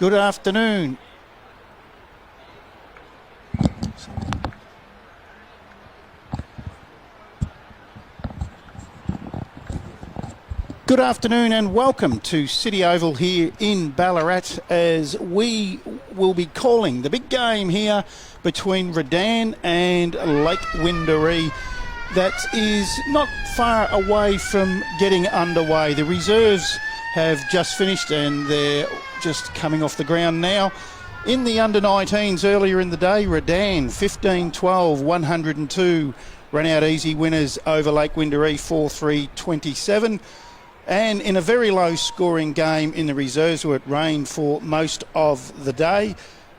Good afternoon. Good afternoon and welcome to City Oval here in Ballarat as we will be calling the big game here between Redan and Lake Wendouree. That is not far away from getting underway. The reserves have just finished and they're just coming off the ground now. In the under-19s earlier in the day, Redan 15-12, 102 ran out easy winners over Lake Wendouree 4-3-27. And in a very low-scoring game in the reserves where it rained for most of the day,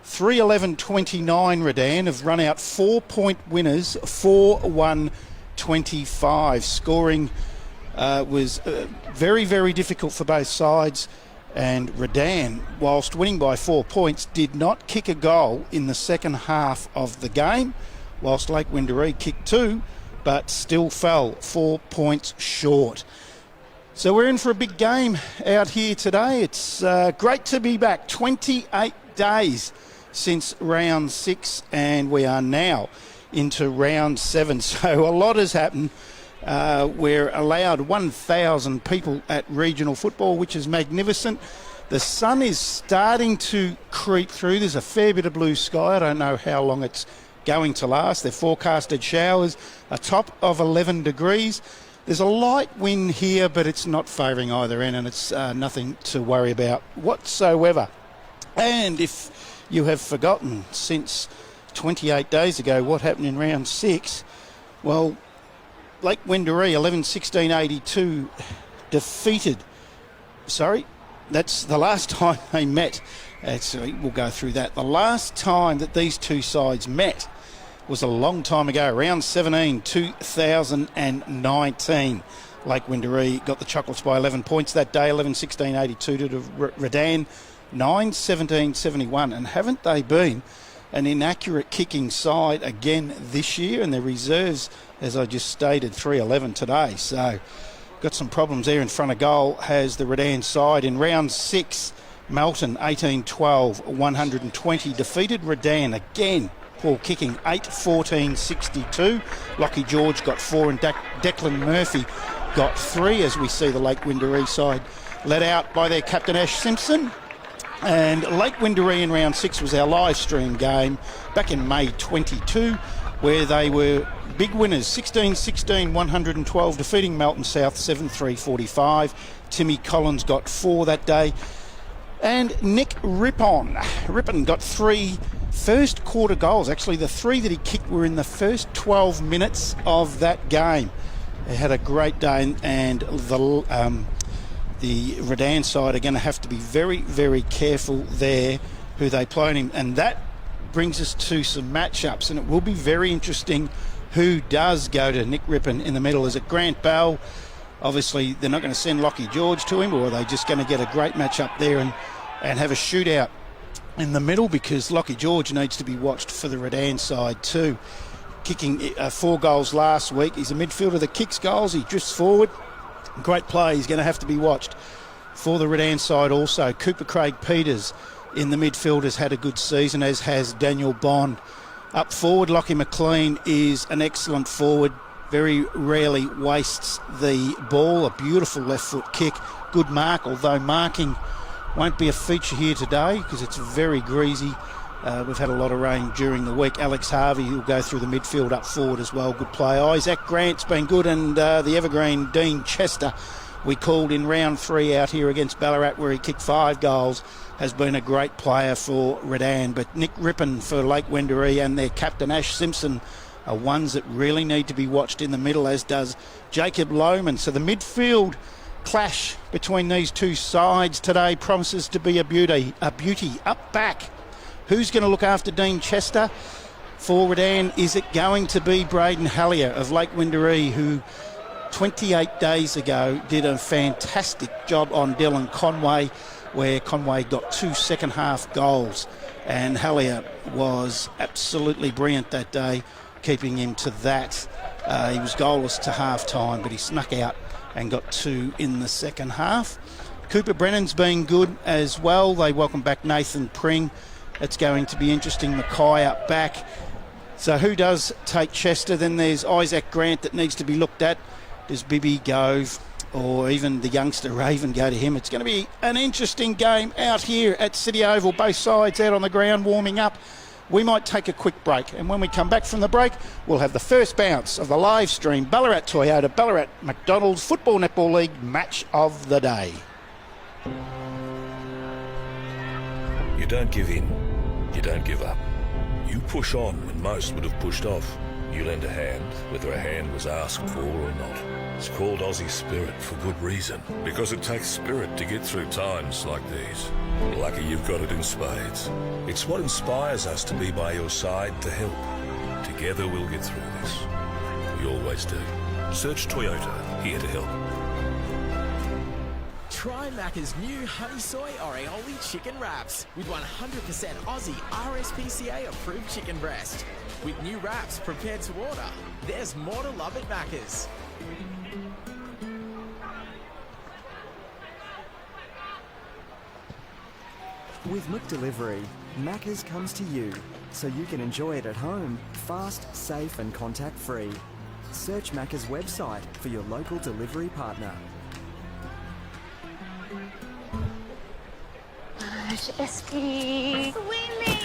3-11-29 Redan have run out 4-point winners, 4-1-25. Scoring was very, very difficult for both sides. And Redan, whilst winning by 4 points, did not kick a goal in the second half of the game, whilst Lake Wendouree kicked 2, but still fell 4 points short. So we're in for a big game out here today. It's great to be back. 28 days since round 6 and we are now into round 7. So a lot has happened. We're allowed 1,000 people at regional football, which is magnificent. The sun is starting to creep through. There's a fair bit of blue sky. I don't know how long it's going to last. They've forecasted showers, a top of 11 degrees. There's a light wind here, but it's not favouring either end, and it's nothing to worry about whatsoever. And if you have forgotten since 28 days ago what happened in round 6, well, Lake Wendouree 11-16-82 defeated. Sorry, that's the last time they met. We'll go through that. The last time that these two sides met was a long time ago, round 17, 2019. Lake Wendouree got the Chocolates by 11 points that day, 11-16-82 to Redan, 9-17-71. And haven't they been an inaccurate kicking side again this year? And their reserves, as I just stated, 3-11 today. So got some problems there in front of goal has the Redan side. In round 6, Melton, 18-12, 120, defeated Redan again. Paul kicking 8-14-62. Lockie George got 4 and Declan Murphy got 3 as we see the Lake Wendouree side led out by their captain Ash Simpson. And Lake Wendouree in round 6 was our live stream game back in May 22 where they were big winners, 16-16, 112, defeating Melton South 7-3-45. Timmy Collins got 4 that day. And Nick Rippon got 3 first quarter goals. Actually, the 3 that he kicked were in the first 12 minutes of that game. They had a great day, and the Redan side are going to have to be very, very careful there who they play on him. And that brings us to some matchups, and it will be very interesting who does go to Nick Rippon in the middle. Is it Grant Bell? Obviously, they're not going to send Lockie George to him, or are they just going to get a great match up there and have a shootout in the middle? Because Lockie George needs to be watched for the Redan side too. Kicking 4 goals last week. He's a midfielder that kicks goals. He drifts forward. Great play. He's going to have to be watched for the Redan side also. Cooper Craig Peters in the midfield has had a good season, as has Daniel Bond. Up forward, Lockie McLean is an excellent forward. Very rarely wastes the ball. A beautiful left foot kick. Good mark, although marking won't be a feature here today because it's very greasy. We've had a lot of rain during the week. Alex Harvey, who'll go through the midfield up forward as well. Good play. Isaac Grant's been good, and the evergreen Dean Chester, we called in round 3 out here against Ballarat where he kicked 5 goals, has been a great player for Redan. But Nick Rippon for Lake Wendouree and their captain Ash Simpson are ones that really need to be watched in the middle, as does Jacob Lohman. So the midfield clash between these two sides today promises to be a beauty. Up back, who's going to look after Dean Chester? For Redan, is it going to be Braden Hallier of Lake Wendouree, who 28 days ago did a fantastic job on Dylan Conway, where Conway got 2 second-half goals, and Hallier was absolutely brilliant that day, keeping him to that. He was goalless to half-time, but he snuck out and got 2 in the second half. Cooper Brennan's been good as well. They welcome back Nathan Pring. It's going to be interesting. Mackay up back. So who does take Chester? Then there's Isaac Grant that needs to be looked at. Does Bibby Gove or even the youngster Raven go to him? It's going to be an interesting game out here at City Oval. Both sides out on the ground warming up. We might take a quick break, and when we come back from the break, we'll have the first bounce of the live stream Ballarat Toyota, Ballarat McDonald's Football Netball League match of the day. You don't give in. You don't give up. You push on when most would have pushed off. You lend a hand, whether a hand was asked for or not. It's called Aussie Spirit for good reason, because it takes spirit to get through times like these. Lucky you've got it in spades. It's what inspires us to be by your side to help. Together we'll get through this. We always do. Search Toyota, here to help. Try Macca's new honey soy Orioli chicken wraps with 100% Aussie RSPCA approved chicken breast. With new wraps prepared to order, there's more to love at Macca's. With McDelivery, Macca's comes to you, so you can enjoy it at home, fast, safe and contact-free. Search Macca's website for your local delivery partner. Esky. Swimming.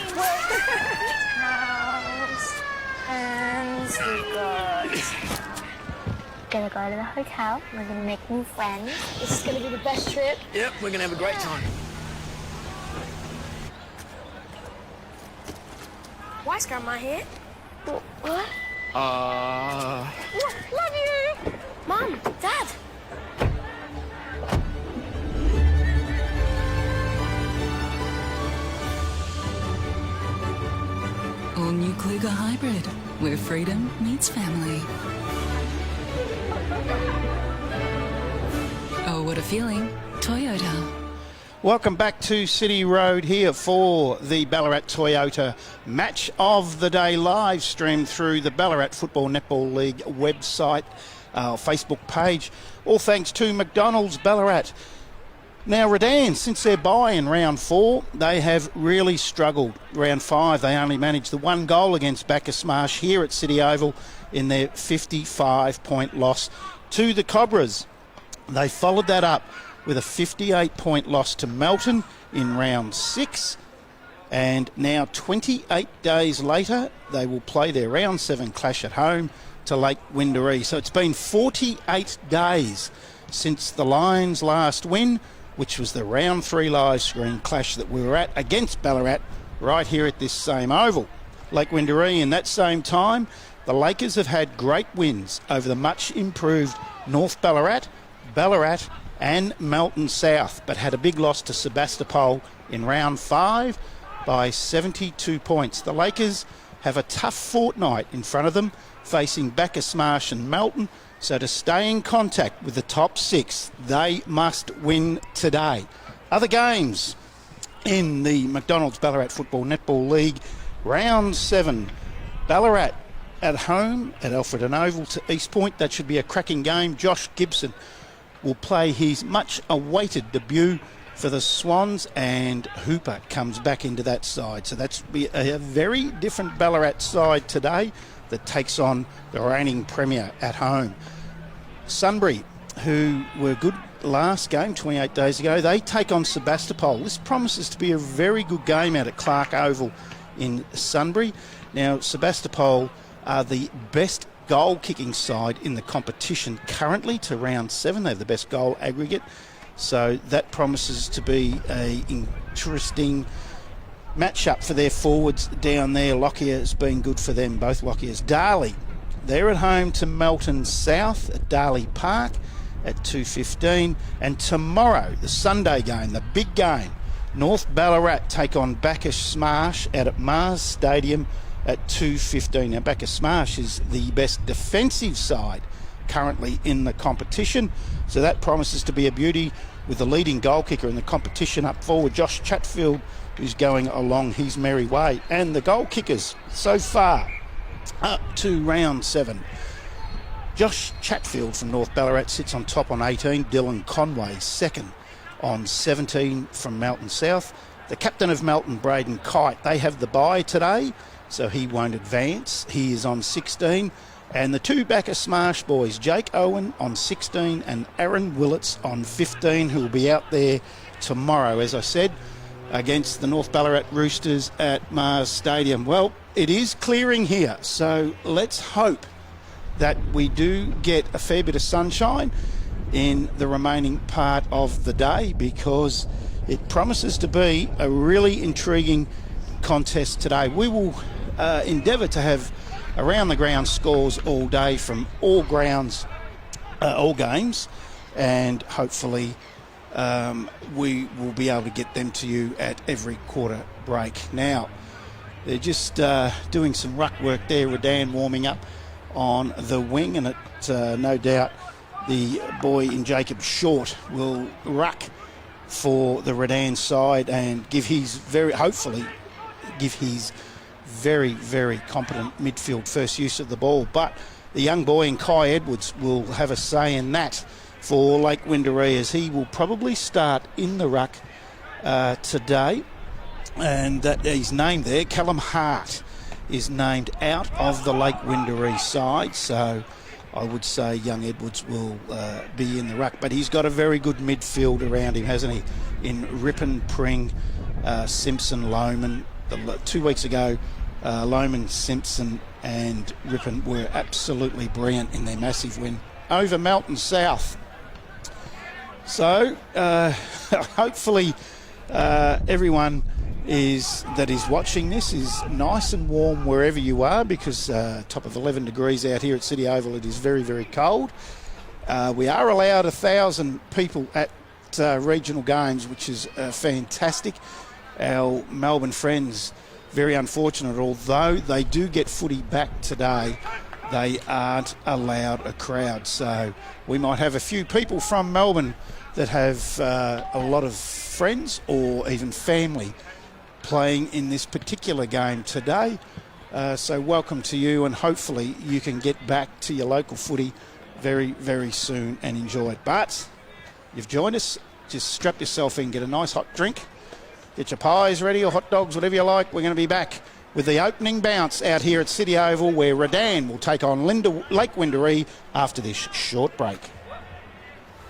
House. And we gonna go to the hotel. We're gonna make new friends. This is gonna be the best trip. Yep, we're gonna have a great time. Why is Grandma here? What? Love you! Mom, Dad! All new Kluger Hybrid, where freedom meets family. Oh, what a feeling. Toyota. Welcome back to City Road here for the Ballarat Toyota Match of the Day live stream through the Ballarat Football Netball League website, Facebook page. All thanks to McDonald's Ballarat. Now, Redan, since their bye in round 4, they have really struggled. Round 5, they only managed the 1 goal against Bacchus Marsh here at City Oval in their 55-point loss to the Cobras. They followed that up with a 58-point loss to Melton in round 6. And now 28 days later, they will play their round 7 clash at home to Lake Windaree. So it's been 48 days since the Lions' last win, which was the round 3 live screen clash that we were at against Ballarat right here at this same oval. Lake Windaree in that same time, the Lakers have had great wins over the much improved North Ballarat, Ballarat and Melton South, but had a big loss to Sebastopol in round 5 by 72 points. The Lakers have a tough fortnight in front of them, facing Bacchus Marsh and Melton, so to stay in contact with the top 6, they must win today. Other games in the McDonald's Ballarat Football Netball League, round 7, Ballarat at home at Alfred and Oval to East Point. That should be a cracking game. Josh Gibson will play his much-awaited debut for the Swans, and Hooper comes back into that side. So that's be a very different Ballarat side today that takes on the reigning premier at home. Sunbury, who were good last game 28 days ago, they take on Sebastopol. This promises to be a very good game out at Clark Oval in Sunbury. Now, Sebastopol are the best goal-kicking side in the competition currently to round 7. They have the best goal aggregate. So that promises to be a interesting match-up for their forwards down there. Lockyer has been good for them, both Lockyers. Darley, they're at home to Melton South at Darley Park at 2:15. And tomorrow, the Sunday game, the big game, North Ballarat take on Bacchus Marsh out at Mars Stadium at 2:15. Now, Bacchus Marsh is the best defensive side currently in the competition, so that promises to be a beauty with the leading goal kicker in the competition up forward, Josh Chatfield, who's going along his merry way. And the goal kickers so far up to round 7. Josh Chatfield from North Ballarat sits on top on 18. Dylan Conway second. on 17 from Melton South. The captain of Melton, Braden Kite, they have the bye today, so he won't advance. He is on 16. And the two Bacchus Smash boys, Jake Owen on 16 and Aaron Willits on 15, who will be out there tomorrow, as I said, against the North Ballarat Roosters at Mars Stadium. Well, it is clearing here, so let's hope that we do get a fair bit of sunshine in the remaining part of the day, because it promises to be a really intriguing contest today. We will endeavour to have around the ground scores all day from all grounds, all games, and hopefully we will be able to get them to you at every quarter break. Now, they're just doing some ruck work there. Redan warming up on the wing, and it no doubt the boy in Jacob Short will ruck for the Redan side and hopefully give his very, very competent midfield first use of the ball. But the young boy in Kai Edwards will have a say in that for Lake Windaree, as he will probably start in the ruck today. And that he's named there, Callum Hart is named out of the Lake Windaree side. So I would say young Edwards will be in the ruck. But he's got a very good midfield around him, hasn't he? In Rippon, Pring, Simpson, Lohman. 2 weeks ago, Lohman, Simpson and Rippon were absolutely brilliant in their massive win over Melton South. So hopefully everyone that is watching this is nice and warm wherever you are, because top of 11 degrees out here at City Oval, it is very, very cold. We are allowed 1,000 people at regional games, which is fantastic. Our Melbourne friends, very unfortunate, although they do get footy back today, they aren't allowed a crowd. So we might have a few people from Melbourne that have a lot of friends or even family playing in this particular game today. So welcome to you, and hopefully you can get back to your local footy very, very soon and enjoy it. But you've joined us, just strap yourself in, get a nice hot drink, get your pies ready or hot dogs, whatever you like. We're going to be back with the opening bounce out here at City Oval, where Redan will take on Lake Windaree after this short break.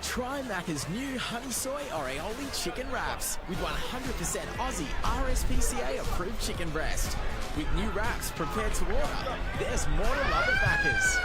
Try Macca's new honey soy or aioli chicken wraps with 100% Aussie RSPCA approved chicken breast. With new wraps prepared to order, there's more to love at Macca's.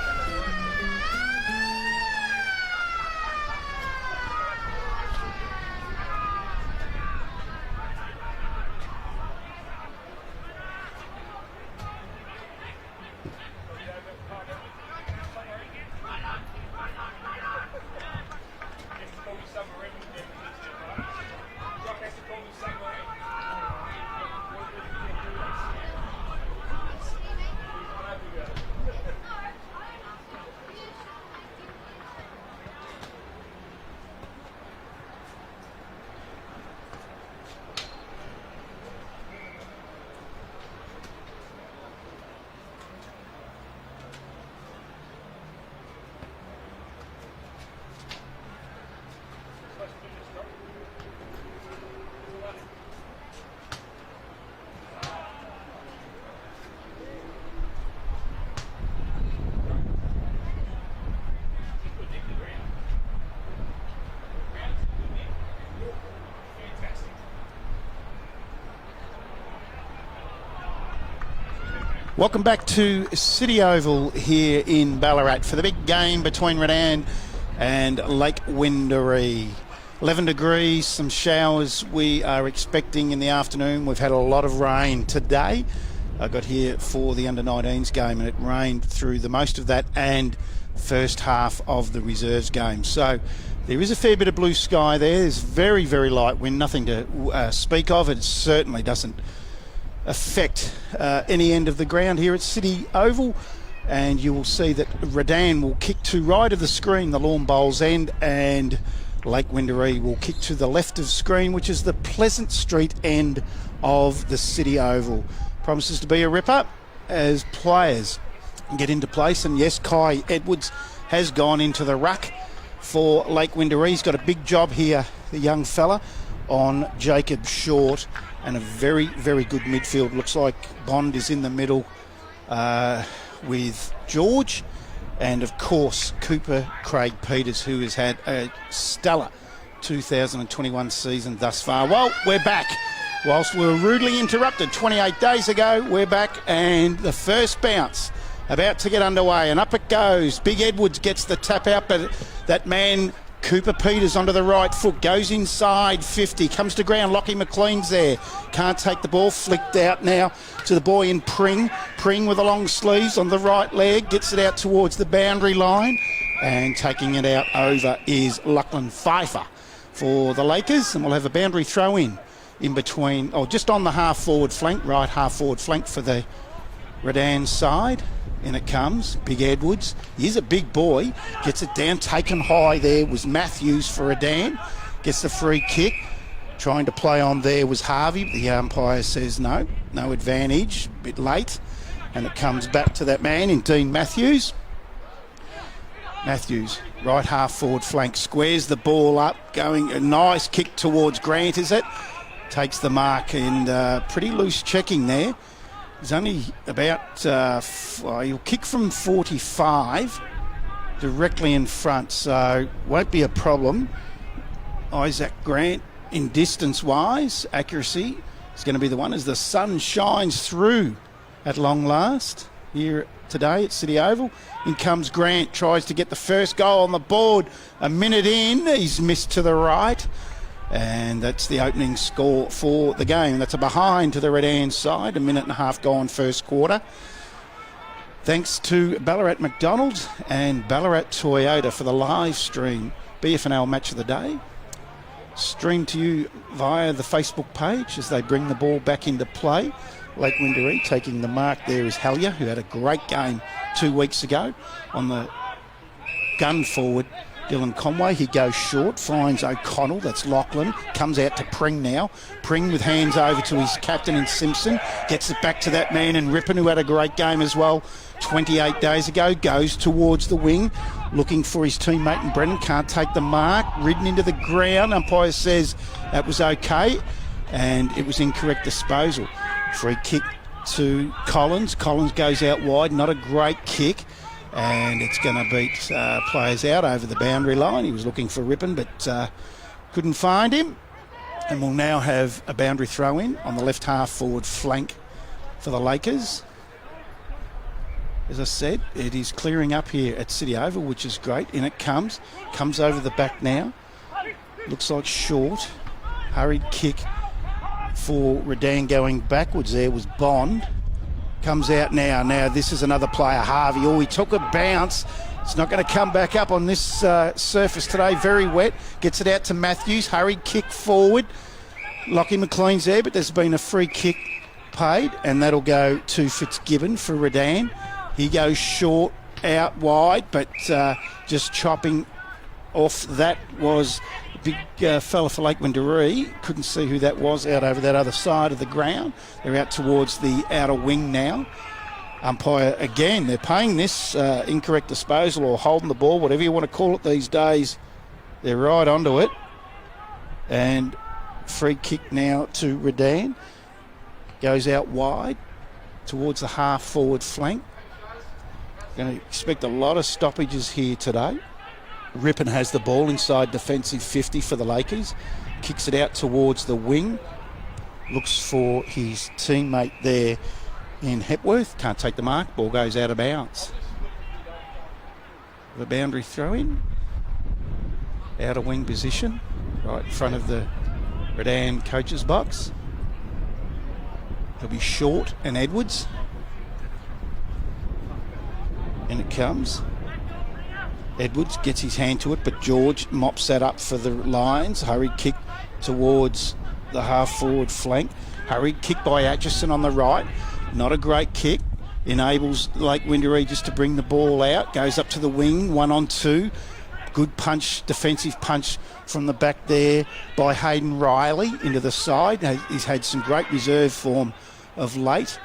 Welcome back to City Oval here in Ballarat for the big game between Redan and Lake Windaree. 11 degrees, some showers we are expecting in the afternoon. We've had a lot of rain today. I got here for the under-19s game and it rained through the most of that and first half of the reserves game. So there is a fair bit of blue sky there. There's very, very light wind, nothing to speak of. It certainly doesn't affect any end of the ground here at City Oval, and you will see that Redan will kick to right of the screen, the Lawn Bowls end, and Lake Windaree will kick to the left of screen, which is the Pleasant Street end of the City Oval. Promises to be a ripper as players get into place, and yes, Kai Edwards has gone into the ruck for Lake Windaree. He's got a big job here the young fella, on Jacob Short, and a very, very good midfield. Looks like Bond is in the middle with George, and of course Cooper Craig Peters, who has had a stellar 2021 season thus far. Well, we're back. Whilst we were rudely interrupted 28 days ago, we're back, and the first bounce about to get underway, and up it goes. Big Edwards gets the tap out, but that man Cooper Peters onto the right foot, goes inside 50, comes to ground. Lockie McLean's there, can't take the ball, flicked out now to the boy in Pring. Pring with the long sleeves on the right leg, gets it out towards the boundary line, and taking it out over is Lachlan Pfeiffer for the Lakers, and we'll have a boundary throw in between, just on the half forward flank, right half forward flank for the Redan side. In it comes, Big Edwards. He's a big boy. Gets it down, taken high there was Matthews for Redan. Gets the free kick. Trying to play on there was Harvey. The umpire says no advantage. A bit late. And it comes back to that man in Dean Matthews. Matthews, right half forward flank, squares the ball up, going a nice kick towards Grant, is it? Takes the mark, and pretty loose checking there. He's only about, he'll kick from 45 directly in front, so won't be a problem. Isaac Grant, in distance-wise, accuracy is going to be the one as the sun shines through at long last here today at City Oval. In comes Grant, tries to get the first goal on the board. A minute in, he's missed to the right. And that's the opening score for the game. That's a behind to the Redan side. A minute and a half gone first quarter. Thanks to Ballarat McDonald's and Ballarat Toyota for the live stream BFNL Match of the Day. Streamed to you via the Facebook page as they bring the ball back into play. Lake Windaree taking the mark there is Hellier, who had a great game 2 weeks ago. On the gun forward, Dylan Conway, he goes short, finds O'Connell, that's Lachlan, comes out to Pring now. Pring with hands over to his captain in Simpson, gets it back to that man in Rippon, who had a great game as well 28 days ago, goes towards the wing, looking for his teammate in Brennan, can't take the mark, ridden into the ground, umpire says that was okay, and it was incorrect disposal. Free kick to Collins, Collins goes out wide, not a great kick, and it's going to beat players out over the boundary line. He was looking for Rippon, but couldn't find him. And we'll now have a boundary throw in on the left half forward flank for the Lakers. As I said, it is clearing up here at City Oval, which is great. In it comes over the back now. Looks like short. Hurried kick for Redan going backwards there was Bond. Comes out now. Now this is another player, Harvey. Oh, he took a bounce. It's not going to come back up on this surface today. Very wet. Gets it out to Matthews. Hurried kick forward. Lockie McLean's there, but there's been a free kick paid, and that'll go to Fitzgibbon for Redan. He goes short, out wide, but just chopping off that was a big fella for Lake Windaree. Couldn't see who that was out over that other side of the ground. They're out towards the outer wing now. Umpire again, they're paying this incorrect disposal or holding the ball, whatever you want to call it these days. They're right onto it. And free kick now to Redan. Goes out wide towards the half forward flank. Going to expect a lot of stoppages here today. Rippon has the ball inside defensive 50 for the Lakers. Kicks it out towards the wing. Looks for his teammate there in Hepworth. Can't take the mark. Ball goes out of bounds. The boundary throw in. Outer wing position. Right in front of the Redan coach's box. It'll be Short and Edwards. And it comes. Edwards gets his hand to it, but George mops that up for the Lions. Hurried kick towards the half-forward flank. Hurried kick by Atchison on the right. Not a great kick. Enables Lake Windaree just to bring the ball out. Goes up to the wing, 1-on-2. Good punch, defensive punch from the back there by Hayden Riley into the side. He's had some great reserve form of late.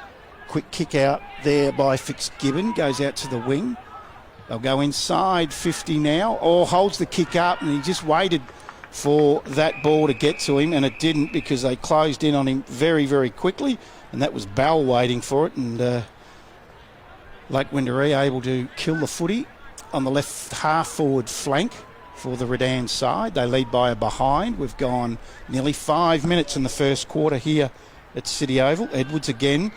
Quick kick out there by Fitzgibbon. Goes out to the wing. They'll go inside 50 now. Or holds the kick up, and he just waited for that ball to get to him, and it didn't because they closed in on him very, very quickly, and that was Bell waiting for it, and Lake Wendouree able to kill the footy on the left half-forward flank for the Redan side. They lead by a behind. We've gone nearly 5 minutes in the first quarter here at City Oval. Edwards again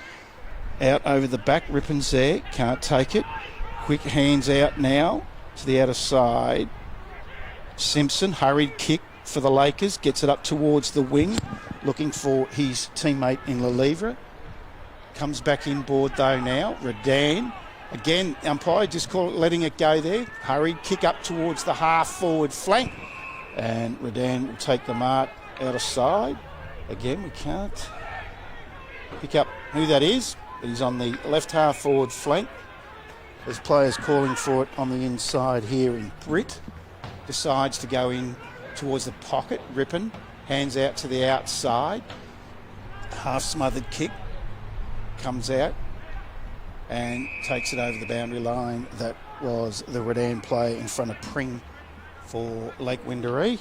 out over the back. Rippin's there, can't take it. Quick hands out now to the outer side. Simpson, hurried kick for the Lakers, gets it up towards the wing, looking for his teammate in Lelivre. Comes back inboard though now. Redan, again, umpire just letting it go there. Hurried kick up towards the half-forward flank. And Redan will take the mark out of side. Again, we can't pick up who that is, but he's on the left half-forward flank. There's players calling for it on the inside here in Britt. Decides to go in towards the pocket. Rippin, hands out to the outside. Half-smothered kick. Comes out and takes it over the boundary line. That was the Redan player in front of Pring for Lake Wendouree.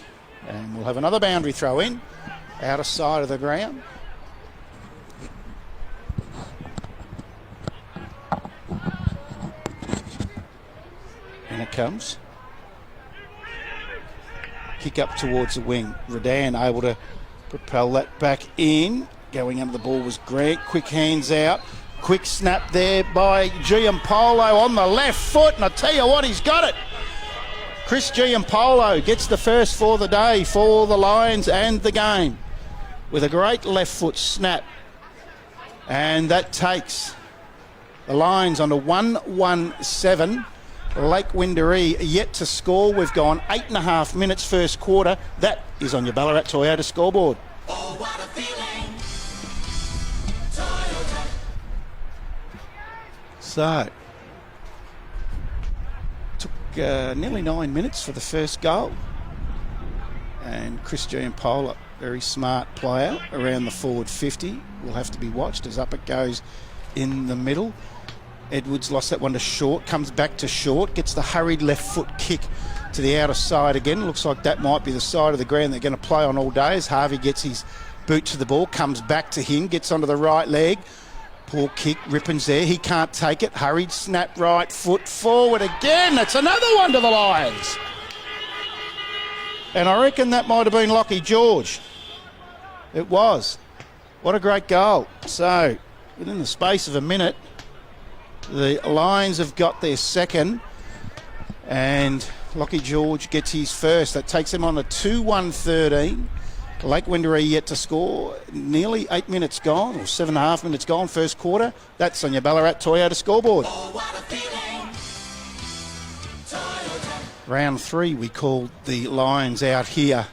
And we'll have another boundary throw in, outer side of the ground. And it comes. Kick up towards the wing. Redan able to propel that back in. Going under the ball was Grant. Quick hands out. Quick snap there by Giampolo on the left foot. And I tell you what, he's got it. Chris Giampolo gets the first for the day for the Lions and the game with a great left foot snap. And that takes the Lions on to 1-1-7. Lake Wendouree yet to score. We've gone 8.5 minutes first quarter. That is on your Ballarat Toyota scoreboard. Oh, what a feeling. Toyota. So, took nearly 9 minutes for the first goal. And Chris Giampolo, very smart player around the forward 50. Will have to be watched as up it goes in the middle. Edwards lost that one to short, comes back to short, gets the hurried left foot kick to the outer side again. Looks like that might be the side of the ground they're going to play on all day as Harvey gets his boot to the ball, comes back to him, gets onto the right leg. Poor kick, Rippin's there, he can't take it. Hurried snap right foot forward again. That's another one to the Lions. And I reckon that might have been Lockie George. It was. What a great goal. So, within the space of a minute, the Lions have got their second, and Lockie George gets his first. That takes them on a 2-1-13. Lake Wendouree yet to score. Nearly 8 minutes gone, or 7.5 minutes gone, first quarter. That's on your Ballarat Toyota scoreboard. Oh, what a feeling. Toyota. Round 3, we called the Lions out here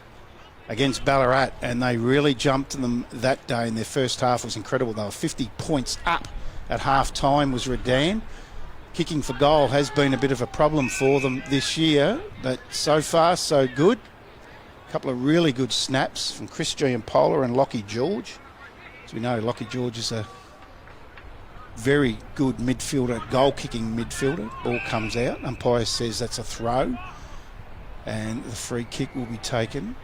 against Ballarat, and they really jumped them that day, and their first half was incredible. They were 50 points up. At half-time was Redan. Kicking for goal has been a bit of a problem for them this year, but so far so good. A couple of really good snaps from Chris Giampolo and Lockie George. As we know, Lockie George is a very good midfielder, goal-kicking midfielder. Ball comes out. Umpire says that's a throw. And the free kick will be taken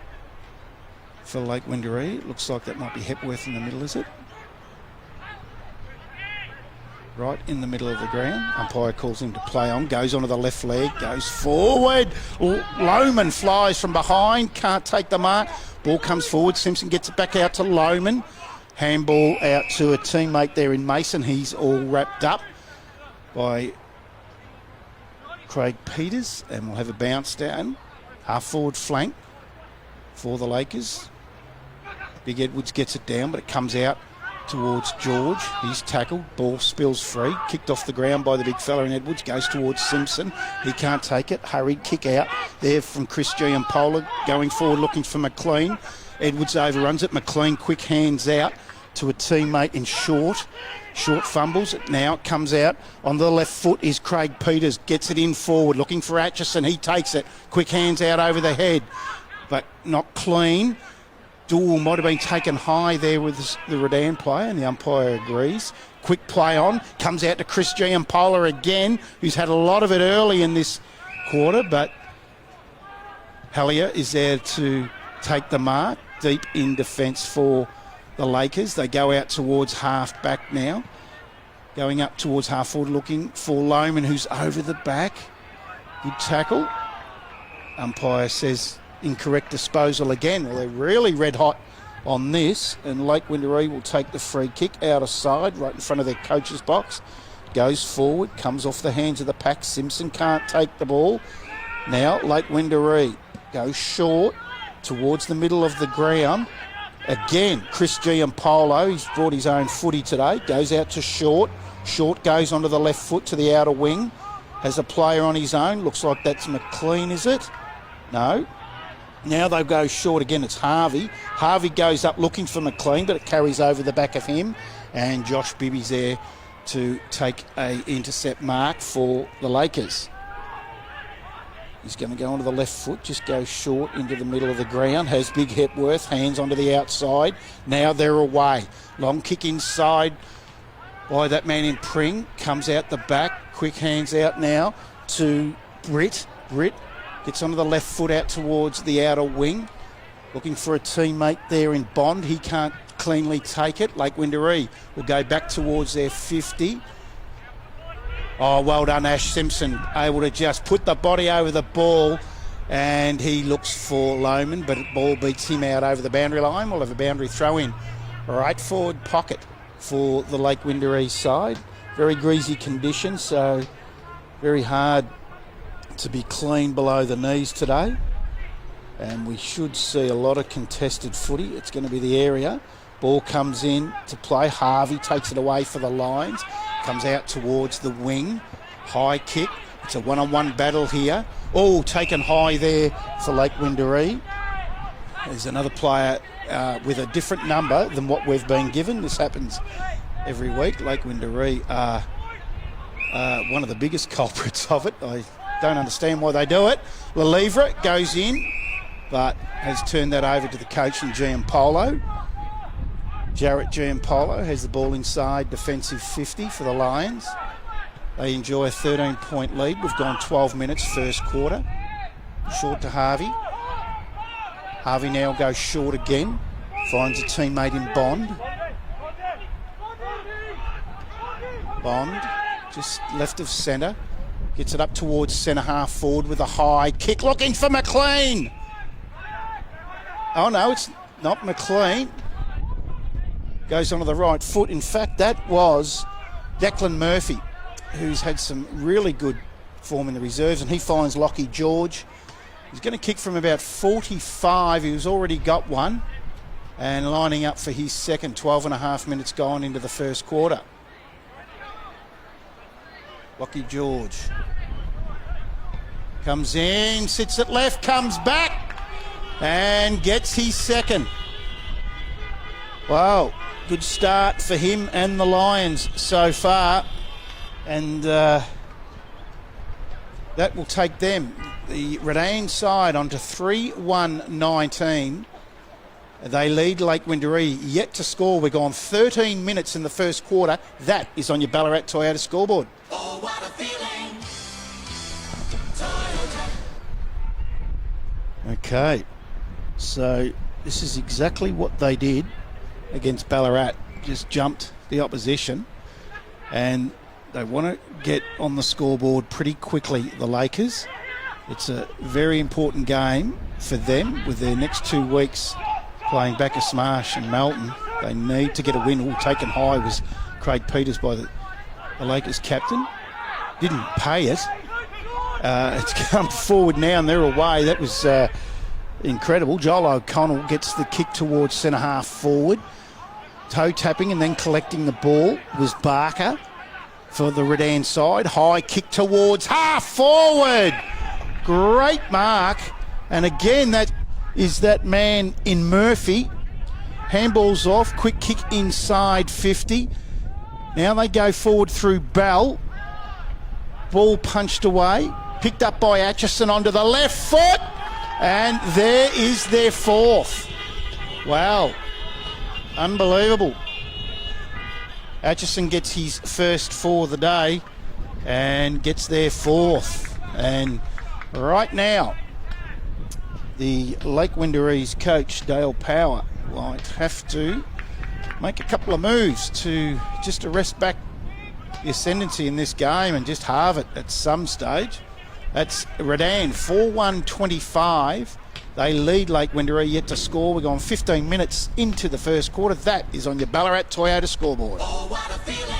for Lake Wendouree. It looks like that might be Hepworth in the middle, is it? Right in the middle of the ground. Umpire calls him to play on. Goes onto the left leg. Goes forward. Lohman flies from behind. Can't take the mark. Ball comes forward. Simpson gets it back out to Lohman. Handball out to a teammate there in Mason. He's all wrapped up by Craig Peters. And we'll have a bounce down. Half forward flank for the Lakers. Big Edwards gets it down, but it comes out towards George. He's tackled. Ball spills free. Kicked off the ground by the big fella in Edwards. Goes towards Simpson. He can't take it. Hurried kick out there from Chris Giampolo. Going forward looking for McLean. Edwards overruns it. McLean quick hands out to a teammate in short. Short fumbles. Now it comes out. On the left foot is Craig Peters. Gets it in forward. Looking for Atchison. He takes it. Quick hands out over the head. But not clean. Duel might have been taken high there with the Redan player, and the umpire agrees. Quick play on, comes out to Chris Giampolo again, who's had a lot of it early in this quarter, but Hallier is there to take the mark. Deep in defence for the Lakers. They go out towards half back now. Going up towards half forward, looking for Lohman, who's over the back. Good tackle. Umpire says incorrect disposal again. Well, they're really red hot on this, and Lake Windaree will take the free kick out of side, right in front of their coach's box. Goes forward, comes off the hands of the pack. Simpson can't take the ball. Now Lake Windaree goes short towards the middle of the ground. Again, Chris Giampolo, he's brought his own footy today, goes out to Short. Short goes onto the left foot to the outer wing. Has a player on his own. Looks like that's McLean, is it? No. Now they go short again. It's Harvey. Harvey goes up looking for McLean, but it carries over the back of him. And Josh Bibby's there to take a intercept mark for the Lakers. He's going to go onto the left foot, just go short into the middle of the ground. Has Big Hepworth, hands onto the outside. Now they're away. Long kick inside by that man in Pring. Comes out the back. Quick hands out now to Britt. Britt gets onto the left foot out towards the outer wing. Looking for a teammate there in Bond. He can't cleanly take it. Lake Windaree will go back towards their 50. Oh, well done, Ash Simpson. Able to just put the body over the ball, and he looks for Lohman, but the ball beats him out over the boundary line. We'll have a boundary throw in. Right forward pocket for the Lake Windaree side. Very greasy conditions, so very hard to be clean below the knees today. And we should see a lot of contested footy. It's going to be the area. Ball comes in to play. Harvey takes it away for the Lions. Comes out towards the wing. High kick. It's a one-on-one battle here. Oh, taken high there for Lake Windaree. There's another player with a different number than what we've been given. This happens every week. Lake Windaree are one of the biggest culprits of it. I don't understand why they do it. Lelevre goes in, but has turned that over to the coach in Giampolo. Jarrett Giampolo has the ball inside defensive 50 for the Lions. They enjoy a 13-point lead. We've gone 12 minutes first quarter. Short to Harvey. Harvey now goes short again. Finds a teammate in Bond. Bond just left of centre. Gets it up towards centre half forward with a high kick. Looking for McLean. Oh no, it's not McLean. Goes onto the right foot. In fact, that was Declan Murphy, who's had some really good form in the reserves, and he finds Lockie George. He's going to kick from about 45. He's already got one, and lining up for his second. 12 and a half minutes gone into the first quarter. Lockie George comes in, sits at left, comes back, and gets his second. Wow. Good start for him and the Lions so far, and that will take them, the Redan side, onto 3-1-19. They lead Lake Windaree, yet to score. We're gone 13 minutes in the first quarter. That is on your Ballarat Toyota scoreboard. Oh, what a feeling. Toyota. Okay, so this is exactly what they did against Ballarat. Just jumped the opposition, and they want to get on the scoreboard pretty quickly, the Lakers. It's a very important game for them with their next 2 weeks playing Bacchus Marsh and Melton. They need to get a win. Taken high was Craig Peters by the Lakers captain. Didn't pay it. It's come forward now and they're away. That was incredible. Joel O'Connell gets the kick towards centre half forward. Toe tapping and then collecting the ball was Barker for the Redan side. High kick towards half forward. Great mark. And again, that is that man in Murphy. Handball's off. Quick kick inside 50. Now they go forward through Bell. Ball punched away. Picked up by Atchison onto the left foot. And there is their fourth. Wow. Unbelievable. Atchison gets his first for the day and gets their fourth. And right now, the Lake Wendouree coach, Dale Power, might have to make a couple of moves to just arrest back the ascendancy in this game and just halve it at some stage. That's Redan, 4-1-25. They lead Lake Wendouree yet to score. We're going 15 minutes into the first quarter. That is on your Ballarat Toyota scoreboard. Oh, what a feeling.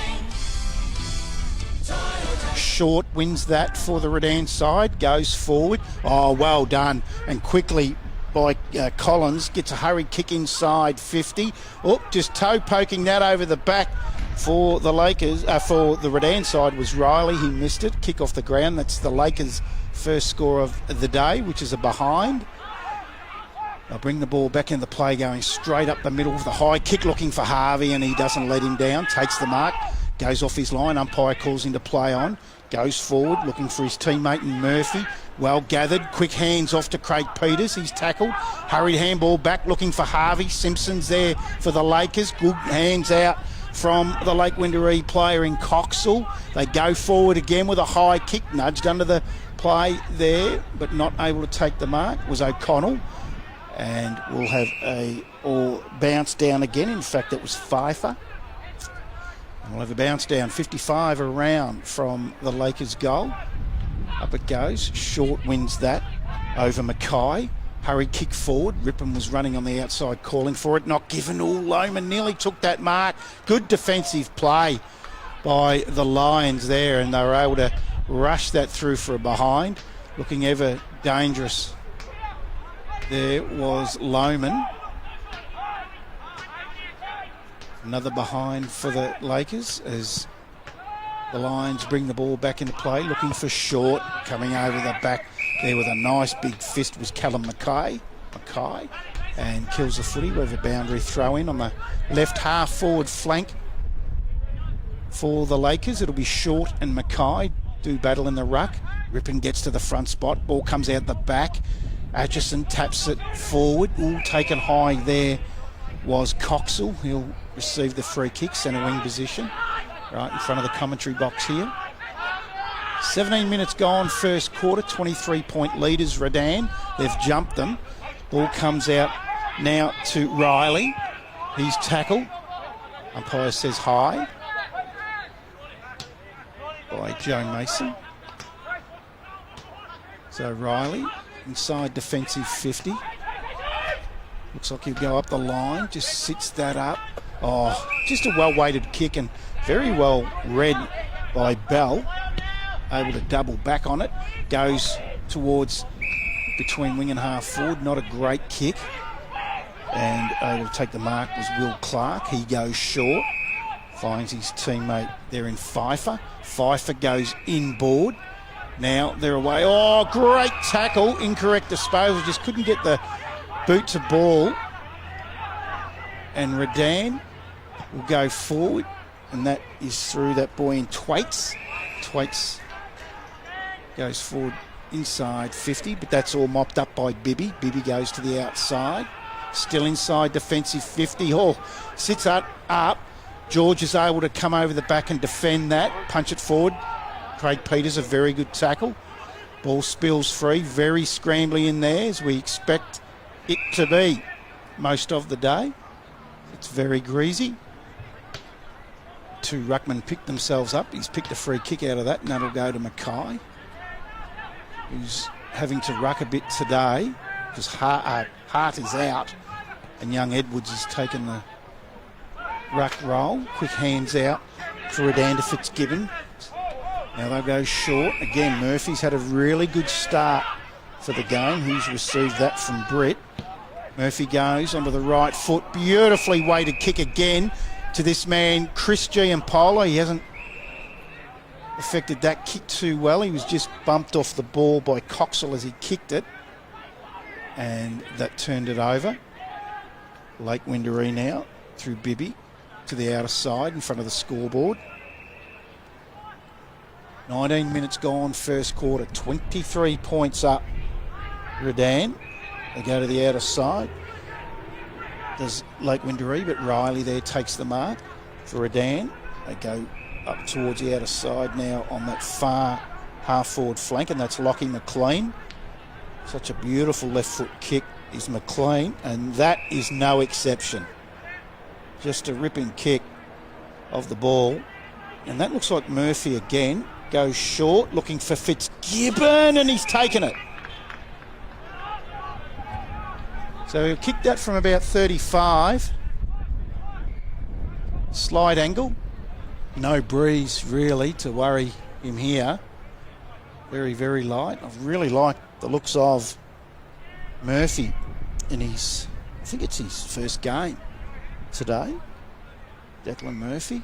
Short wins that for the Redan side, goes forward. Oh, well done. And quickly by Collins, gets a hurried kick inside 50. Oh, just toe poking that over the back for the Lakers. For the Redan side was Riley. He missed it. Kick off the ground. That's the Lakers' first score of the day, which is a behind. They'll bring the ball back in the play, going straight up the middle with the high kick, looking for Harvey, and he doesn't let him down. Takes the mark, goes off his line. Umpire calls into play on. Goes forward, looking for his teammate in Murphy. Well gathered, quick hands off to Craig Peters. He's tackled. Hurried handball back, looking for Harvey. Simpson's there for the Lakers. Good hands out from the Lake Wendouree player in Coxall. They go forward again with a high kick, nudged under the play there, but not able to take the mark. Was O'Connell. And we'll have a bounce down again. In fact, it was Pfeiffer. And we'll have a bounce down, 55 around from the Lakers goal. Up it goes. Short wins that over Mackay. Hurried kick forward. Rippon was running on the outside calling for it. Not given. Loman nearly took that mark. Good defensive play by the Lions there, and they were able to rush that through for a behind. Looking ever dangerous. There was Loman. Another behind for the Lakers as the Lions bring the ball back into play, looking for Short. Coming over the back there with a nice big fist was Callum Mackay, and kills the footy with a boundary throw in on the left half forward flank for the Lakers. It'll be Short and Mackay do battle in the ruck. Rippon gets to the front spot. Ball comes out the back. Atchison taps it forward. Taken high there was Coxall. He'll receive the free kick, centre wing position, right in front of the commentary box here. 17 minutes gone, first quarter, 23-point leaders, Redan. They've jumped them. Ball comes out now to Riley. He's tackled. Umpire says high by Joe Mason. So Riley inside defensive 50. Looks like he'll go up the line, just sits that up. Oh, just a well-weighted kick and very well read by Bell. Able to double back on it. Goes towards between wing and half forward. Not a great kick. And able to take the mark was Will Clark. He goes short. Finds his teammate there in Pfeiffer. Pfeiffer goes inboard. Now they're away. Oh, great tackle. Incorrect disposal. Just couldn't get the boot to ball. And Redan will go forward. And that is through that boy in Twaits. Twaits goes forward inside 50, but that's all mopped up by Bibby. Bibby goes to the outside. Still inside defensive 50. Oh, sits up. George is able to come over the back and defend that. Punch it forward. Craig Peters, a very good tackle. Ball spills free. Very scrambly in there, as we expect it to be most of the day. It's very greasy. Two ruckmen picked themselves up. He's picked a free kick out of that, and that'll go to Mackay, who's having to ruck a bit today because Hart is out, and young Edwards has taken the ruck roll. Quick hands out for Redan to Fitzgibbon. Now they'll go short. Again, Murphy's had a really good start for the game. He's received that from Britt. Murphy goes onto the right foot. Beautifully weighted kick again to this man, Chris Giampaolo. He hasn't affected that kick too well. He was just bumped off the ball by Coxall as he kicked it. And that turned it over. Lake Wendouree now through Bibby to the outer side in front of the scoreboard. 19 minutes gone, first quarter, 23 points up. Redan, they go to the outer side. There's Lake Wendouree, but Riley there takes the mark for Redan. They go up towards the outer side now on that far half-forward flank, and that's Lockie McLean Such a beautiful left foot kick is McLean, and that is no exception. Just a ripping kick of the ball. And that looks like Murphy again. Goes short, looking for Fitzgibbon, and he's taken it. So he'll kick that from about 35. Slide angle. No breeze really to worry him here. Very, very light. I really like the looks of Murphy in his, I think it's his first game today. Declan Murphy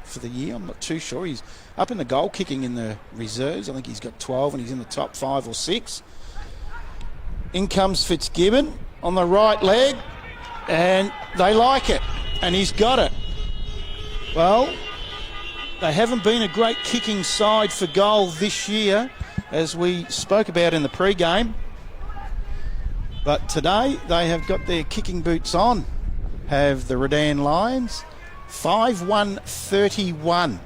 for the year. I'm not too sure. He's up in the goal kicking in the reserves. I think he's got 12 and he's in the top 5 or 6. In comes Fitzgibbon on the right leg, and they like it, and he's got it. Well, they haven't been a great kicking side for goal this year, as we spoke about in the pre-game. But today they have got their kicking boots on, have the Redan Lions. 5-1-31.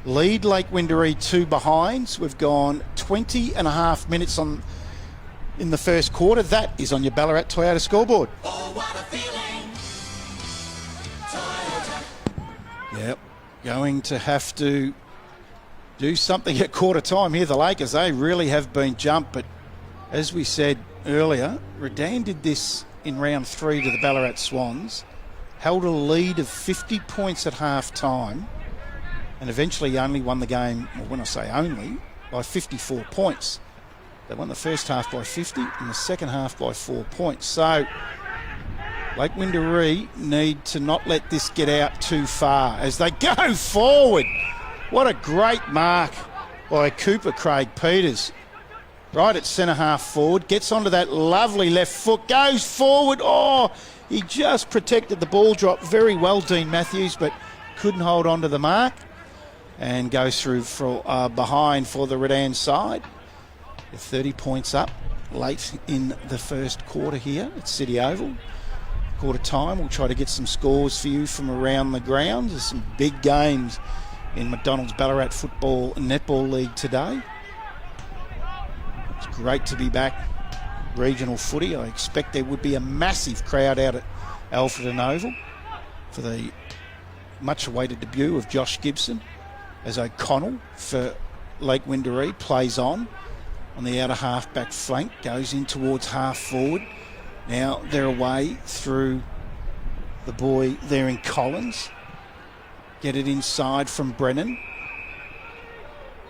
Lead Lake Windaree 2 behinds. We've gone 20 and a half minutes on in the first quarter. That is on your Ballarat Toyota scoreboard. Oh, what a feeling. Toyota. Yep. Going to have to do something at quarter time here. The Lakers, they really have been jumped. But as we said earlier, Redan did this in round 3 to the Ballarat Swans. Held a lead of 50 points at half time and eventually only won the game, well, when I say only, by 54 points. They won the first half by 50 and the second half by 4 points. So Lake Windaree need to not let this get out too far as they go forward. What a great mark by Cooper Craig Peters. Right at centre half forward, gets onto that lovely left foot, goes forward. Oh, he just protected the ball drop very well, Dean Matthews, but couldn't hold on to the mark and goes through for behind for the Redan side. They're 30 points up late in the first quarter here at City Oval. Quarter time, we'll try to get some scores for you from around the ground. There's some big games in McDonald's Ballarat Football and Netball League today. It's great to be back. Regional footy. I expect there would be a massive crowd out at Alfredton Oval for the much awaited debut of Josh Gibson as O'Connell for Lake Windaree plays on the outer half back flank, goes in towards half forward. Now they're away through the boy there in Collins. Get it inside from Brennan.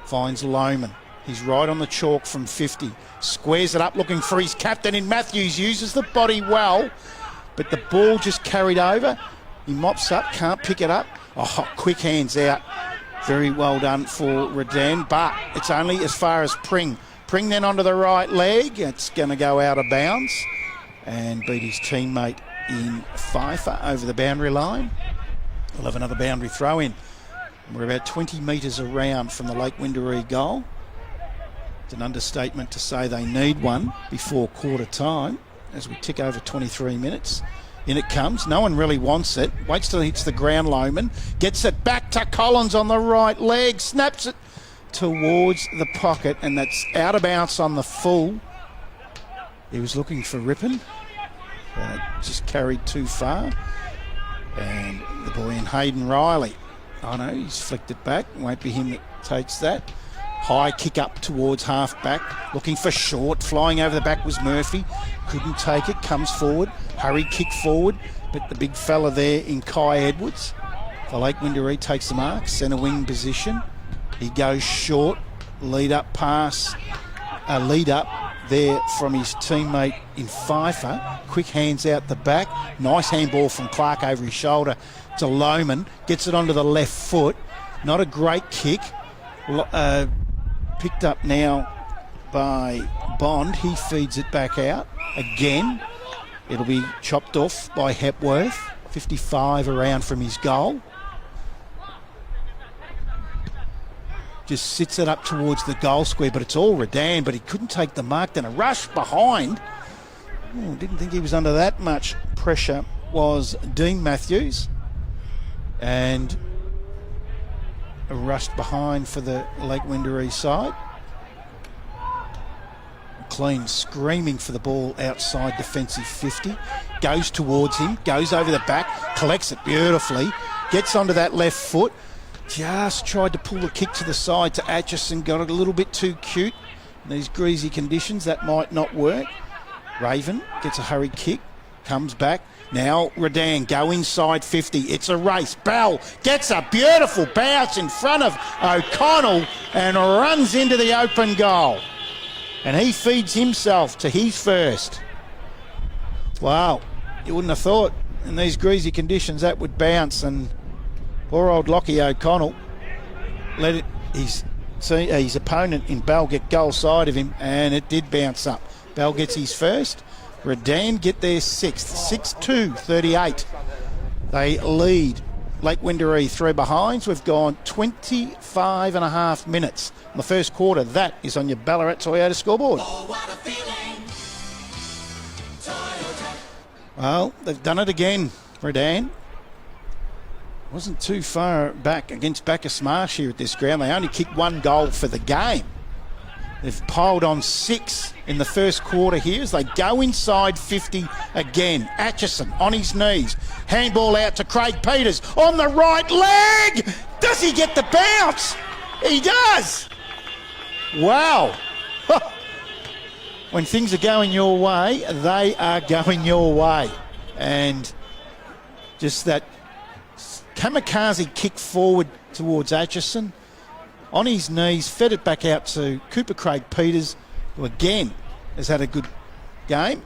Finds Lohman. He's right on the chalk from 50. Squares it up looking for his captain in Matthews. Uses the body well, but the ball just carried over. He mops up, can't pick it up. Oh, quick hands out. Very well done for Redan, but it's only as far as Pring. Pring then onto the right leg. It's going to go out of bounds and beat his teammate in Pfeiffer over the boundary line. We'll have another boundary throw in. We're about 20 metres around from the Lake Windaree goal. It's an understatement to say they need one before quarter time as we tick over 23 minutes. In it comes. No one really wants it. Waits till it hits the ground, Lohman. Gets it back to Collins on the right leg. Snaps it towards the pocket, and that's out of bounds on the full. He was looking for Rippon. Just carried too far. And the boy in Hayden Riley. I know, he's flicked it back. Won't be him that takes that. High kick up towards half back. Looking for short. Flying over the back was Murphy. Couldn't take it. Comes forward. Hurry kick forward. But the big fella there in Kai Edwards. The Lake Windaree takes the mark. Centre wing position. He goes short. Lead up pass. Lead up there from his teammate in Pfeiffer. Quick hands out the back. Nice handball from Clark over his shoulder to Lohman. Gets it onto the left foot. Not a great kick. Picked up now by Bond. He feeds it back out. Again, it'll be chopped off by Hepworth. 55 around from his goal. Just sits it up towards the goal square, but it's all Redan, but he couldn't take the mark. Then a rush behind. Didn't think he was under that much pressure was Dean Matthews. And rushed behind for the Lake Windaree side. McLean screaming for the ball outside defensive 50. Goes towards him, goes over the back, collects it beautifully, gets onto that left foot. Just tried to pull the kick to the side to Atchison, got it a little bit too cute. In these greasy conditions, that might not work. Raven gets a hurried kick, comes back. Now Redan go inside 50. It's a race. Bell gets a beautiful bounce in front of O'Connell and runs into the open goal. And he feeds himself to his first. Wow, you wouldn't have thought in these greasy conditions that would bounce, and poor old Lockie O'Connell let it, his opponent in Bell get goal side of him, and it did bounce up. Bell gets his first. Redan get their sixth. 6-2, 38. They lead Lake Wendouree 3 behinds. We've gone 25 and a half minutes in the first quarter. That is on your Ballarat Toyota scoreboard. Oh, what a feeling. Toyota. Well, they've done it again, Redan. Wasn't too far back against Bacchus Marsh here at this ground. They only kicked 1 goal for the game. They've piled on 6 in the first quarter here as they go inside 50 again. Atchison on his knees. Handball out to Craig Peters on the right leg. Does he get the bounce? He does. Wow. When things are going your way, they are going your way. And just that kamikaze kick forward towards Atchison. On his knees, fed it back out to Cooper Craig Peters, who again has had a good game.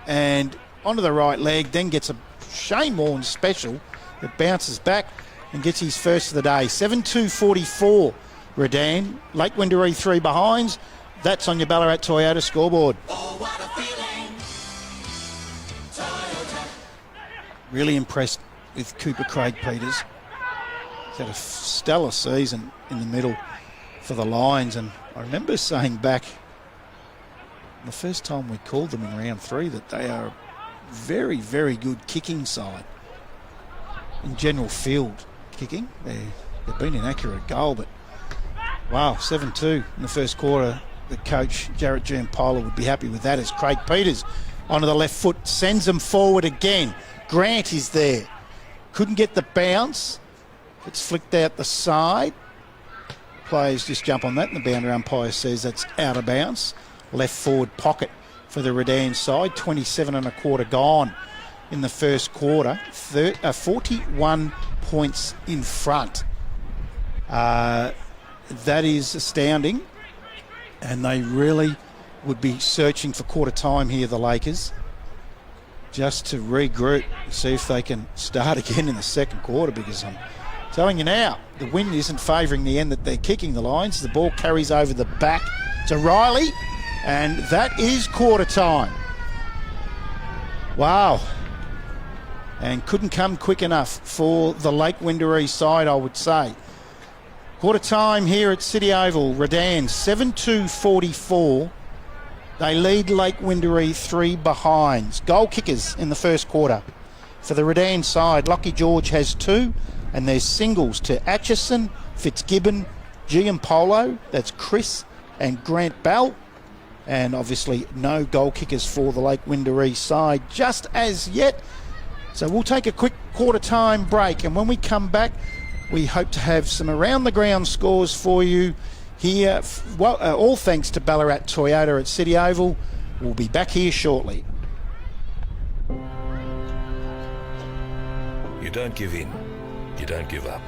And onto the right leg, then gets a Shane Warne special that bounces back and gets his first of the day. 7-2-44, Redan. Lake Wendouree 3 behinds. That's on your Ballarat Toyota scoreboard. Oh, what a feeling. Toyota. Really impressed with Cooper Craig Peters. He's had a stellar season in the middle for the Lions, and I remember saying back the first time we called them in round 3 that they are a very, very good kicking side. In general field kicking, they've been inaccurate goal, but wow, 7-2 in the first quarter. The coach, Jarrett Giampaolo, would be happy with that as Craig Peters onto the left foot sends them forward again. Grant is there. Couldn't get the bounce. It's flicked out the side. Players just jump on that, and the boundary umpire says that's out of bounds. Left forward pocket for the Redan side. 27 and a quarter gone in the first quarter. 41 points in front. That is astounding. And they really would be searching for quarter time here, the Lakers, just to regroup, see if they can start again in the second quarter, because I'm telling you now, the wind isn't favouring the end that they're kicking, the Lions. The ball carries over the back to Riley, and that is quarter time. Wow. And couldn't come quick enough for the Lake Wendouree side, I would say. Quarter time here at City Oval. Redan 7-2-44. They lead Lake Wendouree 3 behinds. Goal kickers in the first quarter. For the Redan side, Lockie George has 2, and there's singles to Atchison, Fitzgibbon, Giampaolo, that's Chris and Grant Bell. And obviously no goal kickers for the Lake Wendouree side just as yet. So we'll take a quick quarter time break, and when we come back, we hope to have some around the ground scores for you here. All thanks to Ballarat Toyota at City Oval. We'll be back here shortly. You don't give in. You don't give up.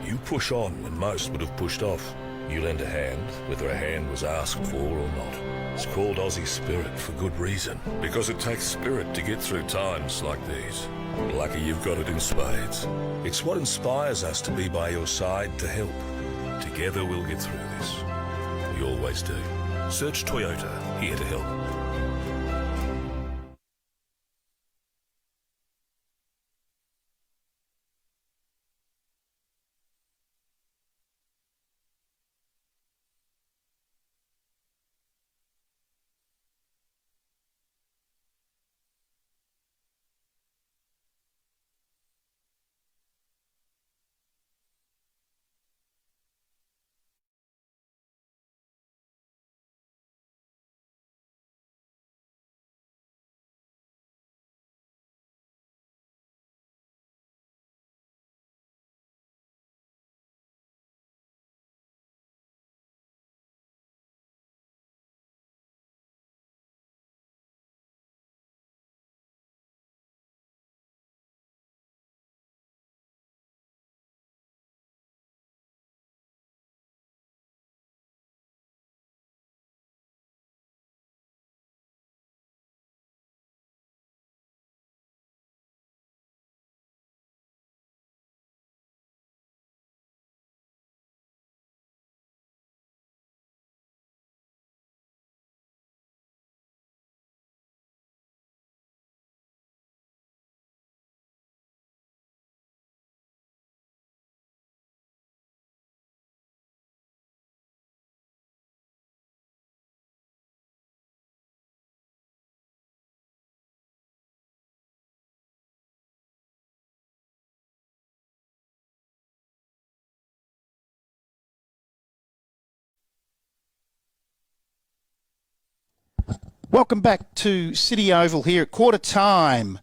You push on when most would have pushed off. You lend a hand, whether a hand was asked for or not. It's called Aussie Spirit for good reason, because it takes spirit to get through times like these. Lucky you've got it in spades. It's what inspires us to be by your side to help. Together we'll get through this. We always do. Search Toyota, here to help. Welcome back to City Oval here at quarter time.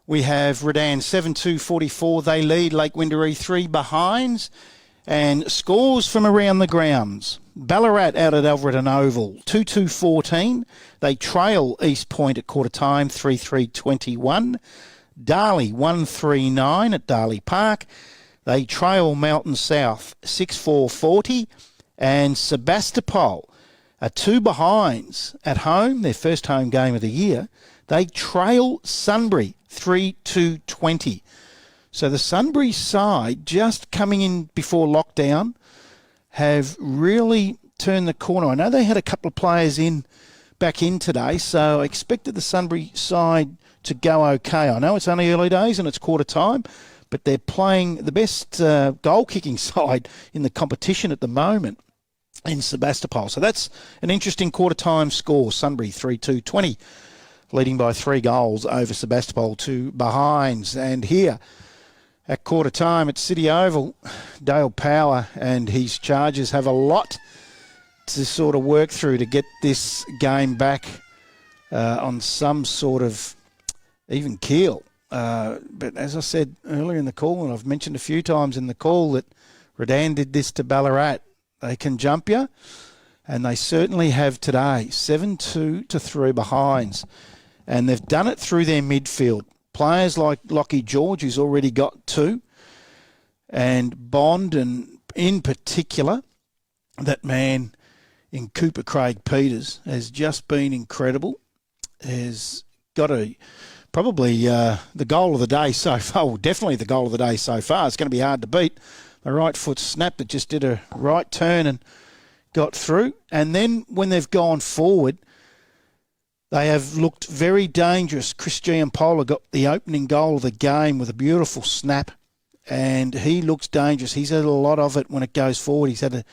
We have Redan 7-2-44. They lead Lake Windaree 3 behinds. And scores from around the grounds. Ballarat out at Alfredton Oval 2-2-14. They trail East Point at quarter time 3-3-21. Darley 1-3-9 at Darley Park. They trail Mountain South 6-4-40. And Sebastopol are 2 behinds at home, their first home game of the year. They trail Sunbury 3-2-20. So the Sunbury side, just coming in before lockdown, have really turned the corner. I know they had a couple of players back in today, so I expected the Sunbury side to go okay. I know it's only early days and it's quarter time, but they're playing the best goal-kicking side in the competition at the moment in Sebastopol. So that's an interesting quarter-time score. Sunbury 3-2-20, leading by 3 goals over Sebastopol 2 behinds. And here at quarter time at City Oval, Dale Power and his Chargers have a lot to sort of work through to get this game back on some sort of even keel. But as I said earlier in the call, and I've mentioned a few times in the call, that Redan did this to Ballarat. They can jump you, and they certainly have today. 7-2 to 3 behinds. And they've done it through their midfield. Players like Lockie George, who's already got 2, and Bond, and in particular, that man in Cooper Craig Peters has just been incredible. Has got probably the goal of the day so far. Well, definitely the goal of the day so far. It's going to be hard to beat. The right foot snap that just did a right turn and got through. And then when they've gone forward, they have looked very dangerous. Chris Giampola got the opening goal of the game with a beautiful snap, and he looks dangerous. He's had a lot of it when it goes forward. He's had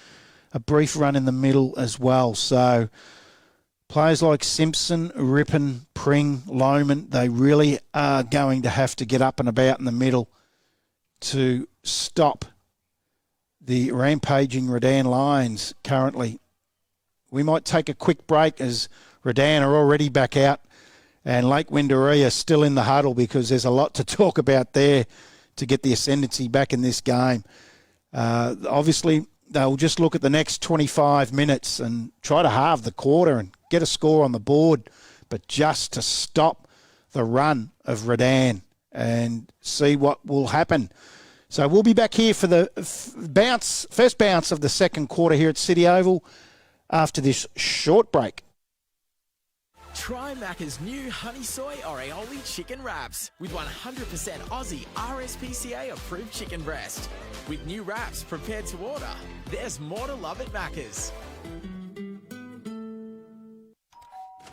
a brief run in the middle as well. So players like Simpson, Rippon, Pring, Lohman, they really are going to have to get up and about in the middle to stop the rampaging Redan Lions currently. We might take a quick break as Redan are already back out and Lake Windaree are still in the huddle, because there's a lot to talk about there to get the ascendancy back in this game. Obviously, they'll just look at the next 25 minutes and try to halve the quarter and get a score on the board, but just to stop the run of Redan and see what will happen. So we'll be back here for the first bounce of the second quarter here at City Oval after this short break. Try Macca's new honey soy or aioli chicken wraps with 100% Aussie RSPCA approved chicken breast. With new wraps prepared to order, there's more to love at Macca's.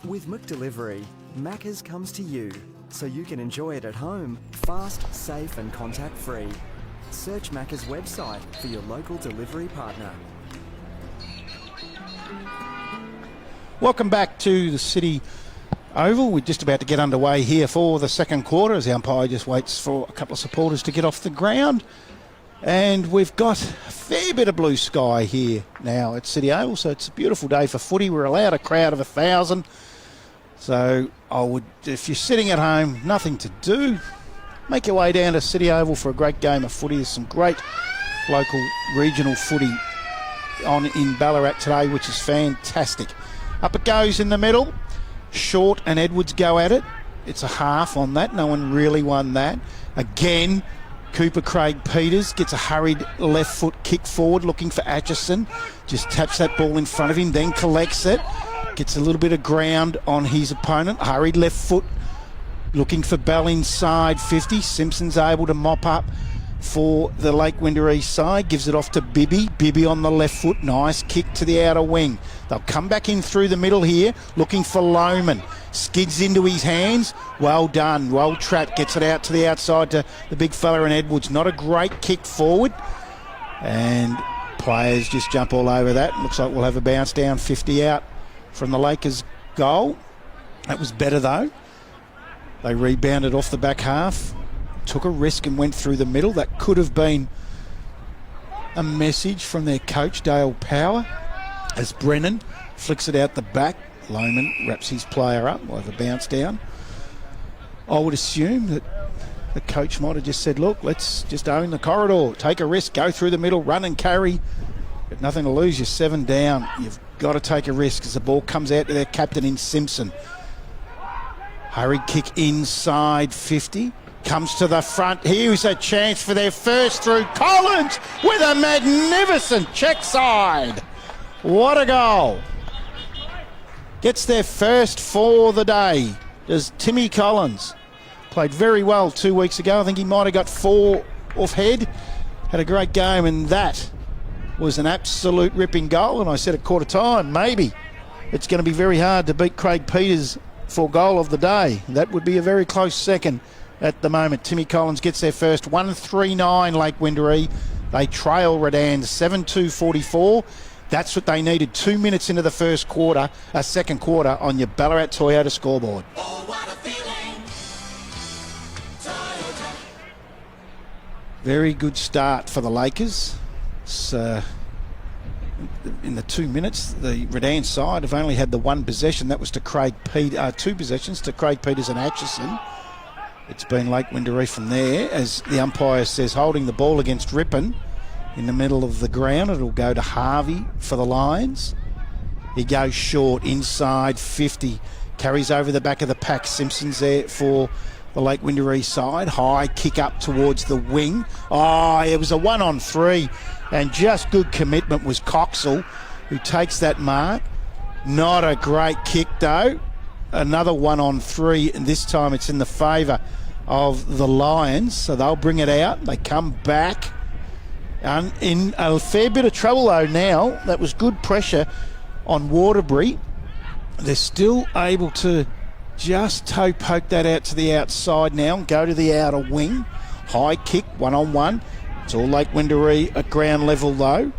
With McDelivery, Macca's comes to you, so you can enjoy it at home, fast, safe and contact-free. Search Macca's website for your local delivery partner. Welcome back to the City Oval. We're just about to get underway here for the second quarter as the umpire just waits for a couple of supporters to get off the ground. And we've got a fair bit of blue sky here now at City Oval, so it's a beautiful day for footy. We're allowed a crowd of 1,000. So if you're sitting at home, nothing to do, make your way down to City Oval for a great game of footy. There's some great local regional footy on in Ballarat today, which is fantastic. Up it goes in the middle. Short and Edwards go at it. It's a half on that. No one really won that. Again, Cooper Craig Peters gets a hurried left foot kick forward looking for Atchison. Just taps that ball in front of him, then collects it. Gets a little bit of ground on his opponent. Hurried left foot looking for Bell inside 50. Simpson's able to mop up for the Lake Windaree side. Gives it off to Bibby. Bibby on the left foot. Nice kick to the outer wing. They'll come back in through the middle here looking for Lohman. Skids into his hands. Well done. Well trapped. Gets it out to the outside to the big fella in Edwards. Not a great kick forward. And players just jump all over that. Looks like we'll have a bounce down 50 out from the Lakers goal. That was better though. They rebounded off the back half. Took a risk and went through the middle. That could have been a message from their coach, Dale Power, as Brennan flicks it out the back. Lohman wraps his player up. We'll have a bounce down. I would assume that the coach might have just said, look, let's just own the corridor, take a risk, go through the middle, run and carry. But nothing to lose. You're 7 down. You've got to take a risk as the ball comes out to their captain in Simpson. Hurried kick inside 50. Comes to the front. Here's a chance for their first through. Collins with a magnificent check side. What a goal. Gets their first for the day. Does Timmy Collins. Played very well 2 weeks ago. I think he might have got 4 off head. Had a great game, and that was an absolute ripping goal. And I said at quarter time, maybe it's going to be very hard to beat Craig Peters for goal of the day. That would be a very close second at the moment. Timmy Collins gets their first. 1-3-9 Lake Windaree. They trail Redan 7-2-44. That's what they needed 2 minutes into the second quarter on your Ballarat Toyota scoreboard. Oh, what a feeling. Toyota. Very good start for the Lakers. It's, in the 2 minutes, the Redan side have only had the one possession. That was to two possessions to Craig Peters and Atchison. It's been Lake Windaree from there. As the umpire says, holding the ball against Ripon in the middle of the ground. It'll go to Harvey for the Lions. He goes short, inside 50. Carries over the back of the pack. Simpson's there for the Lake Windaree side. High kick up towards the wing. Oh, it was a 1-on-3. And just good commitment was Coxell, who takes that mark. Not a great kick, though. Another 1-on-3, and this time it's in the favour of the Lions. So they'll bring it out. They come back. And in a fair bit of trouble, though, now. That was good pressure on Waterbury. They're still able to just toe poke that out to the outside now and go to the outer wing. High kick, 1-on-1. It's all Lake Windaree at ground level, though.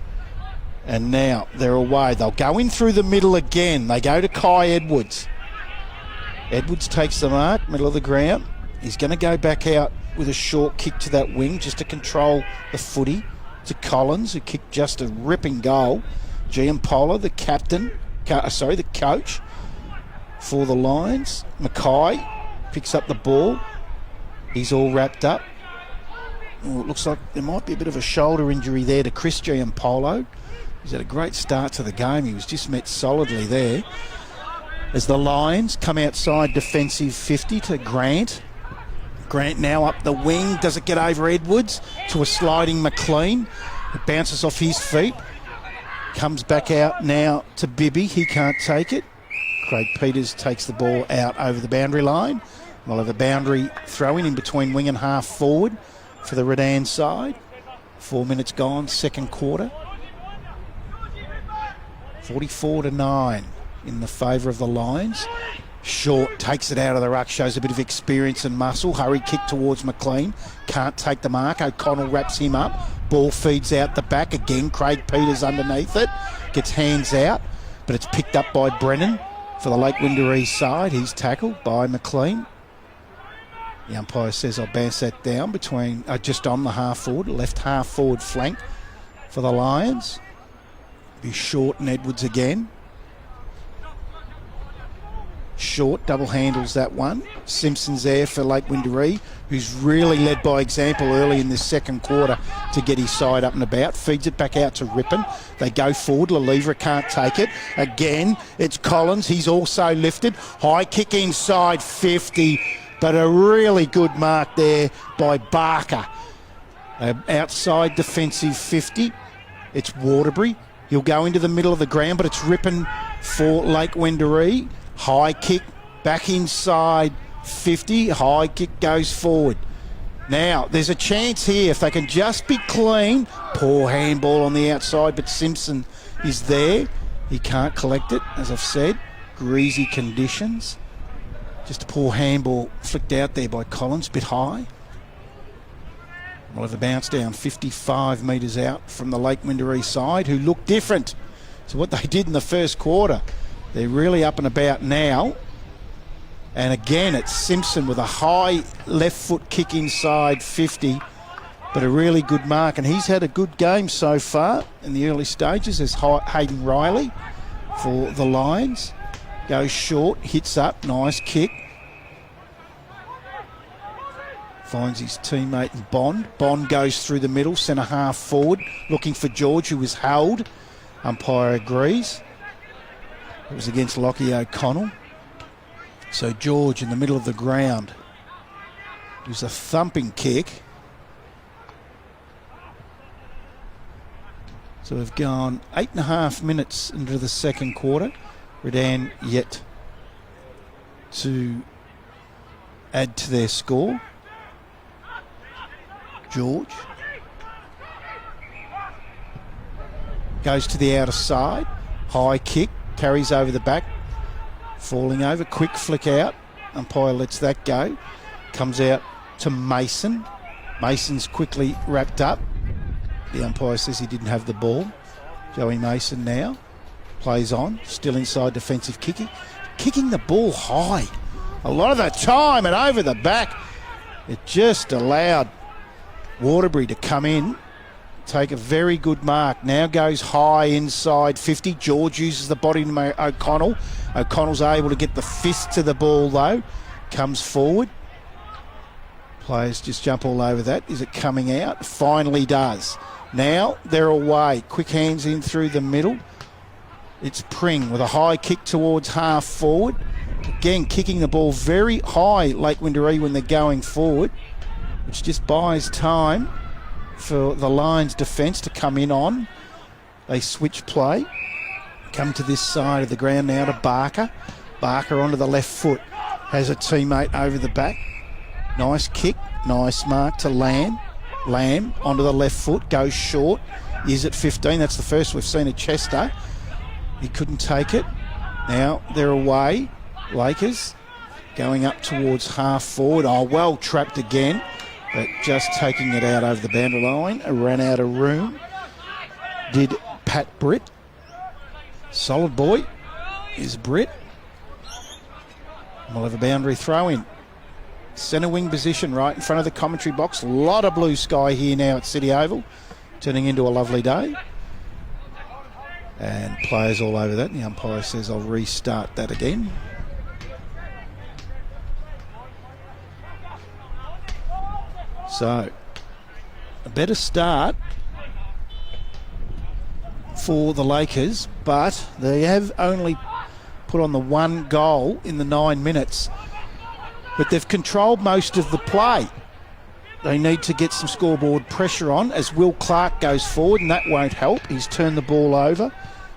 And now they're away. They'll go in through the middle again. They go to Kai Edwards. Edwards takes the mark, middle of the ground. He's going to go back out with a short kick to that wing just to control the footy. To Collins, who kicked just a ripping goal. Gianpola, the the coach for the Lions. Mackay picks up the ball. He's all wrapped up. Oh, it looks like there might be a bit of a shoulder injury there to Chris Gianpolo. He's had a great start to the game. He was just met solidly there. As the Lions come outside defensive 50 to Grant. Grant now up the wing. Does it get over Edwards to a sliding McLean? It bounces off his feet. Comes back out now to Bibby. He can't take it. Craig Peters takes the ball out over the boundary line. We'll have a boundary throw-in in between wing and half forward for the Redan side. 4 minutes gone, second quarter. 44-9 in the favour of the Lions. Short takes it out of the ruck, shows a bit of experience and muscle. Hurry kick towards McLean. Can't take the mark. O'Connell wraps him up. Ball feeds out the back again. Craig Peters underneath it. Gets hands out, but it's picked up by Brennan for the Lake Windaree side. He's tackled by McLean. The umpire says I'll bounce that down between just on the half forward, left half forward flank for the Lions. Be Short and Edwards again. Short double handles that one. Simpson's there for Lake Windaree, who's really led by example early in this second quarter to get his side up and about. Feeds it back out to Ripon. They go forward. Lelevra can't take it. Again, it's Collins. He's also lifted. High kick inside 50, but a really good mark there by Barker. Outside defensive 50. It's Waterbury. He'll go into the middle of the ground, but it's Ripon for Lake Windaree. High kick back inside 50. High kick goes forward. Now, there's a chance here if they can just be clean. Poor handball on the outside, but Simpson is there. He can't collect it, as I've said. Greasy conditions. Just a poor handball flicked out there by Collins, bit high. We'll have a bounce down 55 metres out from the Lake Windaree side, who look different to what they did in the first quarter. They're really up and about now. And again, it's Simpson with a high left foot kick inside 50, but a really good mark. And he's had a good game so far in the early stages. There's Hayden Riley for the Lions. Goes short, hits up, nice kick. Finds his teammate Bond. Bond goes through the middle, centre half forward, looking for George, who was held. Umpire agrees. It was against Lockie O'Connell. So George in the middle of the ground. It was a thumping kick. So we've gone 8.5 minutes into the second quarter. Redan yet to add to their score. George goes to the outer side. High kick, carries over the back. Falling over, quick flick out. Umpire lets that go. Comes out to Mason. Mason's quickly wrapped up. The umpire says he didn't have the ball. Joey Mason now plays on, still inside defensive kicking. Kicking the ball high. A lot of the time and over the back. It just allowed Waterbury to come in, take a very good mark. Now goes high inside 50. George uses the body to O'Connell. O'Connell's able to get the fist to the ball though. Comes forward. Players just jump all over that. Is it coming out? Finally does. Now they're away. Quick hands in through the middle. It's Pring with a high kick towards half forward. Again, kicking the ball very high, Lake Windaree, when they're going forward, which just buys time for the Lions defence to come in on. They switch play. Come to this side of the ground now to Barker. Barker onto the left foot. Has a teammate over the back. Nice kick. Nice mark to Lamb. Lamb onto the left foot. Goes short. Is at 15. That's the first we've seen of Chester. He couldn't take it. Now they're away. Lakers going up towards half forward. Oh, well trapped again. But just taking it out over the boundary line. Ran out of room. Did Pat Britt. Solid boy is Britt. We'll have a boundary throw in. Centre wing position right in front of the commentary box. A lot of blue sky here now at City Oval. Turning into a lovely day. And players all over that. The umpire says I'll restart that again. So, a better start for the Lakers, but they have only put on the one goal in the 9 minutes. But they've controlled most of the play. They need to get some scoreboard pressure on as Will Clark goes forward, and that won't help. He's turned the ball over.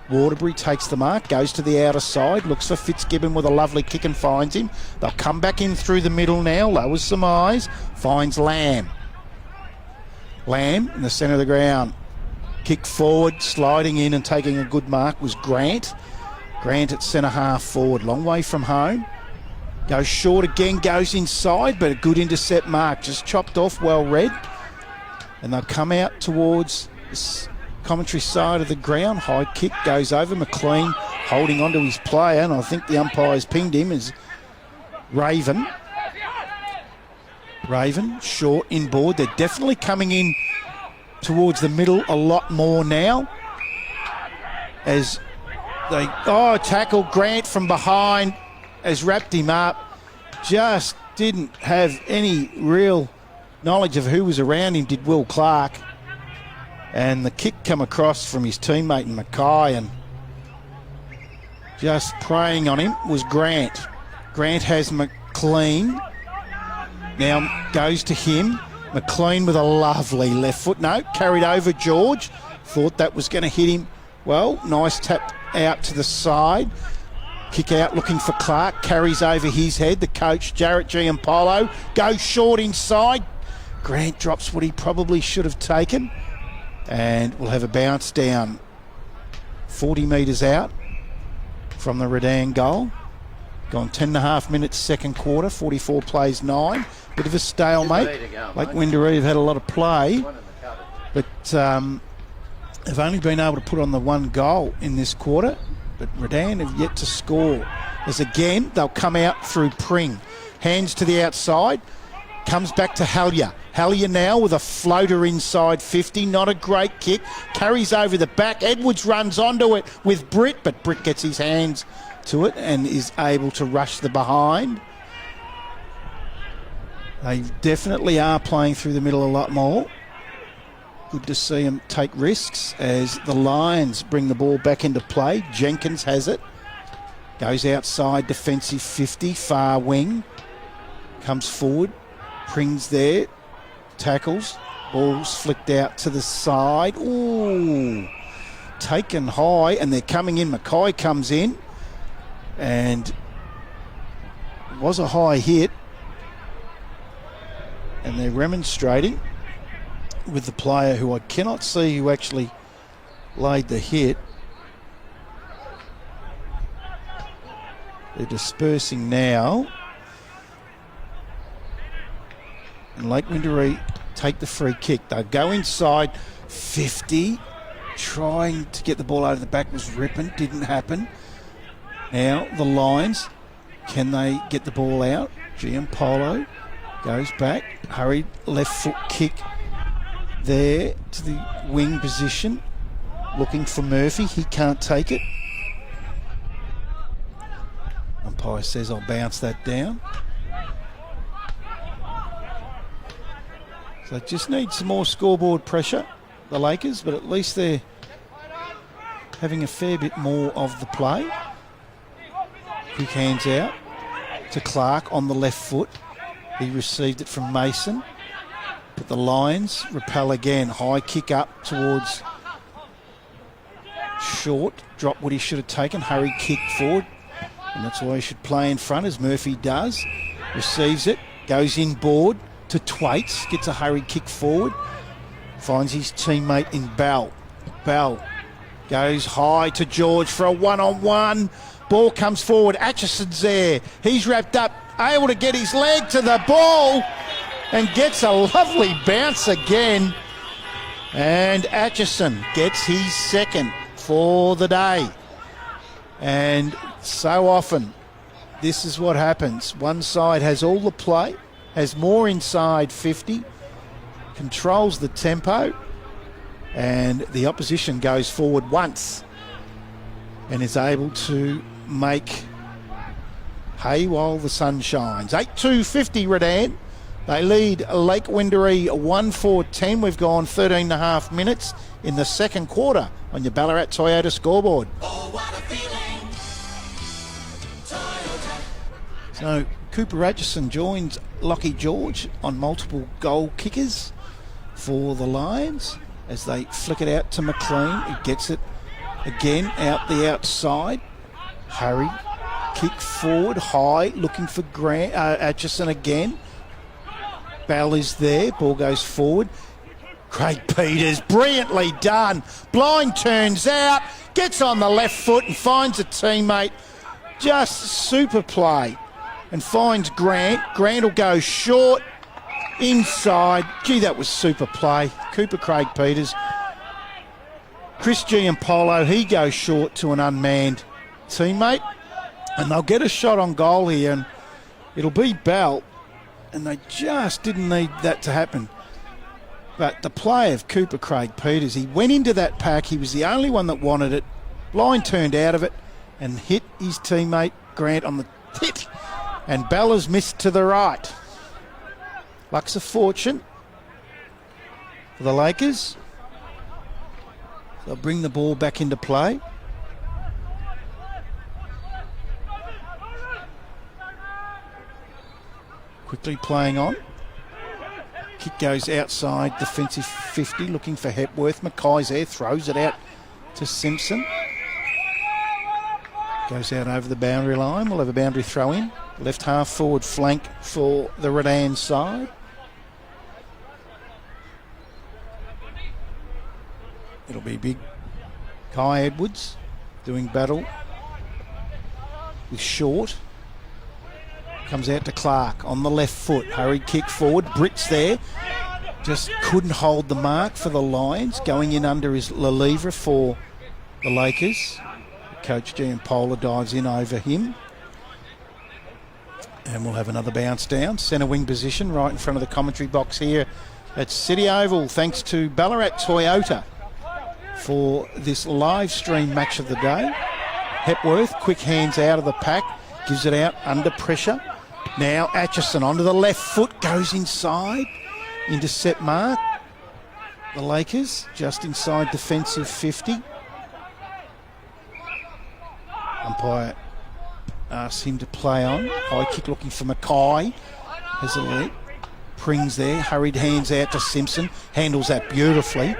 Waterbury takes the mark, goes to the outer side, looks for Fitzgibbon with a lovely kick and finds him. They'll come back in through the middle now, lowers some eyes, finds Lamb. Lamb in the centre of the ground. Kick forward, sliding in and taking a good mark was Grant. Grant at centre half forward, long way from home. Goes short again, goes inside, but a good intercept mark. Just chopped off, well read. And they'll come out towards this commentary side of the ground. High kick goes over. McLean holding onto his player, and I think the umpire's pinged him as Raven. Raven, short inboard. They're definitely coming in towards the middle a lot more now. As they, tackle Grant from behind has wrapped him up. Just didn't have any real knowledge of who was around him, did Will Clark. And the kick come across from his teammate Mackay, and just preying on him was Grant. Grant has McLean. Now goes to him. McLean with a lovely left foot. No, carried over George. Thought that was going to hit him. Well, nice tap out to the side. Kick out looking for Clark. Carries over his head. The coach, Jarrett Giampolo, goes short inside. Grant drops what he probably should have taken. And we'll have a bounce down 40 metres out from the Redan goal. Gone 10.5 minutes second quarter, 44 plays 9. Bit of a stalemate. Lake Windaree have had a lot of play, but they've only been able to put on the one goal in this quarter. But Redan have yet to score. As again, they'll come out through Pring. Hands to the outside. Comes back to Halyar. Halyar now with a floater inside 50. Not a great kick. Carries over the back. Edwards runs onto it with Britt, but Britt gets his hands to it and is able to rush the behind. They definitely are playing through the middle a lot more. Good to see them take risks as the Lions bring the ball back into play. Jenkins has it. Goes outside, defensive 50, far wing. Comes forward. Pring's there. Tackles. Ball's flicked out to the side. Ooh. Taken high, and they're coming in. Mackay comes in. And it was a high hit. And they're remonstrating with the player who I cannot see who actually laid the hit. They're dispersing now. And Lake Windaree take the free kick. They go inside 50. Trying to get the ball over the back was Rippon. Didn't happen. Now the Lions. Can they get the ball out? Giampolo goes back. Hurried left foot kick there to the wing position. Looking for Murphy. He can't take it. Umpire says I'll bounce that down. So just need some more scoreboard pressure, the Lakers, but at least they're having a fair bit more of the play. Quick hands out to Clark on the left foot. He received it from Mason. But the Lions repel again. High kick up towards Short. Drop what he should have taken. Hurry kick forward. And that's why he should play in front, as Murphy does. Receives it. Goes inboard to Twaits. Gets a hurry kick forward. Finds his teammate in Bell. Bell goes high to George for a one-on-one. Ball comes forward. Atchison's there. He's wrapped up. Able to get his leg to the ball. And gets a lovely bounce again. And Atchison gets his second for the day. And so often, this is what happens. One side has all the play, has more inside 50, controls the tempo, and the opposition goes forward once and is able to make hay while the sun shines. 8-2-50 Redan. They lead Lake Windaree 1-4-10. We've gone 13 and a half minutes in the second quarter on your Ballarat Toyota scoreboard. Oh, what a feeling. Toyota. So Cooper Atchison joins Lockie George on multiple goal kickers for the Lions as they flick it out to McLean. He gets it again out the outside. Hurry, kick forward, high, looking for Atchison again. Bell is there, ball goes forward. Craig Peters, brilliantly done. Blind turns out, gets on the left foot and finds a teammate. Just super play. And finds Grant. Grant will go short, inside. Gee, that was super play. Cooper Craig Peters. Chris Giampolo, he goes short to an unmanned teammate. And they'll get a shot on goal here, and it'll be Bell. And they just didn't need that to happen. But the play of Cooper Craig Peters, he went into that pack. He was the only one that wanted it. Blind turned out of it and hit his teammate Grant on the hit. And Bella's missed to the right. Luck's of fortune for the Lakers. They'll bring the ball back into play. Quickly playing on. Kick goes outside, defensive 50, looking for Hepworth. Mackay's there, throws it out to Simpson. Goes out over the boundary line. We'll have a boundary throw in. Left half forward flank for the Redan side. It'll be big. Kai Edwards doing battle with Short. Comes out to Clark on the left foot. Hurry kick forward. Britt's there. Just couldn't hold the mark for the Lions. Going in under is Lelevre for the Lakers. Coach Giampolo dives in over him. And we'll have another bounce down. Centre wing position right in front of the commentary box here at City Oval. Thanks to Ballarat Toyota for this live stream match of the day. Hepworth, quick hands out of the pack, gives it out under pressure. Now Atchison onto the left foot, goes inside, intercept mark. The Lakers just inside defensive 50. Umpire asks him to play on. High kick looking for Mackay. Has a lead. Pring's there, hurried hands out to Simpson, handles that beautifully.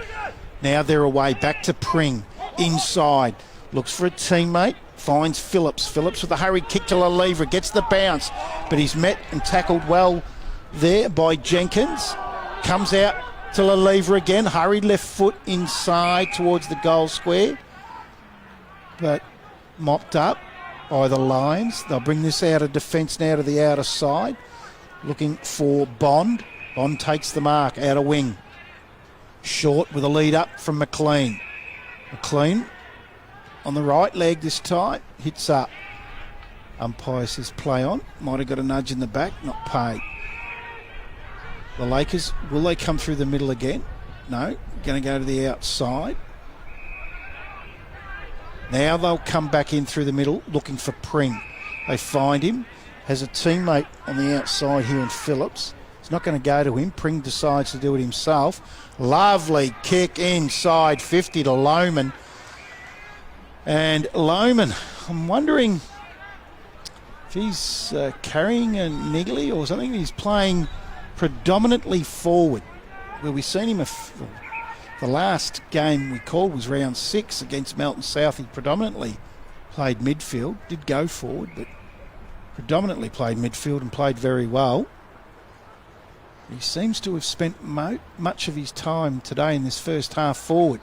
Now they're away, back to Pring, inside, looks for a teammate, finds Phillips. Phillips with a hurried kick to Lalivra, gets the bounce, but he's met and tackled well there by Jenkins. Comes out to Lalivra again, hurried left foot inside towards the goal square, but mopped up by the Lions. They'll bring this out of defence now to the outer side. Looking for Bond. Bond takes the mark, out of wing. Short with a lead up from McLean. McLean on the right leg this time. Hits up. Umpire says play on. Might have got a nudge in the back, not paid. The Lakers, will they come through the middle again? No. Going to go to the outside. Now they'll come back in through the middle looking for Pring. They find him. Has a teammate on the outside here in Phillips. It's not going to go to him. Pring decides to do it himself. Lovely kick inside 50 to Lohman. And Lohman, I'm wondering if he's carrying a niggly or something. He's playing predominantly forward. Where we've seen him, the last game we called was round 6 against Melton South. He predominantly played midfield, did go forward, but predominantly played midfield and played very well. He seems to have spent much of his time today in this first half forward.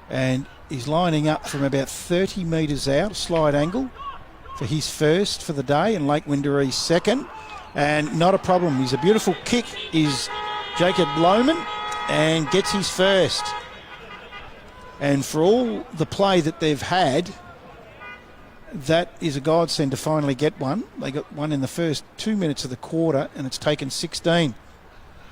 And he's lining up from about 30 metres out, a slide angle, for his first for the day, and Lake Windaree's second. And not a problem. He's a beautiful kick, is Jacob Lohman, and gets his first. And for all the play that they've had, that is a godsend to finally get one. They got one in the first 2 minutes of the quarter, and it's taken 16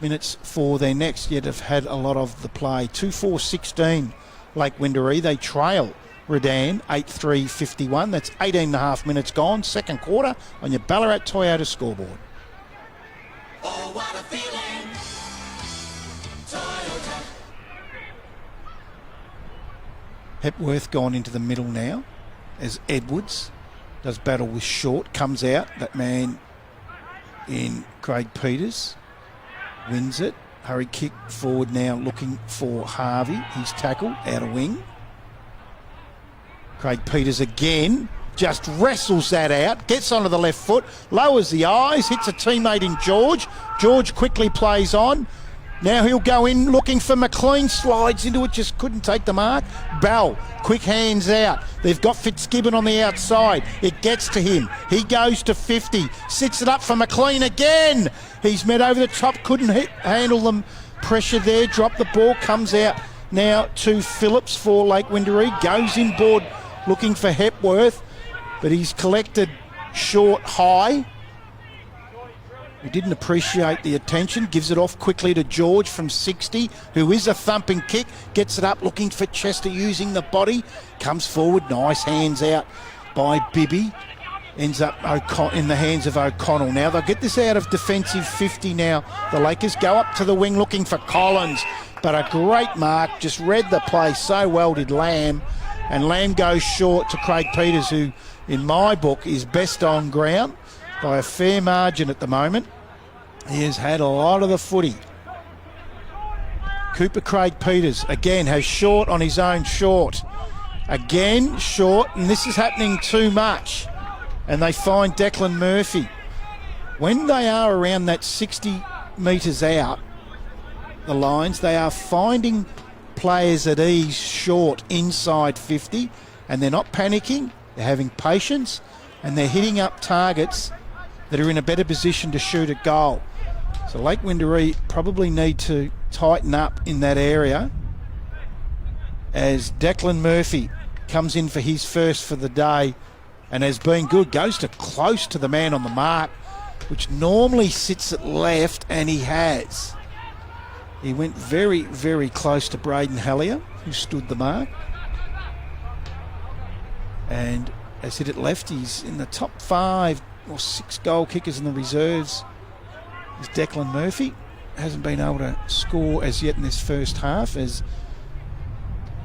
minutes for their next, yet have had a lot of the play. 2-4-16, Lake Windaree. They trail Redan 8-3-51. That's 18 and a half minutes gone. Second quarter on your Ballarat Toyota scoreboard. Oh, what a feeling. Toyota. Hepworth gone into the middle now as Edwards does battle with Short. Comes out, that man in Craig Peters. Wins it. Hurry kick forward now looking for Harvey. He's tackled out of wing. Craig Peters again. Just wrestles that out. Gets onto the left foot. Lowers the eyes. Hits a teammate in George. George quickly plays on. Now he'll go in looking for McLean. Slides into it. Just couldn't take the mark. Bell. Quick hands out. They've got Fitzgibbon on the outside. It gets to him. He goes to 50. Sits it up for McLean again. He's met over the top. Couldn't handle them. Pressure there. Dropped the ball. Comes out now to Phillips for Lake Windaree. Goes inboard looking for Hepworth. But he's collected Short high. He didn't appreciate the attention. Gives it off quickly to George from 60, who is a thumping kick. Gets it up looking for Chester using the body. Comes forward. Nice hands out by Bibby. Ends up in the hands of O'Connell. Now they'll get this out of defensive 50 now. The Lakers go up to the wing looking for Collins. But a great mark. Just read the play so well did Lamb. And Lamb goes short to Craig Peters, who in my book is best on ground by a fair margin at the moment. He has had a lot of the footy. Cooper Craig Peters again has Short on his own. Short again, Short, and this is happening too much. And they find Declan Murphy. When they are around that 60 metres out, the lines, they are finding players at ease Short inside 50, and they're not panicking. They're having patience, and they're hitting up targets that are in a better position to shoot a goal. So Lake Windaree probably need to tighten up in that area as Declan Murphy comes in for his first for the day and has been good. Goes to close to the man on the mark, which normally sits at left, and he has. He went very, very close to Braden Hallier, who stood the mark. and has hit it left. He's in the top 5 or 6 goal kickers in the reserves. Is Declan Murphy. Hasn't been able to score as yet in this first half as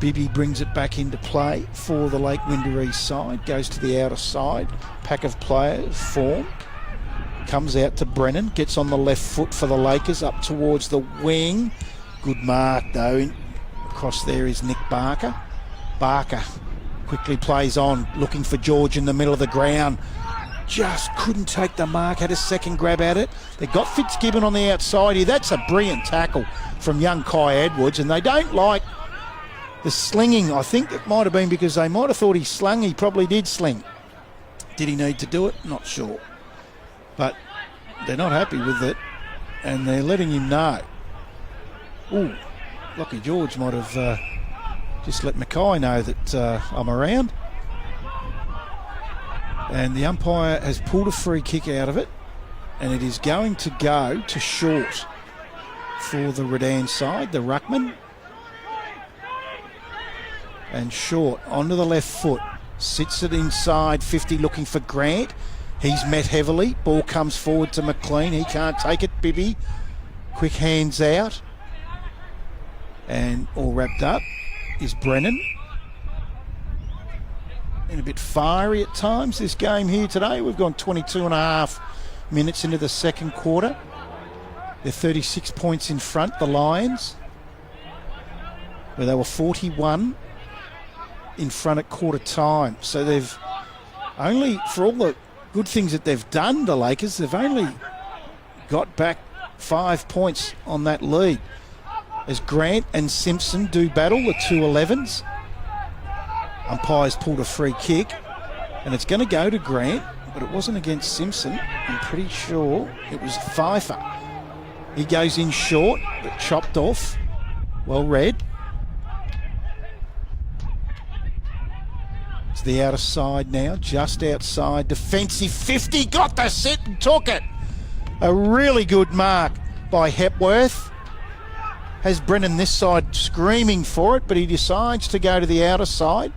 Bibby brings it back into play for the Lake Windaree side. Goes to the outer side. Pack of players form. Comes out to Brennan. Gets on the left foot for the Lakers up towards the wing. Good mark though. Across there is Nick Barker. Barker quickly plays on, looking for George in the middle of the ground. Just couldn't take the mark, had a second grab at it. They got Fitzgibbon on the outside here. That's a brilliant tackle from young Kai Edwards, and they don't like the slinging. I think it might have been because they might have thought he slung. He probably did sling. Did he need to do it? Not sure. But they're not happy with it, and they're letting him know. Ooh, Lockie George might have just let Mackay know that I'm around. And the umpire has pulled a free kick out of it, and it is going to go to short for the Redan side, the ruckman. And short onto the left foot, sits it inside 50 looking for Grant. He's met heavily, ball comes forward to McLean, he can't take it. Bibby, quick hands out, and all wrapped up is Brennan. And a bit fiery at times, this game here today. We've gone 22 and a half minutes into the second quarter. They're 36 points in front, the Lions, where they were 41 in front at quarter time. So they've only, for all the good things that they've done, the Lakers, they've only got back 5 points on that lead. As Grant and Simpson do battle, the 2 11s. Umpires pulled a free kick, and it's going to go to Grant, but it wasn't against Simpson. I'm pretty sure it was Pfeiffer. He goes in short, but chopped off. Well read. It's the outer side now, just outside. Defensive 50, got the sit and took it. A really good mark by Hepworth. Has Brennan this side screaming for it, but he decides to go to the outer side.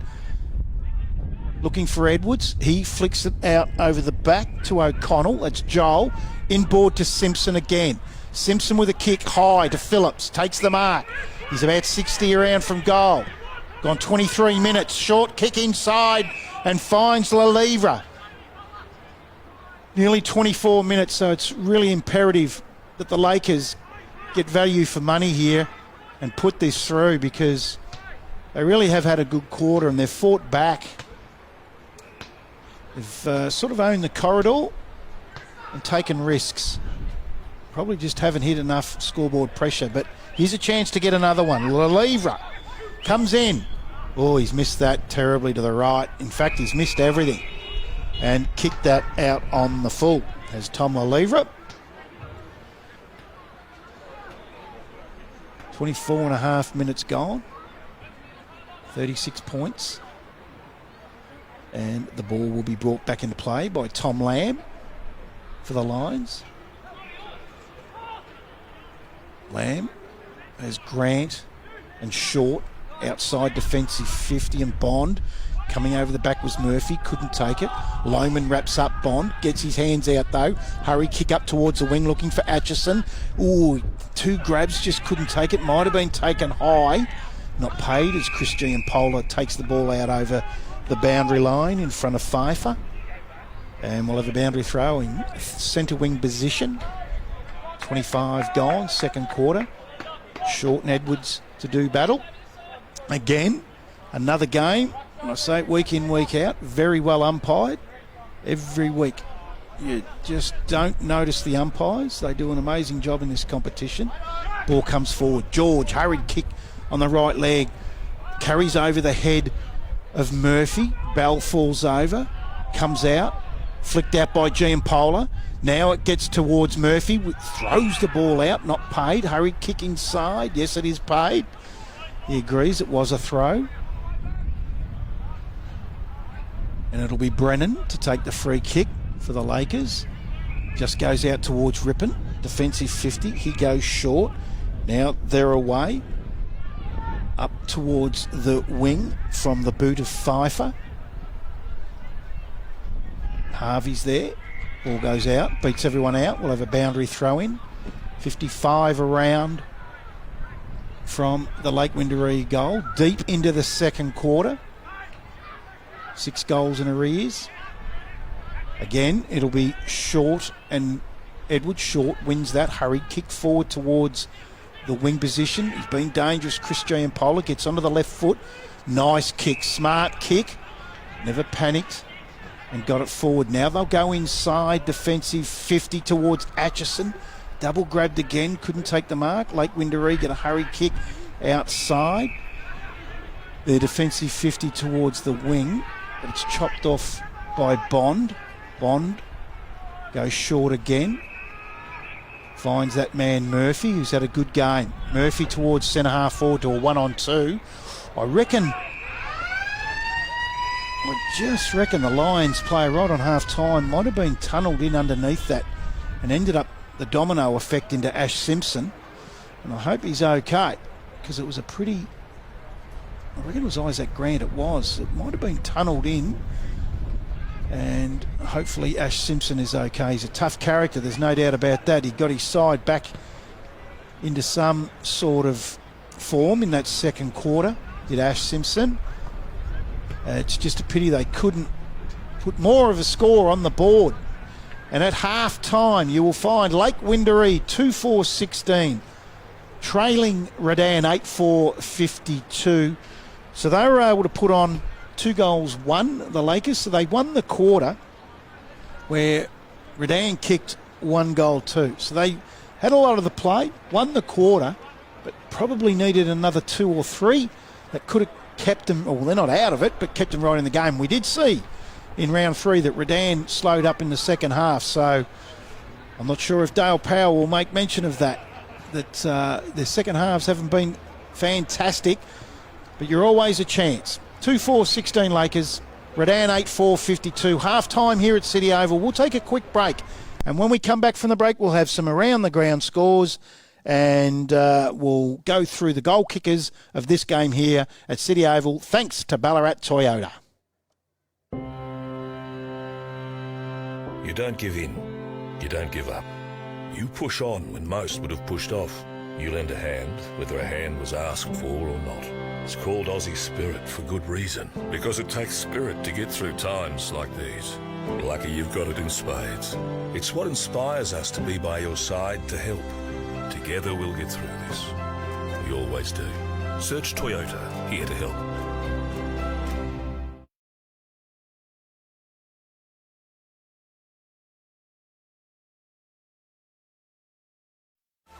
Looking for Edwards. He flicks it out over the back to O'Connell. That's Joel. Inboard to Simpson again. Simpson with a kick high to Phillips. Takes the mark. He's about 60 around from goal. Gone 23 minutes. Short kick inside and finds Lalivra. Nearly 24 minutes, so it's really imperative that the Lakers get value for money here and put this through, because they really have had a good quarter and they've fought back. They've sort of owned the corridor and taken risks. Probably just haven't hit enough scoreboard pressure, but here's a chance to get another one. Lalivra comes in. Oh, he's missed that terribly to the right. In fact, he's missed everything and kicked that out on the full as Tom Lalivra. 24 and a half minutes gone. 36 points. And the ball will be brought back into play by Tom Lamb for the Lions. Lamb has Grant and Short outside defensive 50, and Bond coming over the back was Murphy, couldn't take it. Lohman wraps up Bond, gets his hands out though. Hurry kick up towards the wing looking for Atchison. Ooh, 2 grabs, just couldn't take it. Might have been taken high. Not paid as Chris Giampola takes the ball out over the boundary line in front of Pfeiffer. And we'll have a boundary throw in centre wing position. 25 gone, second quarter. Short and Edwards to do battle. Again, another game. And I say it week in, week out. Very well umpired. Every week. You just don't notice the umpires. They do an amazing job in this competition. Ball comes forward. George, hurried kick on the right leg. Carries over the head of Murphy. Bell falls over. Comes out. Flicked out by Giampola. Now it gets towards Murphy. Throws the ball out. Not paid. Hurried kick inside. Yes, it is paid. He agrees it was a throw. And it'll be Brennan to take the free kick for the Lakers. Just goes out towards Rippon. Defensive 50. He goes short. Now they're away. Up towards the wing from the boot of Pfeiffer. Harvey's there. Ball goes out, beats everyone out. We'll have a boundary throw in. 55 around from the Lake Windaree goal. Deep into the second quarter. 6 goals in arrears. Again, it'll be Short, and Edward Short wins that hurried kick forward towards the wing position. He's been dangerous. Chris Giampola gets onto the left foot. Nice kick, smart kick. Never panicked and got it forward. Now they'll go inside, defensive 50 towards Atchison. Double grabbed again, couldn't take the mark. Lake Windaree get a hurried kick outside. Their defensive 50 towards the wing, but it's chopped off by Bond. Bond goes short again. Finds that man Murphy, who's had a good game. Murphy towards centre half forward to a 1-on-2. I just reckon the Lions player right on half time might have been tunnelled in underneath that and ended up the domino effect into Ash Simpson. And I hope he's okay, because it was a pretty, I reckon it was Isaac Grant, it might have been tunnelled in. And hopefully Ash Simpson is okay. He's a tough character, there's no doubt about that. He got his side back into some sort of form in that second quarter, did Ash Simpson. It's just a pity they couldn't put more of a score on the board. And at half time, you will find Lake Windaree 2-4-16, trailing Redan 8-4-52. So they were able to put on 2 goals, the Lakers. So they won the quarter where Redan kicked 1 goal too. So they had a lot of the play, won the quarter, but probably needed another 2 or 3 that could have kept them, well, they're not out of it, but kept them right in the game. We did see in round 3 that Redan slowed up in the second half, so I'm not sure if Dale Powell will make mention of that their second halves haven't been fantastic, but you're always a chance. 2-4-16 Lakers, Redan 8-4-52. Half time here at City Oval. We'll take a quick break, and when we come back from the break, we'll have some around the ground scores, and we'll go through the goal kickers of this game here at City Oval, thanks to Ballarat Toyota. You don't give in. You don't give up. You push on when most would have pushed off. You lend a hand, whether a hand was asked for or not. It's called Aussie Spirit for good reason, because it takes spirit to get through times like these. Lucky you've got it in spades. It's what inspires us to be by your side to help. Together we'll get through this. We always do. Search Toyota, here to help.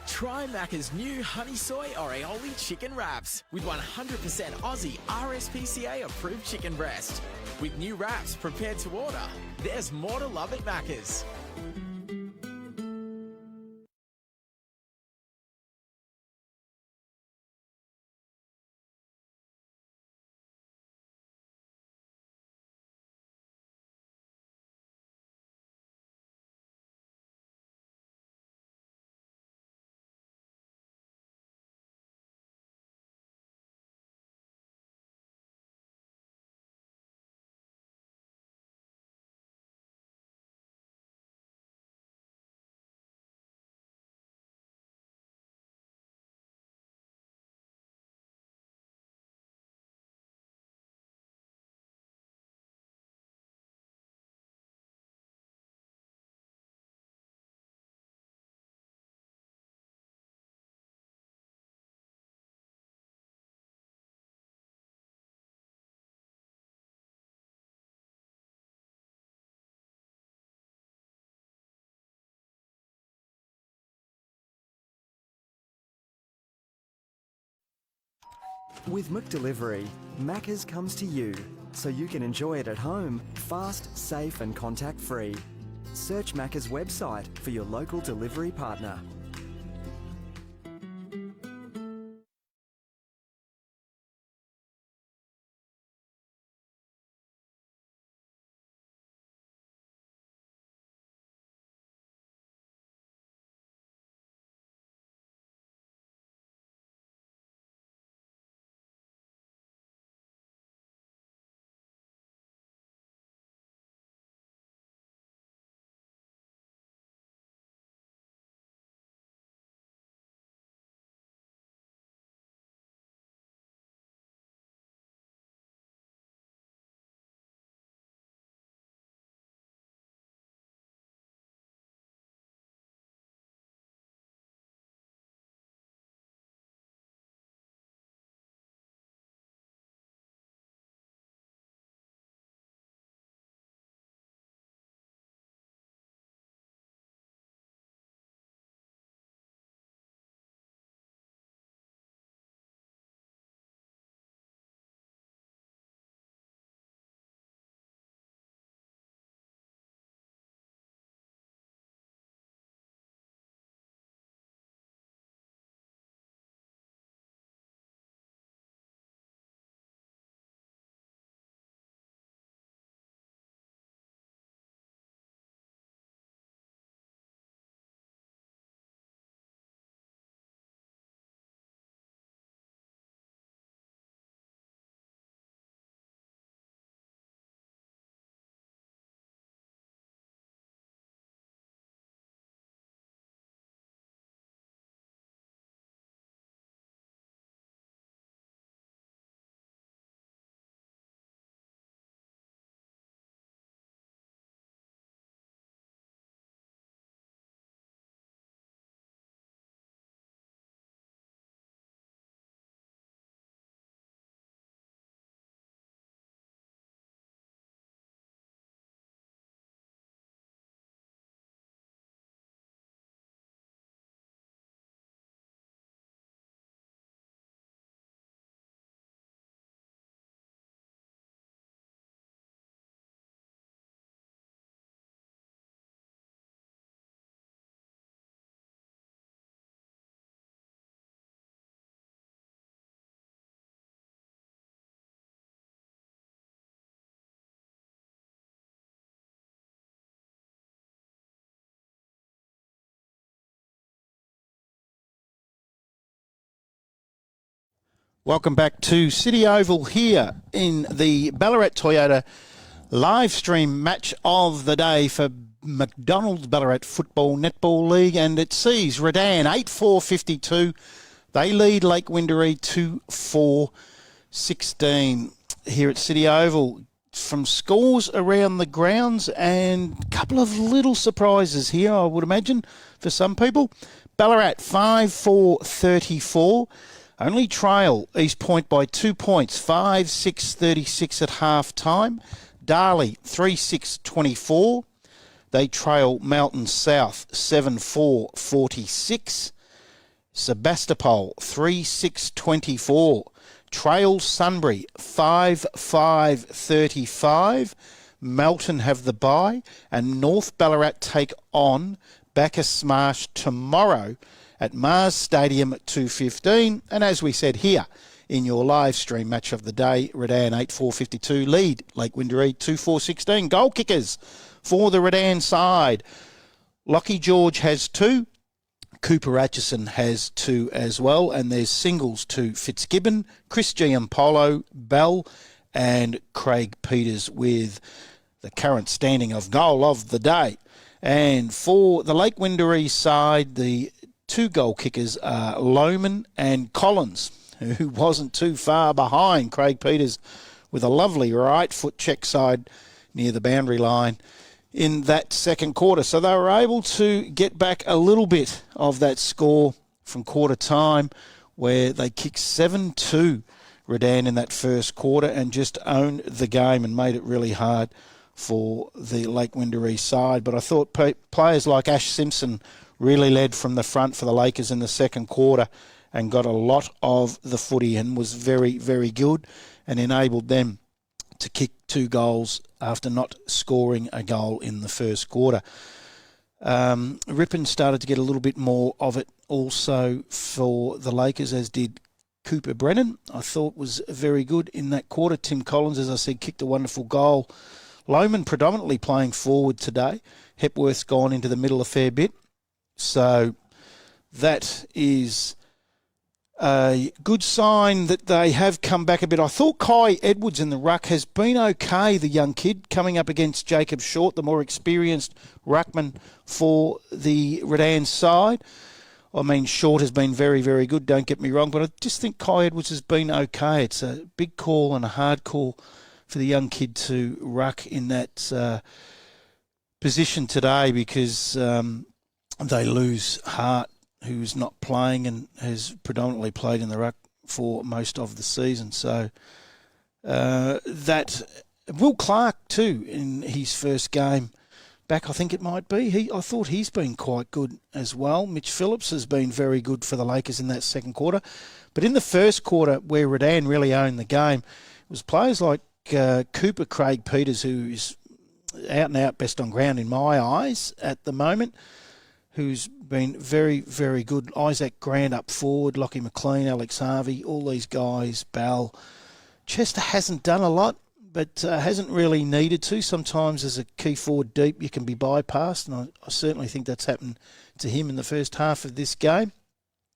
Try Macca's new Honey Soy or Aioli chicken wraps with 100% Aussie RSPCA approved chicken breast. With new wraps prepared to order, there's more to love at Macca's. With McDelivery, Macca's comes to you, so you can enjoy it at home, fast, safe and contact-free. Search Macca's website for your local delivery partner. Welcome back to City Oval here in the Ballarat Toyota live stream match of the day for McDonald's Ballarat Football Netball League, and it sees Redan 8-4-52. They lead Lake Windaree 2-4-16 here at City Oval. From scores around the grounds and a couple of little surprises here, I would imagine, for some people. Ballarat 5-4-34. Only trail East Point by 2 points, 5-6-36 at half time. Darley 3-6-24. They trail Mountain South 7-4-46. Sebastopol 3-6-24. Trail Sunbury 5-5-35. Melton have the bye, and North Ballarat take on Bacchus Smash tomorrow at Mars Stadium at 2:15. And as we said here in your live stream match of the day, Redan 8-4-52 lead Lake Windaree 2-4-16. Goal kickers for the Redan side. Lockie George has 2. Cooper Atchison has 2 as well, and there's singles to Fitzgibbon, Chris Giampolo, Bell, and Craig Peters with the current standing of goal of the day. And for the Lake Windaree side, the 2 goal kickers are Lohman and Collins, who wasn't too far behind Craig Peters with a lovely right foot check side near the boundary line in that second quarter. So they were able to get back a little bit of that score from quarter time, where they kicked 7-2 Redan in that first quarter and just owned the game and made it really hard for the Lake Windaree side. But I thought players like Ash Simpson really led from the front for the Lakers in the second quarter and got a lot of the footy and was very, very good and enabled them to kick 2 goals after not scoring a goal in the first quarter. Ripon started to get a little bit more of it also for the Lakers, as did Cooper Brennan. I thought was very good in that quarter. Tim Collins, as I said, kicked a wonderful goal. Lohman predominantly playing forward today. Hepworth's gone into the middle a fair bit. So that is a good sign that they have come back a bit. I thought Kai Edwards in the ruck has been okay, the young kid, coming up against Jacob Short, the more experienced ruckman for the Redan side. I mean, Short has been very, very good, don't get me wrong, but I just think Kai Edwards has been okay. It's a big call and a hard call for the young kid to ruck in that position today, because they lose Hart, who's not playing and has predominantly played in the ruck for most of the season. So that Will Clark too, in his first game back, I think it might be. I thought he's been quite good as well. Mitch Phillips has been very good for the Lakers in that second quarter. But in the first quarter, where Redan really owned the game, it was players like Cooper Craig Peters, who's out and out best on ground in my eyes at the moment, who's been very, very good. Isaac Grant up forward, Lockie McLean, Alex Harvey, all these guys, Bell. Chester hasn't done a lot, but hasn't really needed to. Sometimes as a key forward deep, you can be bypassed, and I certainly think that's happened to him in the first half of this game.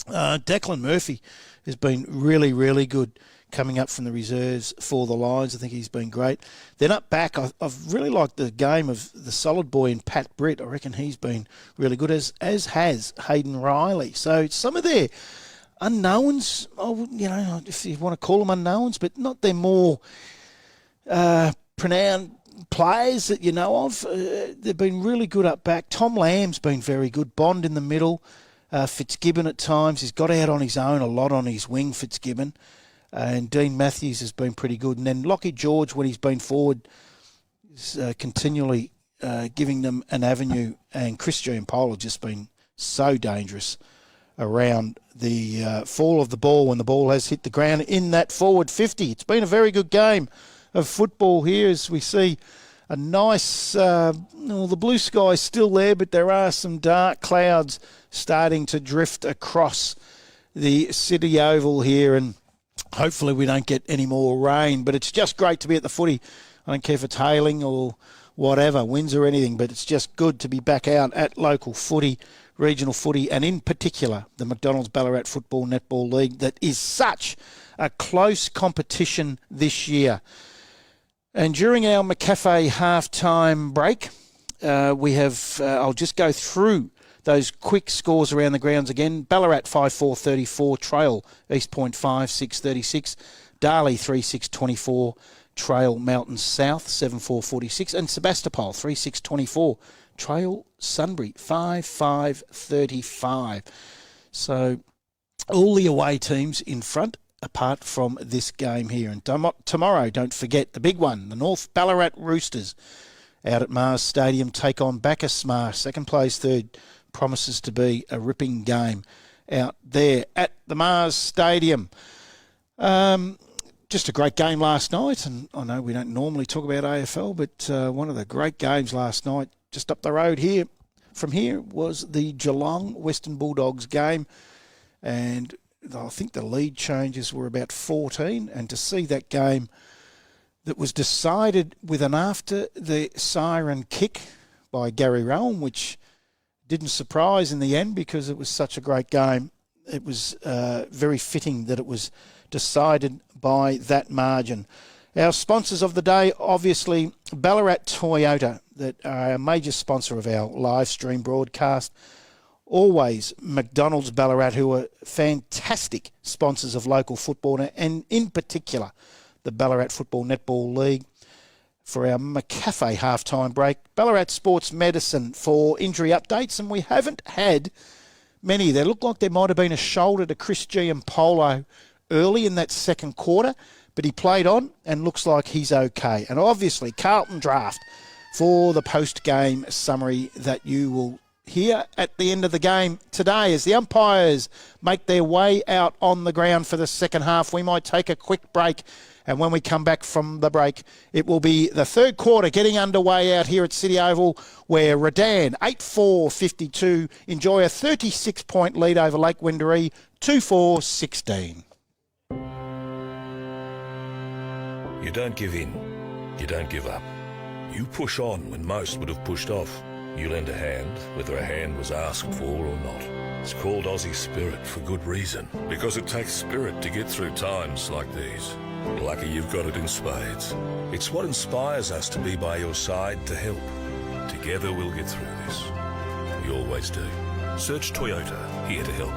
Declan Murphy has been really, really good coming up from the reserves for the Lions. I think he's been great. Then up back, I've really liked the game of the solid boy in Pat Britt. I reckon he's been really good, as has Hayden Riley. So some of their unknowns, if you want to call them unknowns, but not their more pronounced players that you know of. They've been really good up back. Tom Lamb's been very good. Bond in the middle. Fitzgibbon at times. He's got out on his own a lot on his wing, Fitzgibbon. And Dean Matthews has been pretty good. And then Lockie George, when he's been forward, is continually giving them an avenue. And Chris Giampolo has just been so dangerous around the fall of the ball when the ball has hit the ground in that forward 50. It's been a very good game of football here, as we see a nice, the blue sky is still there, but there are some dark clouds starting to drift across the City Oval here, and hopefully we don't get any more rain. But it's just great to be at the footy. I don't care if it's hailing or whatever, winds or anything, but it's just good to be back out at local footy regional footy, and in particular the McDonald's Ballarat Football Netball League that is such a close competition this year. And during our McCafe halftime break, we have, I'll just go through those quick scores around the grounds again. Ballarat 5-4-34, Trail East Point 5-6-36, Darley 3-6-24, Trail Mountain South 7-4-46, and Sebastopol 3-6-24, Trail Sunbury 5-5-35. So all the away teams in front apart from this game here. And tomorrow, don't forget the big one, the North Ballarat Roosters out at Mars Stadium take on Bacchus Mars. Second place, third, promises to be a ripping game out there at the Mars Stadium. Just a great game last night, and I know we don't normally talk about AFL, but one of the great games last night, just up the road here, from here, was the Geelong Western Bulldogs game, and I think the lead changes were about 14, and to see that game that was decided with an after the siren kick by Gary Rowan, which didn't surprise in the end because it was such a great game. It was very fitting that it was decided by that margin. Our sponsors of the day, obviously, Ballarat Toyota, that are a major sponsor of our live stream broadcast. Always McDonald's Ballarat, who are fantastic sponsors of local football, and in particular the Ballarat Football Netball League. For our McCafe halftime break, Ballarat Sports Medicine for injury updates, and we haven't had many. They look like there might have been a shoulder to Chris Giampolo early in that second quarter, but he played on and looks like he's okay. And obviously Carlton Draft for the post-game summary that you will hear at the end of the game today as the umpires make their way out on the ground for the second half. We might take a quick break, and when we come back from the break, it will be the third quarter getting underway out here at City Oval, where Redan 8-4-52 enjoy a 36-point lead over Lake Wendouree 2-4-16. You don't give in. You don't give up. You push on when most would have pushed off. You lend a hand, whether a hand was asked for or not. It's called Aussie Spirit for good reason, because it takes spirit to get through times like these. Lucky you've got it in spades. It's what inspires us to be by your side to help. Together we'll get through this. We always do. Search Toyota, here to help.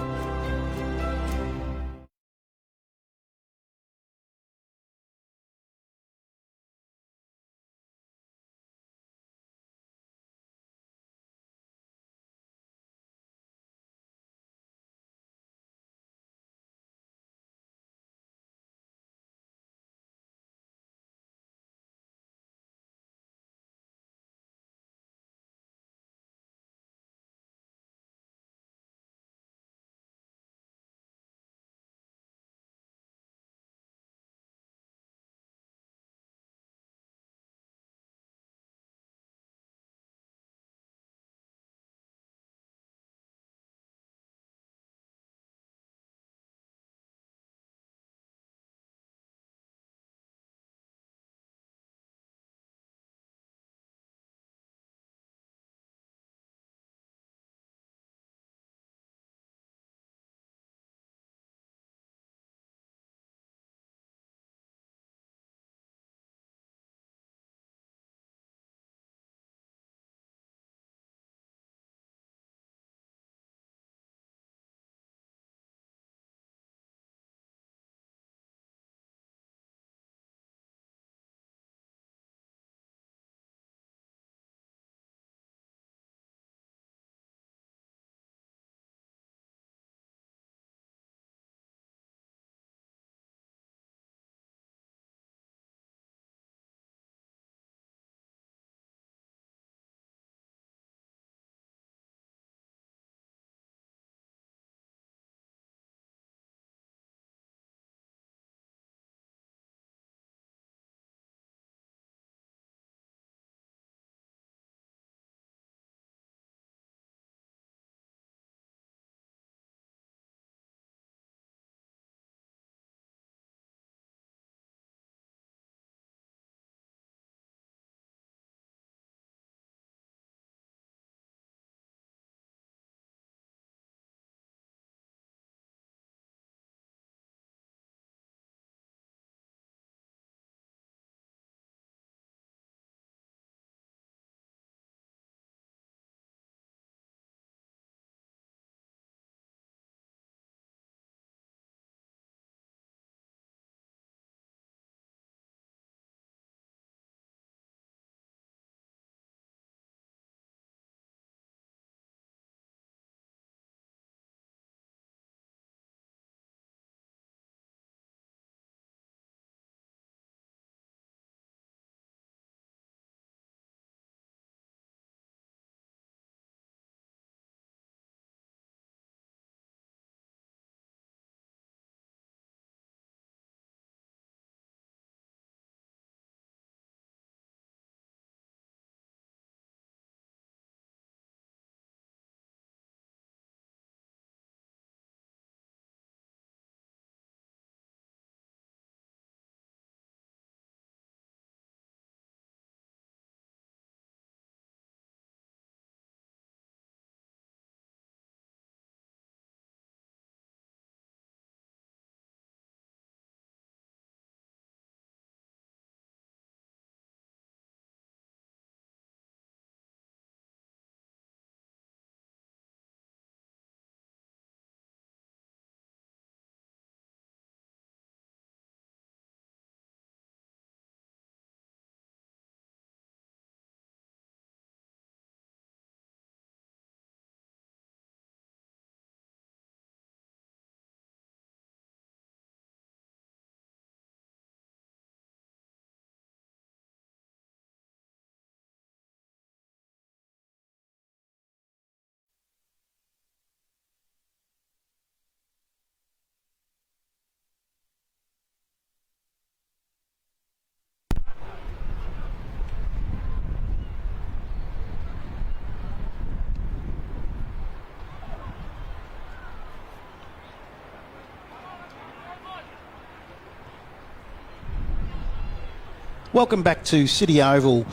Welcome back to City Oval,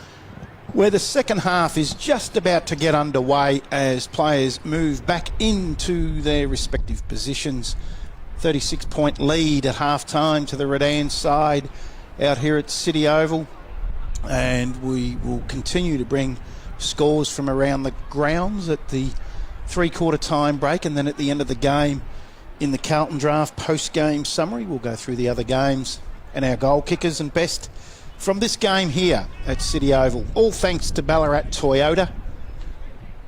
where the second half is just about to get underway as players move back into their respective positions. 36-point lead at half-time to the Redan side out here at City Oval, and we will continue to bring scores from around the grounds at the three-quarter time break, and then at the end of the game in the Carlton Draft post-game summary we'll go through the other games and our goal kickers and best from this game here at City Oval. All thanks to Ballarat Toyota,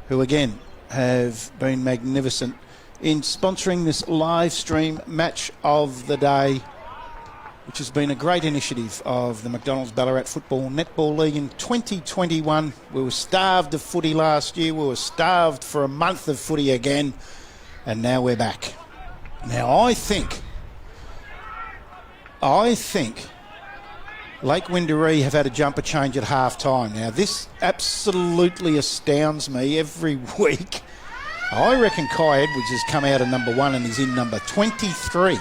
who again have been magnificent in sponsoring this live stream match of the day, which has been a great initiative of the McDonald's Ballarat Football Netball League in 2021. We were starved of footy last year. We were starved for a month of footy again, and now we're back. Now I think Lake Windaree have had a jumper change at half-time. Now, this absolutely astounds me every week. I reckon Kai Edwards has come out of number 1 and is in number 23.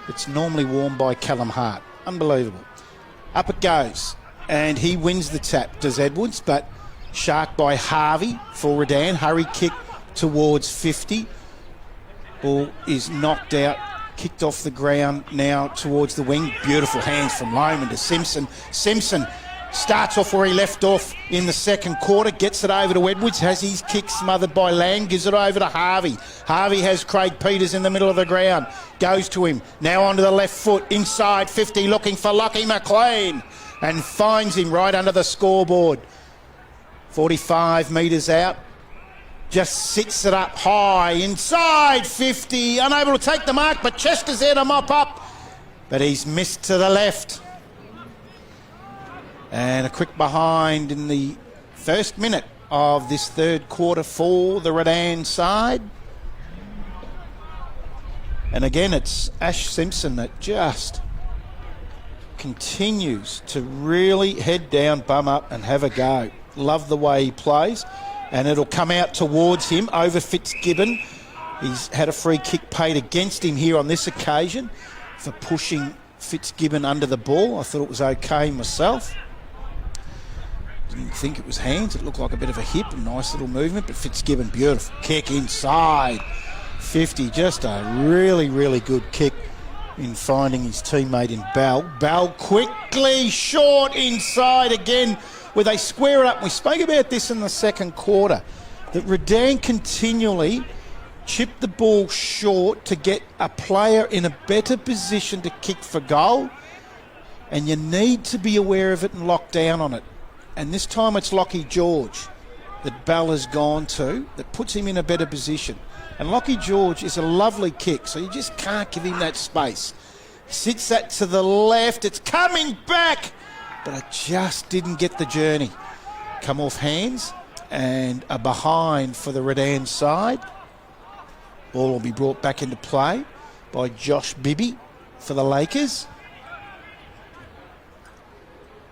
It's normally worn by Callum Hart. Unbelievable. Up it goes. And he wins the tap, does Edwards, but sharked by Harvey for Redan. Hurry kick towards 50. Ball is knocked out. Kicked off the ground now towards the wing. Beautiful hands from Lohman to Simpson. Simpson starts off where he left off in the second quarter. Gets it over to Edwards. Has his kick smothered by Lang. Gives it over to Harvey. Harvey has Craig Peters in the middle of the ground. Goes to him. Now onto the left foot. Inside 50 looking for Lockie McLean. And finds him right under the scoreboard. 45 metres out. Just sits it up high, inside 50, unable to take the mark, but Chester's there to mop up, but he's missed to the left. And a quick behind in the first minute of this third quarter for the Redan side. And again, it's Ash Simpson that just continues to really head down, bum up and have a go. Love the way he plays. And it'll come out towards him over Fitzgibbon. He's had a free kick paid against him here on this occasion for pushing Fitzgibbon under the ball. I thought it was okay myself. Didn't think it was hands. It looked like a bit of a hip, a nice little movement, but Fitzgibbon, beautiful kick inside 50. Just a really, really good kick in finding his teammate in Bell. Bell quickly short inside again, where they square it up. We spoke about this in the second quarter, that Redan continually chip the ball short to get a player in a better position to kick for goal, and you need to be aware of it and lock down on it. And this time it's Lockie George that Bell has gone to that puts him in a better position. And Lockie George is a lovely kick, so you just can't give him that space. Sits that to the left, it's coming back, but I just didn't get the journey. Come off hands and a behind for the Redan side. Ball will be brought back into play by Josh Bibby for the Lakers.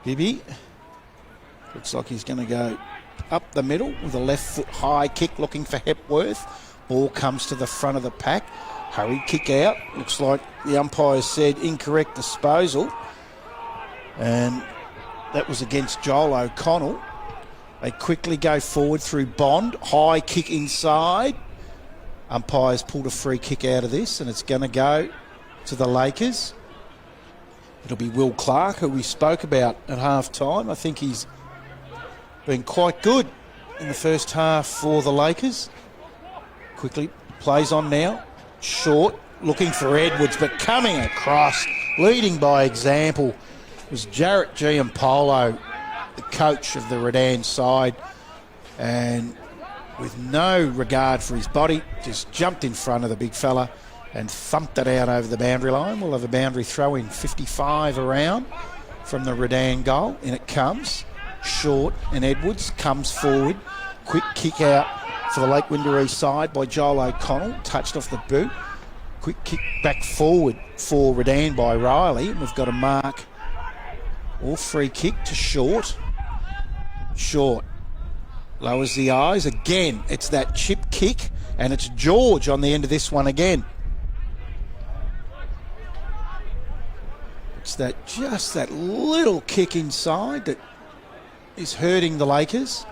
Bibby looks like he's going to go up the middle with a left foot high kick looking for Hepworth. Ball comes to the front of the pack. Hurry kick out. Looks like the umpire said incorrect disposal. And that was against Joel O'Connell. They quickly go forward through Bond. High kick inside. Umpires pulled a free kick out of this, and it's going to go to the Lakers. It'll be Will Clark, who we spoke about at half-time. I think he's been quite good in the first half for the Lakers. Quickly plays on now. Short, looking for Edwards, but coming across, leading by example, was Jarrett Giampolo, the coach of the Redan side, and with no regard for his body, just jumped in front of the big fella and thumped it out over the boundary line. We'll have a boundary throw in 55 around from the Redan goal. In it comes, short, and Edwards comes forward. Quick kick out for the Lake Windaree side by Joel O'Connell, touched off the boot. Quick kick back forward for Redan by Riley, and we've got a mark or free kick to Short. Short lowers the eyes again. It's that chip kick, and it's George on the end of this one again. It's It's just that little kick inside that is hurting the Lakers.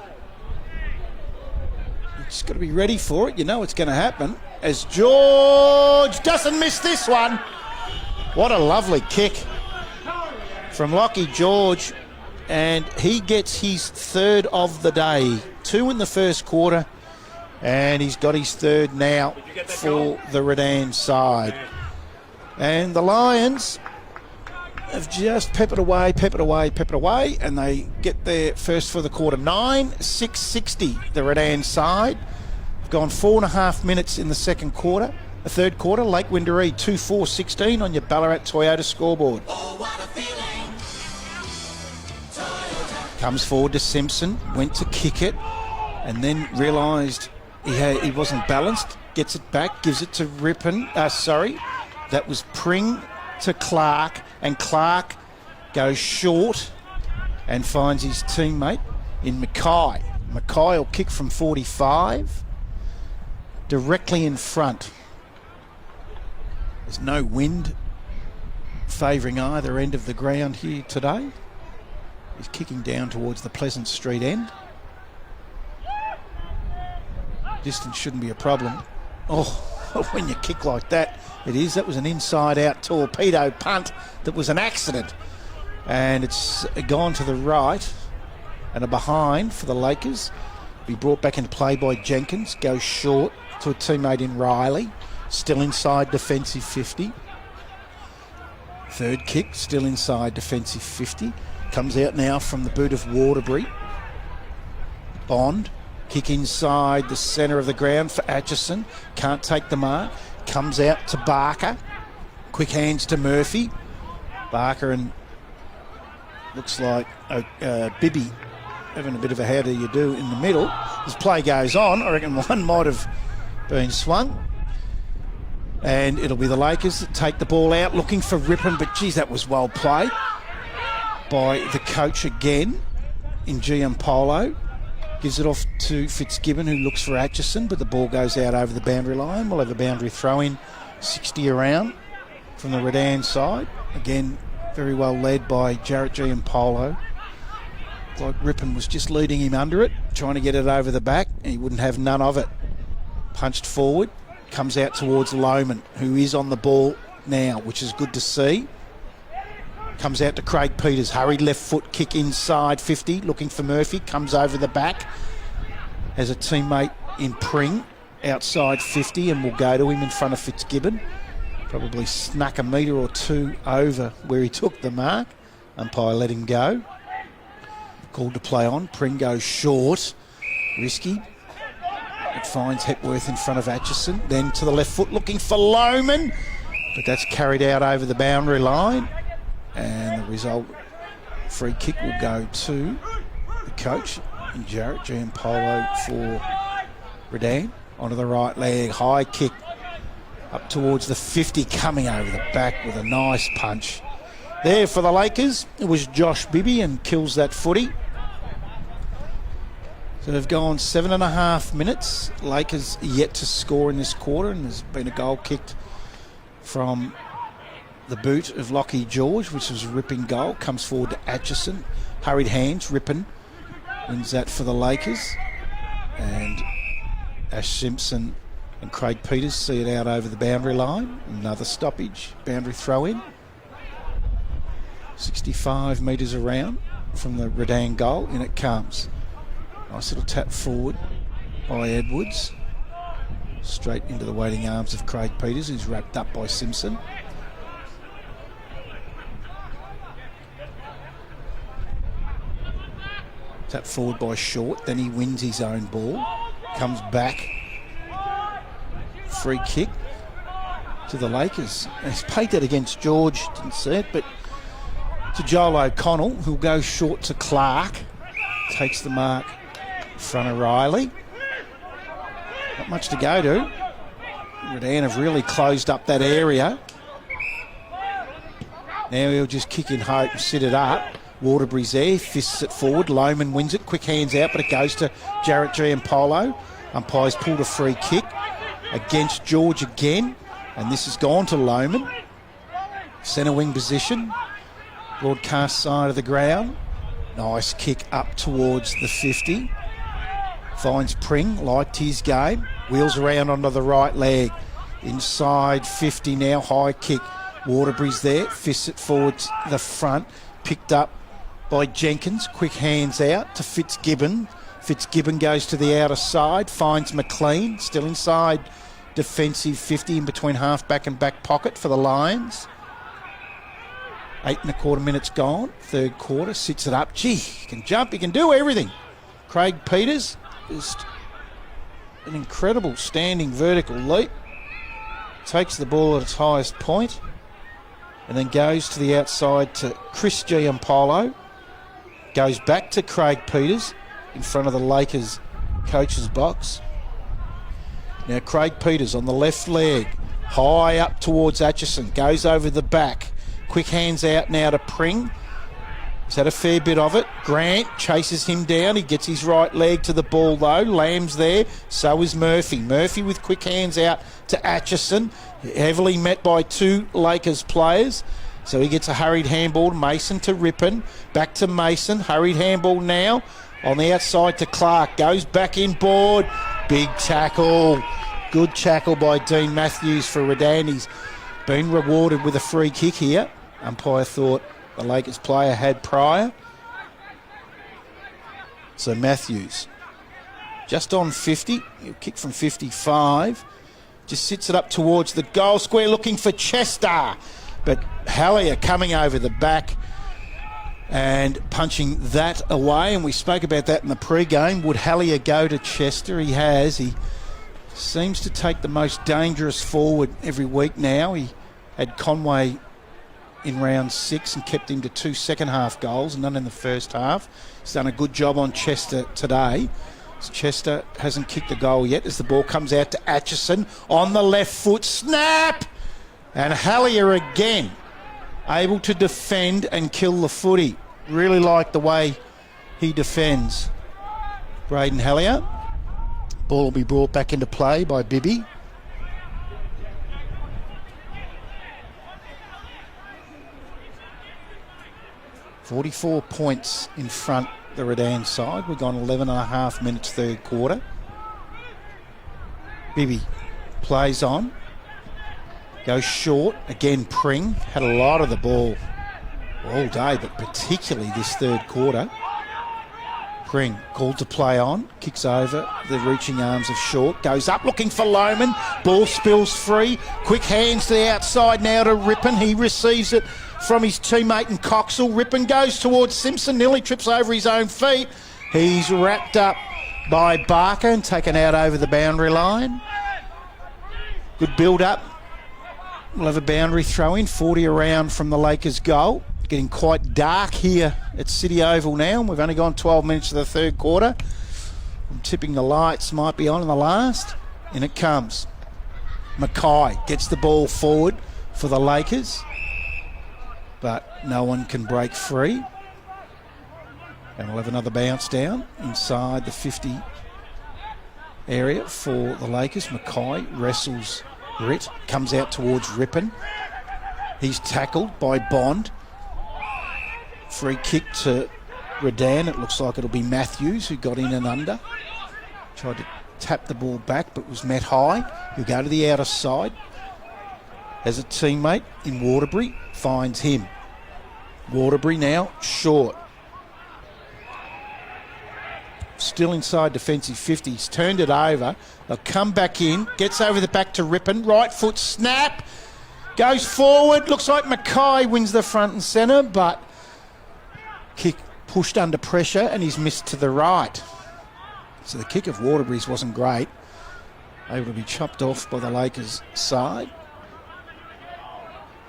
You just got to be ready for it. You know it's going to happen. As George doesn't miss this one. What a lovely kick from Lockie George. And he gets his third of the day. 2 in the first quarter. And he's got his third now for the Redan side. And the Lions have just peppered away, and they get their first for the quarter. 9-6-60, the Redan side. They've gone 4.5 minutes in the third quarter. Lake Windaree 2-4-16 on your Ballarat Toyota scoreboard. Oh, what a feeling. Toyota. Comes forward to Simpson, went to kick it, and then realised he wasn't balanced. Gets it back, gives it to Rippon. That was Pring to Clark, and Clark goes short and finds his teammate in Mackay. Mackay will kick from 45, directly in front. There's no wind favouring either end of the ground here today. He's kicking down towards the Pleasant Street end. Distance shouldn't be a problem. Oh, when you kick like that, it is. That was an inside-out torpedo punt that was an accident. And it's gone to the right and a behind for the Lakers. Be brought back into play by Jenkins. Goes short to a teammate in Riley. Still inside defensive 50. Third kick, still inside defensive 50. Comes out now from the boot of Waterbury. Bond. Kick inside the centre of the ground for Atchison. Can't take the mark. Comes out to Barker. Quick hands to Murphy. Barker and looks like Bibby having a bit of a how do you do in the middle. As play goes on, I reckon one might have been swung. And it'll be the Lakers that take the ball out looking for Rippon. But geez, that was well played by the coach again in Giampolo. Gives it off to Fitzgibbon, who looks for Atchison, but the ball goes out over the boundary line. We'll have a boundary throw-in, 60 around from the Redan side. Again, very well led by Jarrett Giampolo. Like Rippon was just leading him under it, trying to get it over the back, and he wouldn't have none of it. Punched forward, comes out towards Lohman, who is on the ball now, which is good to see. Comes out to Craig Peters, hurried left foot kick inside 50, looking for Murphy, comes over the back. Has a teammate in Pring outside 50 and will go to him in front of Fitzgibbon. Probably snuck a metre or two over where he took the mark. Umpire let him go. Called to play on. Pring goes short. Risky. It finds Hepworth in front of Atchison. Then to the left foot looking for Lohman. But that's carried out over the boundary line. And the result, free kick will go to the coach in Jarrett Giampolo for Redan. Onto the right leg, high kick up towards the 50, coming over the back with a nice punch. There for the Lakers, it was Josh Bibby and kills that footy. So they've gone 7.5 minutes. Lakers yet to score in this quarter, and there's been a goal kicked from the boot of Lockie George, which was a ripping goal. Comes forward to Atchison. Hurried hands, Rippon wins that for the Lakers. And Ash Simpson and Craig Peters see it out over the boundary line. Another stoppage, boundary throw in. 65 metres around from the Redan goal. In it comes. Nice little tap forward by Edwards. Straight into the waiting arms of Craig Peters, who's wrapped up by Simpson. Tap forward by Short, then he wins his own ball. Comes back. Free kick to the Lakers. He's paid that against George, didn't see it, but to Joel O'Connell, who'll go short to Clark. Takes the mark in front of Riley. Not much to go to. Redan have really closed up that area. Now he'll just kick in hope and sit it up. Waterbury's there, fists it forward. Lohman wins it, quick hands out, but it goes to Jarrett Giampolo. Umpire's pulled a free kick against George again, and this has gone to Lohman. Centre wing position. broadcast side of the ground. Nice kick up towards the 50. Finds Pring, liked his game. Wheels around onto the right leg. Inside 50 now, high kick. Waterbury's there, fists it forward to the front. Picked up by Jenkins. Quick hands out to Fitzgibbon. Fitzgibbon goes to the outer side, finds McLean, still inside defensive 50 in between half-back and back pocket for the Lions. 8 1/4 minutes gone, third quarter, sits it up. Gee, he can jump, he can do everything. Craig Peters, just an incredible standing vertical leap. Takes the ball at its highest point and then goes to the outside to Chris Giampolo. Goes back to Craig Peters in front of the Lakers coach's box. Now Craig Peters on the left leg, high up towards Atchison, goes over the back. Quick hands out now to Pring. He's had a fair bit of it. Grant chases him down. He gets his right leg to the ball though. Lamb's there. So is Murphy. Murphy with quick hands out to Atchison. Heavily met by two Lakers players. So he gets a hurried handball. Mason to Rippon. Back to Mason. Hurried handball now. On the outside to Clark. Goes back inboard. Big tackle. Good tackle by Dean Matthews for Redan. He's been rewarded with a free kick here. Umpire thought the Lakers player had prior. So Matthews just on 50. He'll kick from 55. Just sits it up towards the goal square looking for Chester. But Hallier coming over the back and punching that away. And we spoke about that in the pre-game. Would Hallier go to Chester? He has. He seems to take the most dangerous forward every week now. He had Conway in round 6 and kept him to 2 second-half goals, none in the first half. He's done a good job on Chester today. Chester hasn't kicked the goal yet as the ball comes out to Atchison on the left foot. Snap! And Hallier again able to defend and kill the footy. Really like the way he defends. Braden Hallier. Ball will be brought back into play by Bibby. .44 points in front the Redan side. We've gone 11 and a half minutes third quarter. Bibby plays on. Goes short. Again, Pring had a lot of the ball all day, but particularly this third quarter. Pring called to play on. Kicks over the reaching arms of Short. Goes up looking for Lohman. Ball spills free. Quick hands to the outside now to Rippon. He receives it from his teammate and Coxall. Rippon goes towards Simpson. Nearly trips over his own feet. He's wrapped up by Barker and taken out over the boundary line. Good build-up. We'll have a boundary throw-in, 40 around from the Lakers' goal. Getting quite dark here at City Oval now. We've only gone 12 minutes to the third quarter. I'm tipping the lights might be on in the last. In it comes. Mackay gets the ball forward for the Lakers, but no one can break free. And we'll have another bounce down inside the 50 area for the Lakers. Mackay wrestles Britt, comes out towards Rippon. He's tackled by Bond. Free kick to Redan. It looks like it'll be Matthews who got in and under. Tried to tap the ball back but was met high. He'll go to the outer side. Has a teammate in Waterbury. Finds him. Waterbury now short. Still inside defensive 50. He's turned it over. They'll come back in. Gets over the back to Rippon. Right foot snap. Goes forward. Looks like Mackay wins the front and centre, but kick pushed under pressure and he's missed to the right. So the kick of Waterbury's wasn't great. Able to be chopped off by the Lakers side.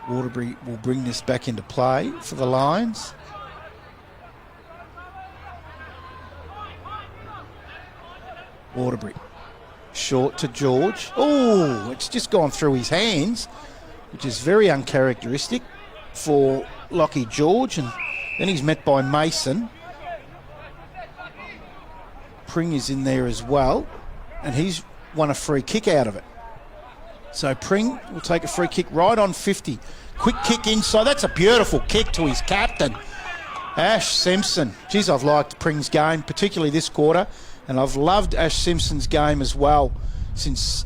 Waterbury will bring this back into play for the Lions. Waterbury. Short to George. Oh, it's just gone through his hands, which is very uncharacteristic for Lockie George. And then he's met by Mason. Pring is in there as well, and he's won a free kick out of it. So Pring will take a free kick right on 50 Quick kick inside. That's a beautiful kick to his captain, Ash Simpson. Geez, I've liked Pring's game, particularly this quarter, and I've loved Ash Simpson's game as well since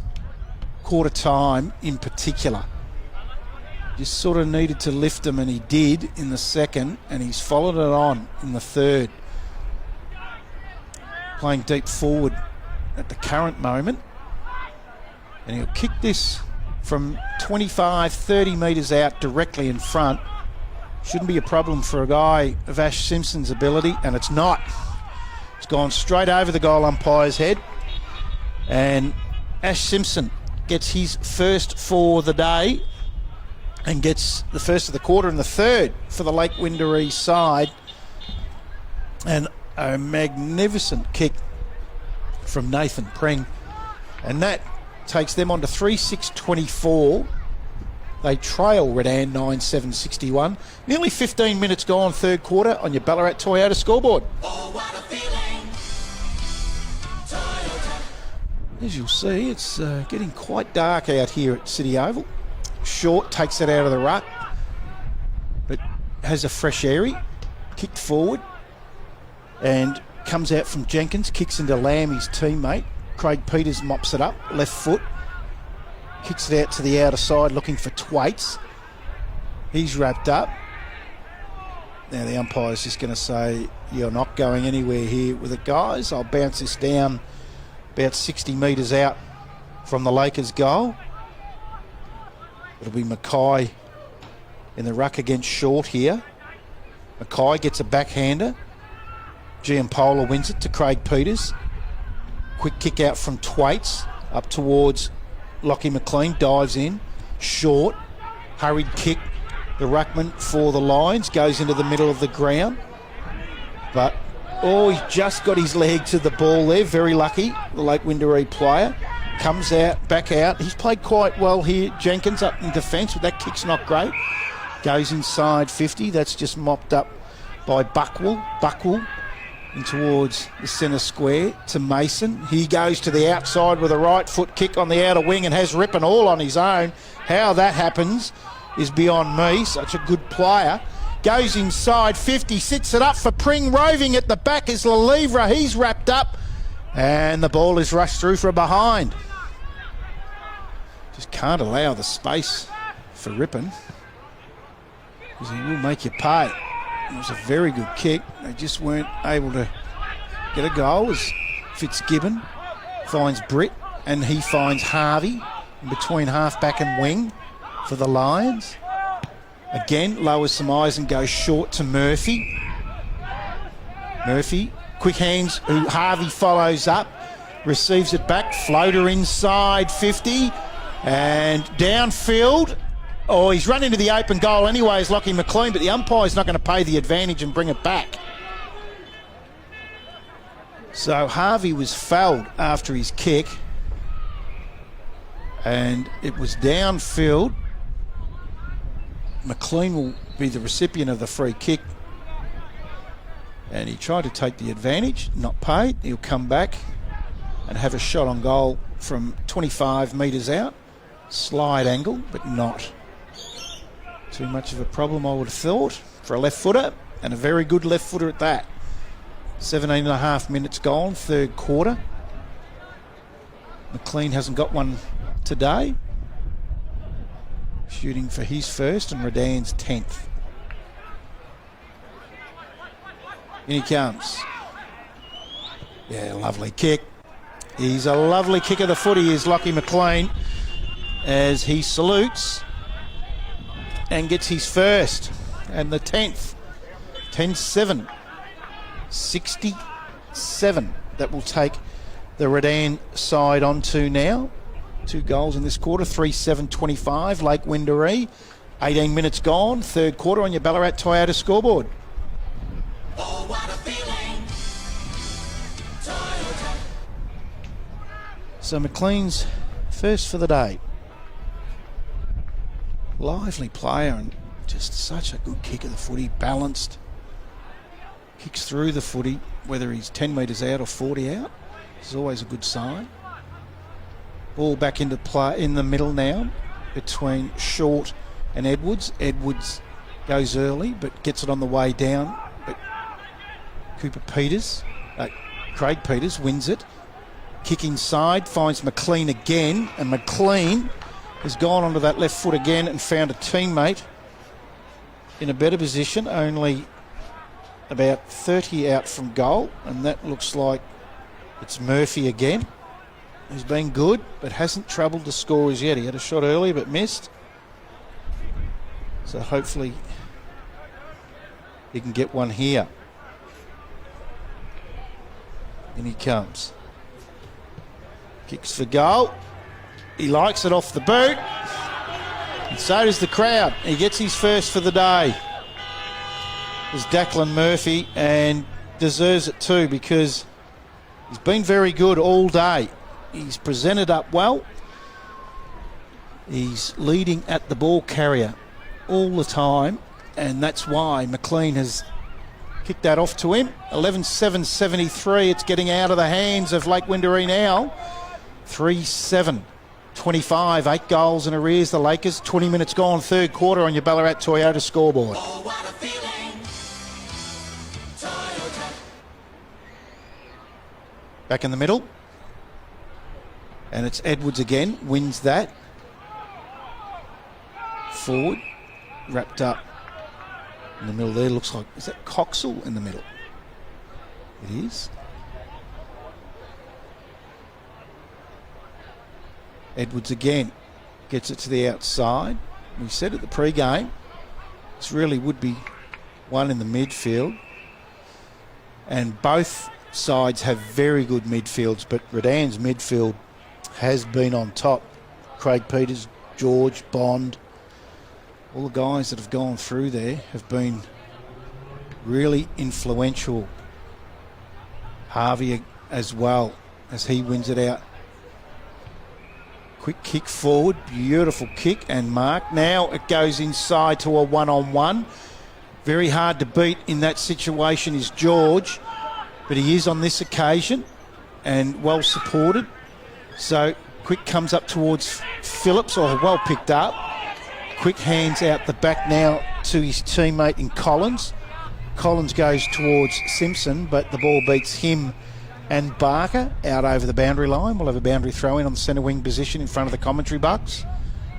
quarter time in particular. Just sort of needed to lift him, and he did in the second, and he's followed it on in the third. Playing deep forward at the current moment, and he'll kick this from 25, 30 metres out directly in front. Shouldn't be a problem for a guy of Ash Simpson's ability, and it's not. It's gone straight over the goal umpire's head, and Ash Simpson gets his first for the day and gets the first of the quarter and the third for the Lake Windaree side. And a magnificent kick from Nathan Pring, and that takes them on to 3-6-24. They trail Redan 9-7-61. Nearly 15 minutes gone, third quarter, on your Ballarat Toyota scoreboard. Oh, what a feeling. Toyota. As you'll see, it's getting quite dark out here at City Oval. Short takes it out of the ruck, but has a fresh airy, kicked forward, and comes out from Jenkins, kicks into Lamb, his teammate. Craig Peters mops it up, left foot, kicks it out to the outer side looking for Twaits. He's wrapped up. Now the umpire's just going to say, you're not going anywhere here with it, guys. I'll bounce this down about 60 metres out from the Lakers' goal. It'll be Mackay in the ruck against Short here. Mackay gets a backhander. Gianpola wins it to Craig Peters. Quick kick out from Twaits up towards Lockie McLean, dives in. Short, hurried kick. The ruckman for the Lions goes into the middle of the ground. But, he just got his leg to the ball there. Very lucky, the Lake Windaree player. Comes out, back out. He's played quite well here. Jenkins up in defence, but that kick's not great. Goes inside 50. That's just mopped up by Buckwell. Buckwell in towards the centre square to Mason. He goes to the outside with a right foot kick on the outer wing and has Rippon all on his own. How that happens is beyond me. Such a good player. Goes inside 50, sits it up for Pring. Roving at the back is Lelivre. He's wrapped up, and the ball is rushed through from behind. Just can't allow the space for Rippon, because he will make you pay. It was a very good kick. They just weren't able to get a goal as Fitzgibbon finds Britt, and he finds Harvey in between half-back and wing for the Lions. Again, lowers some eyes and goes short to Murphy. Murphy, quick hands, who Harvey follows up, receives it back, floater inside 50, and downfield. He's run into the open goal anyway as Lockie McLean, but the umpire's not going to pay the advantage and bring it back. So Harvey was fouled after his kick, and it was downfield. McLean will be the recipient of the free kick, and he tried to take the advantage, not paid. He'll come back and have a shot on goal from 25 metres out. Slide angle, but not too much of a problem, I would have thought, for a left footer, and a very good left footer at that. 17.5 minutes gone, third quarter. McLean hasn't got one today. Shooting for his first and Redan's 10th. In he comes. Yeah, lovely kick. He's a lovely kick of the footy, is Lockie McLean, as he salutes and gets his first and the 10th. 10-7. 67. That will take the Redan side on to now. 2 goals in this quarter, 3-7-25, Lake Windaree. 18 minutes gone, third quarter on your Ballarat Toyota scoreboard. Oh, what a feeling. Toyota. So McLean's first for the day. Lively player and just such a good kick of the footy, balanced. Kicks through the footy, whether he's 10 metres out or 40 out. It's always a good sign. Ball back into play in the middle now between Short and Edwards. Edwards goes early but gets it on the way down. But Craig Peters wins it. Kick inside, finds McLean again, and McLean has gone onto that left foot again and found a teammate in a better position, only about 30 out from goal, and that looks like it's Murphy again, who's been good but hasn't troubled the scorers yet. He had a shot earlier but missed, so hopefully he can get one here. In he comes. Kicks for goal. He likes it off the boot. And so does the crowd. He gets his first for the day. Is Declan Murphy, and deserves it too because he's been very good all day. He's presented up well. He's leading at the ball carrier all the time, and that's why McLean has kicked that off to him. 11-7-73. It's getting out of the hands of Lake Windaree now. 3-7-25. 8 goals in arrears. The Lakers. 20 minutes gone. Third quarter on your Ballarat Toyota scoreboard. Oh, what a feeling. Toyota. Back in the middle. And it's Edwards again. Wins that. Forward. Wrapped up in the middle there. Looks like, is that Coxall in the middle? It is. Edwards again gets it to the outside. We said at the pre-game, this really would be one in the midfield. And both sides have very good midfields, but Redan's midfield has been on top. Craig Peters, George, Bond, all the guys that have gone through there have been really influential. Harvey as well, as he wins it out. Quick kick forward, beautiful kick and mark. Now it goes inside to a one-on-one. Very hard to beat in that situation is George, but he is on this occasion and well supported. So Quick comes up towards Phillips, or well picked up. Quick hands out the back now to his teammate in Collins. Collins goes towards Simpson, but the ball beats him and Barker out over the boundary line. We'll have a boundary throw in on the centre wing position in front of the commentary box.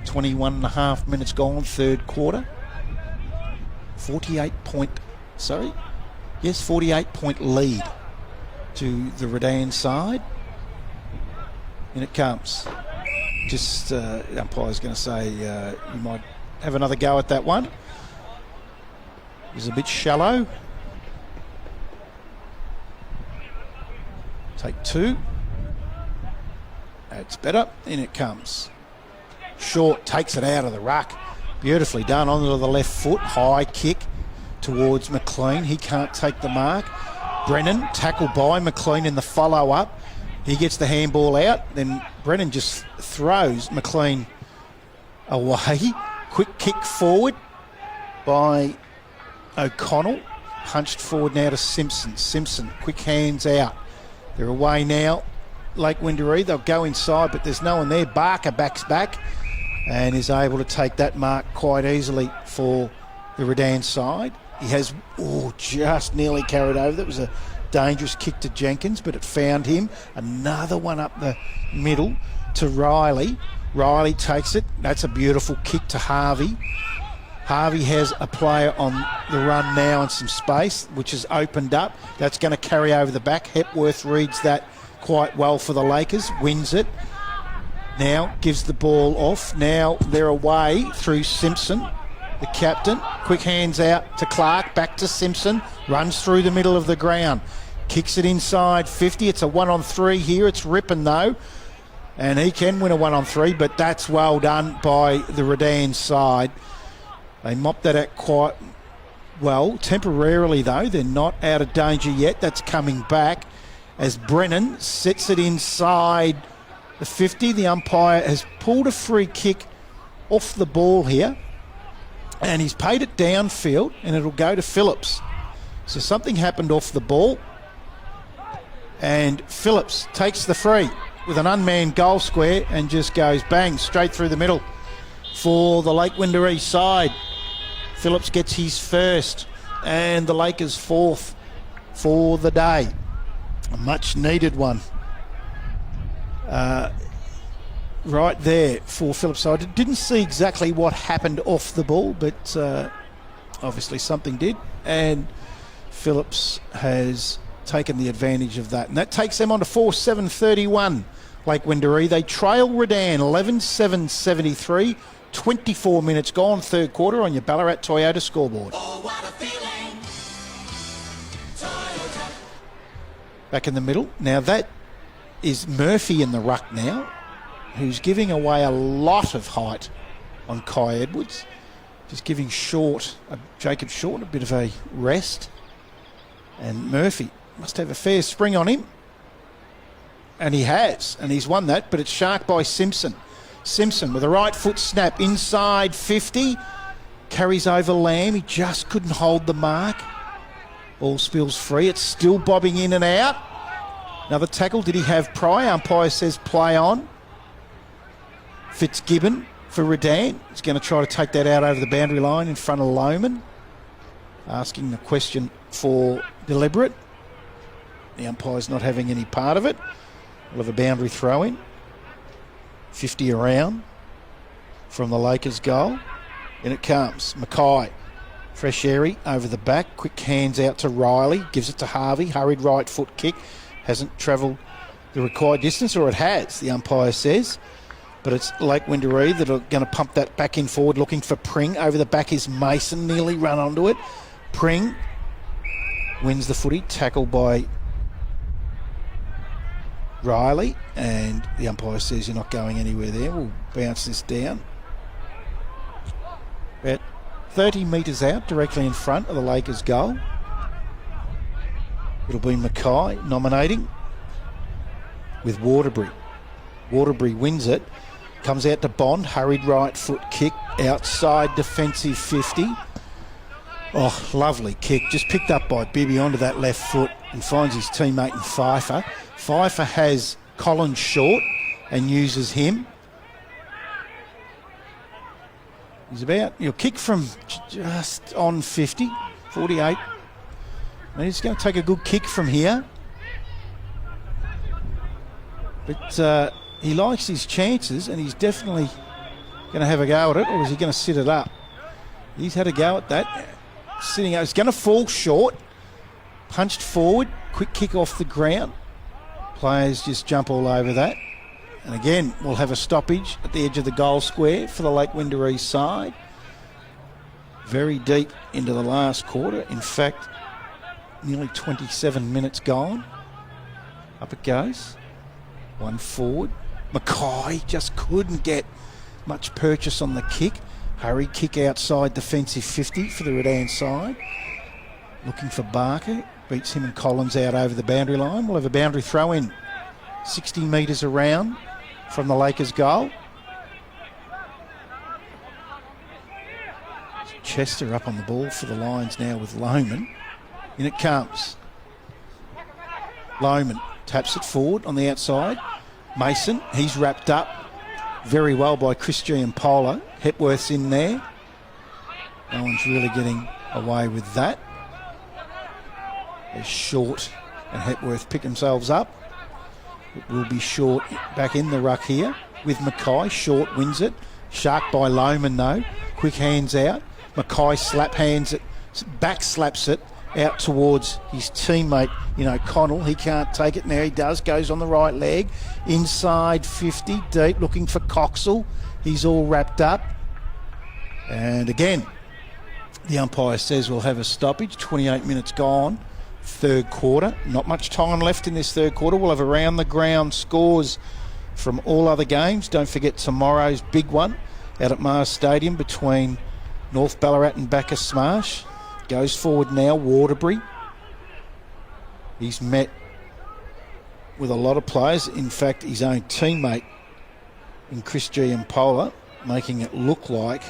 21.5 minutes gone, third quarter. 48 point lead to the Redan side. In it comes. Just, the umpire's going to say you might have another go at that one. It was a bit shallow. Take 2. That's better. In it comes. Short takes it out of the ruck. Beautifully done onto the left foot. High kick towards McLean. He can't take the mark. Brennan tackled by McLean in the follow-up. He gets the handball out. Then Brennan just throws McLean away. Quick kick forward by O'Connell. Punched forward now to Simpson. Simpson, quick hands out. They're away now. Lake Windaree, they'll go inside, but there's no one there. Barker backs back and is able to take that mark quite easily for the Redan side. He has just nearly carried over. That was a dangerous kick to Jenkins, but it found him. Another one up the middle to Riley. Riley takes it. That's a beautiful kick to Harvey. Harvey has a player on the run now and some space, which has opened up. That's going to carry over the back. Hepworth reads that quite well for the Lakers, wins it. Now gives the ball off. Now they're away through Simpson, the captain. Quick hands out to Clark, back to Simpson. Runs through the middle of the ground. Kicks it inside 50. It's a 1-on-3 here. It's Rippon though. And he can win a 1-on-3, but that's well done by the Redan side. They mopped that out quite well. Temporarily, though, they're not out of danger yet. That's coming back as Brennan sets it inside the 50. The umpire has pulled a free kick off the ball here, and he's paid it downfield, and it'll go to Phillips. So something happened off the ball, and Phillips takes the free with an unmanned goal square and just goes bang straight through the middle. for the Lake Windaree side. Phillips gets his first, and the Lakers fourth for the day. A much needed one. Right there for Phillips. So I didn't see exactly what happened off the ball, but obviously something did. And Phillips has taken the advantage of that. And that takes them on to 4-7-31, Lake Windaree. They trail Redan 11-7-73. 24 minutes gone, third quarter on your Ballarat Toyota scoreboard. Oh, what a feeling. Toyota. Back in the middle. Now that is Murphy in the ruck now, who's giving away a lot of height on Kai Edwards. Just giving Jacob Short a bit of a rest. And Murphy must have a fair spring on him. And he has, and he's won that, but it's shark by Simpson. Simpson with a right foot snap inside 50. Carries over Lamb. He just couldn't hold the mark. Ball spills free. It's still bobbing in and out. Another tackle. Did he have Pry? Umpire says play on. Fitzgibbon for Redan. He's going to try to take that out over the boundary line in front of Lohman. Asking the question for deliberate. The umpire's not having any part of it. We'll have a boundary throw in. 50 around from the Lakers goal. In it comes. Mackay. Fresh airy over the back. Quick hands out to Riley. Gives it to Harvey. Hurried right foot kick. Hasn't travelled the required distance, or it has, the umpire says. But it's Lake Windaree that are going to pump that back in forward, looking for Pring. Over the back is Mason, nearly run onto it. Pring wins the footy, tackled by Riley, and the umpire says you're not going anywhere there. We'll bounce this down. About 30 metres out, directly in front of the Lakers goal. It'll be Mackay nominating with Waterbury. Waterbury wins it. Comes out to Bond. Hurried right foot kick. Outside defensive 50. Oh, lovely kick. Just picked up by Bibby onto that left foot and finds his teammate in Pfeiffer. Pfeiffer has Collins short and uses him. He's about, kick from just on 50, 48. And he's going to take a good kick from here. But he likes his chances, and he's definitely going to have a go at it, or is he going to sit it up? He's had a go at that. Sitting out. He's going to fall short. Punched forward. Quick kick off the ground. Players just jump all over that. And again, we'll have a stoppage at the edge of the goal square for the Lake Windaree side. Very deep into the last quarter. In fact, nearly 27 minutes gone. Up it goes. One forward. Mackay just couldn't get much purchase on the kick. Hurry kick outside defensive 50 for the Redan side. Looking for Barker. Beats him and Collins out over the boundary line. We'll have a boundary throw in. 60 metres around from the Lakers goal. Chester up on the ball for the Lions now with Lohman. In it comes. Lohman taps it forward on the outside. Mason, he's wrapped up very well by Chris Giampaolo. Hepworth's in there. No one's really getting away with that. As Short and Hepworth pick themselves up. It will be Short back in the ruck here with Mackay. Short wins it. Shark by Lohman though. Quick hands out. Mackay slap hands it, back slaps it out towards his teammate, Connell. He can't take it now. He does. Goes on the right leg. Inside 50, deep, looking for Coxell. He's all wrapped up. And again, the umpire says we'll have a stoppage. 28 minutes gone. Third quarter. Not much time left in this third quarter. We'll have around the ground scores from all other games. Don't forget tomorrow's big one out at Mars Stadium between North Ballarat and Bacchus Smash. Goes forward now, Waterbury. He's met with a lot of players. In fact, his own teammate in Chris Giampaolo, making it look like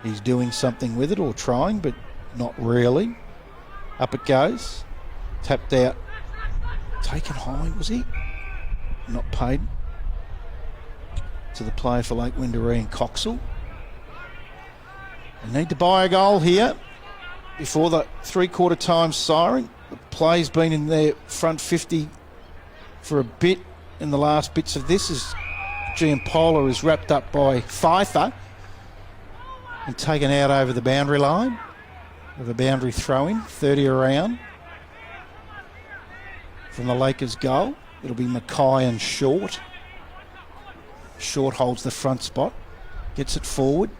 he's doing something with it or trying, but not really. Up it goes. Tapped out. Taken high, was he? Not paid. to the play for Lake Windaree and Coxall. They need to buy a goal here before the three-quarter time siren. The play's been in their front 50 for a bit in the last bits of this as Giampola is wrapped up by Pfeiffer and taken out over the boundary line with a boundary throw-in, 30 around from the Lakers goal. It'll be Mackay and Short. Short holds the front spot, gets it forward.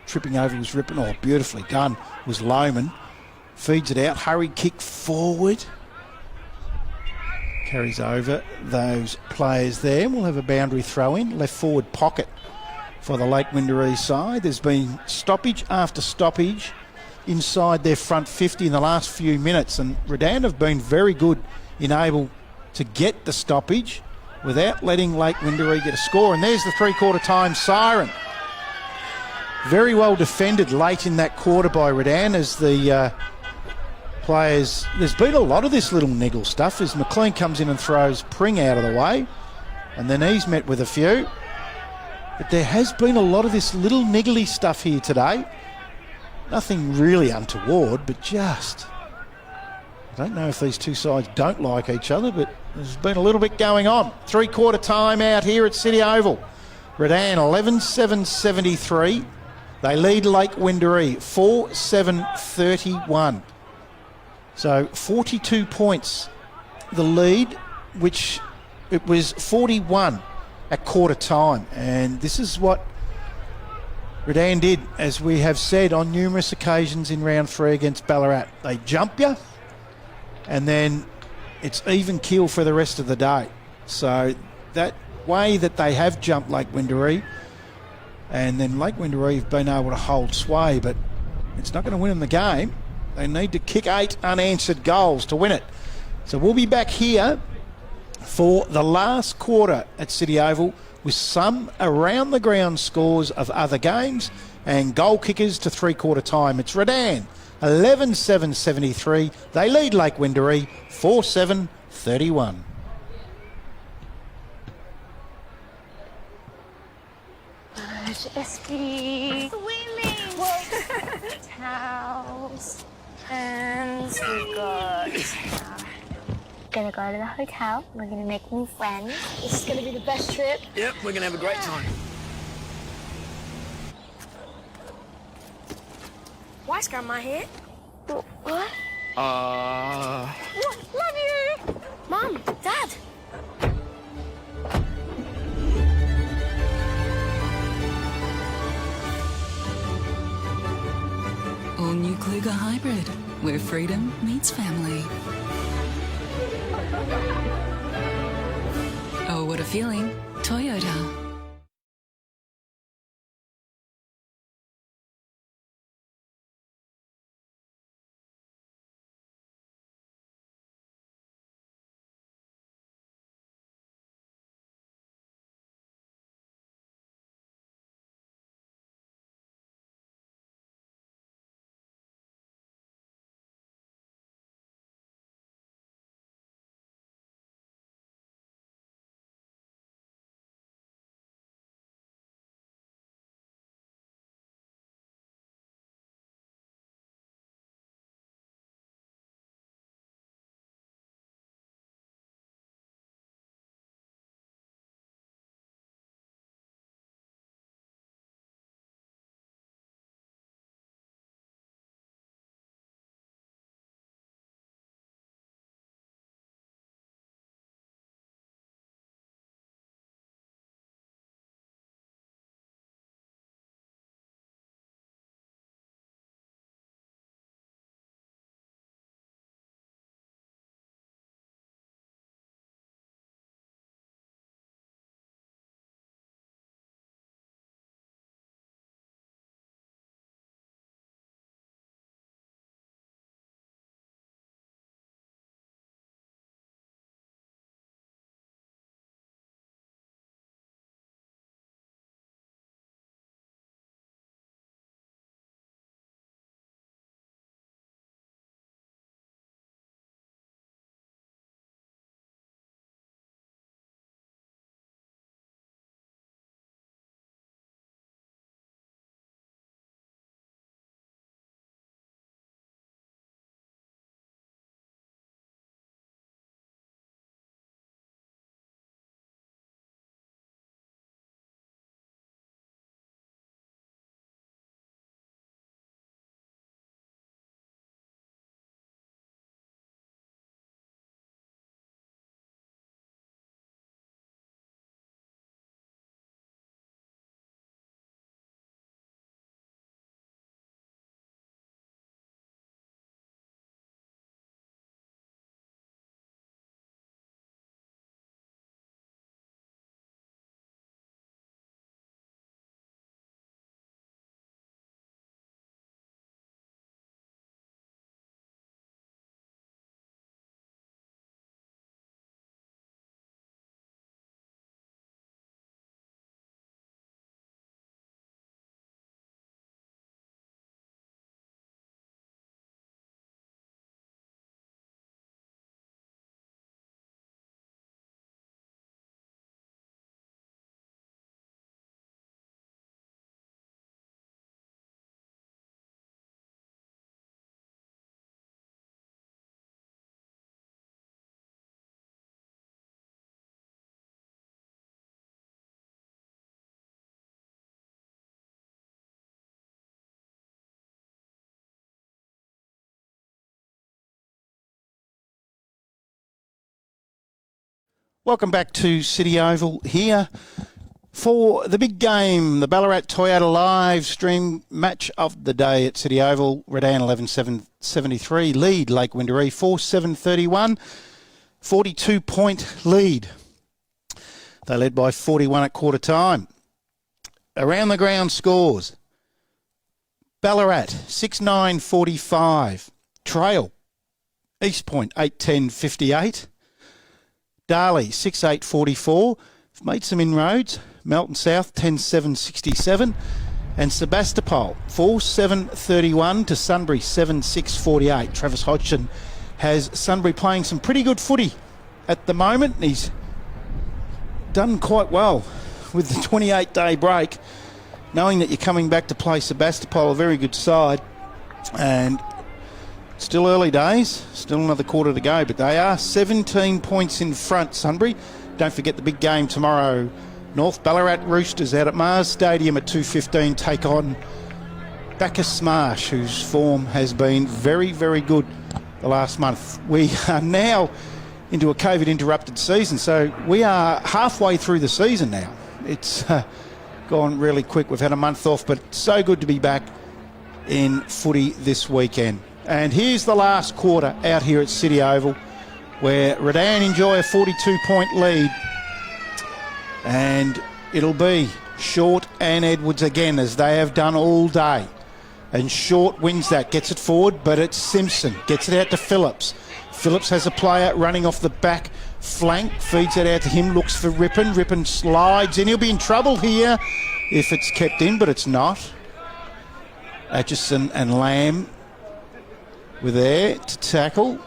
Tripping over was Rippon. Oh, beautifully done was Lohman. Feeds it out. Hurried kick forward. Carries over those players there. We'll have a boundary throw in. Left forward pocket for the Lake Windaree side. There's been stoppage after stoppage inside their front 50 in the last few minutes. And Redan have been very good in able to get the stoppage without letting Lake Windaree get a score. And there's the three-quarter time siren. Very well defended late in that quarter by Redan as the players... There's been a lot of this little niggle stuff as McLean comes in and throws Pring out of the way, and then he's met with a few. But there has been a lot of this little niggly stuff here today. Nothing really untoward, but just... I don't know if these two sides don't like each other, but there's been a little bit going on. Three-quarter time out here at City Oval. Redan 11-7-73. They lead Lake Windaree 4-7-31. So 42 points the lead, which it was 41 at quarter time. And this is what Redan did, as we have said on numerous occasions in round 3 against Ballarat. They jump you, and then it's even keel for the rest of the day. So that way that they have jumped Lake Windaree, and then Lake Windaree have been able to hold sway, but it's not going to win them the game. They need to kick 8 unanswered goals to win it. So we'll be back here for the last quarter at City Oval with some around the ground scores of other games and goal kickers to three-quarter time. It's Redan 11-7-73. They lead Lake Windaree 4-7-31. SB. Swimming. Towels. And we've got... gonna go to the hotel. We're gonna make new friends. This is gonna be the best trip. Yep, we're gonna have a great time. Why scrub my hair? What? What? Love you! Mum, Dad. All new Kluger Hybrid, where freedom meets family. Oh, what a feeling. Toyota. Welcome back to City Oval here for the big game, the Ballarat Toyota live stream match of the day at City Oval. Redan 11-7-73, lead Lake Wendouree 4-7-31, 42-point lead. They led by 41 at quarter time. Around the ground scores. Ballarat 6-9-45, Trail East Point 8-10-58. Darley 6-8-44. Made some inroads. Melton South 10-7-67. And Sebastopol 4-7-31 to Sunbury 7-6-48. Travis Hodgson has Sunbury playing some pretty good footy at the moment. He's done quite well with the 28-day break, knowing that you're coming back to play Sebastopol, a very good side. And still early days, still another quarter to go, but they are 17 points in front, Sunbury. Don't forget the big game tomorrow. North Ballarat Roosters out at Mars Stadium at 2:15 take on Bacchus Smash, whose form has been very, very good the last month. We are now into a COVID-interrupted season, so we are halfway through the season now. It's gone really quick. We've had a month off, but so good to be back in footy this weekend. And here's the last quarter out here at City Oval, where Redan enjoy a 42-point lead. And it'll be Short and Edwards again, as they have done all day. And Short wins that, gets it forward, but it's Simpson. Gets it out to Phillips. Phillips has a player running off the back flank, feeds it out to him, looks for Rippon. Rippon slides in. He'll be in trouble here if it's kept in, but it's not. Atchison and Lamb were there to tackle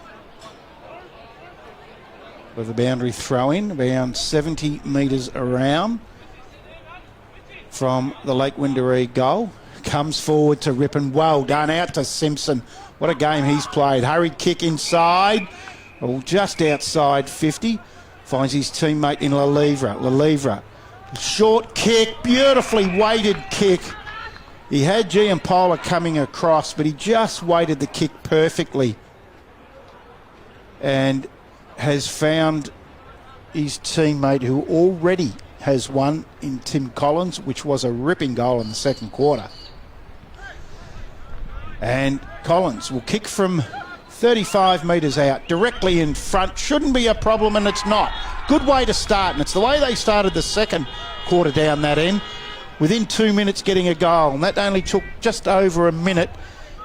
with a boundary throw in, around 70 metres around from the Lake Wendouree goal. Comes forward to Rippon. Well done out to Simpson. What a game he's played. Hurried kick inside, just outside 50. Finds his teammate in Lalivra. Short kick, beautifully weighted kick. He had Giampola coming across, but he just weighted the kick perfectly and has found his teammate, who already has one in Tim Collins, which was a ripping goal in the second quarter. And Collins will kick from 35 metres out, directly in front. Shouldn't be a problem, and it's not. Good way to start, and it's the way they started the second quarter down that end. Within 2 minutes getting a goal, and that only took just over a minute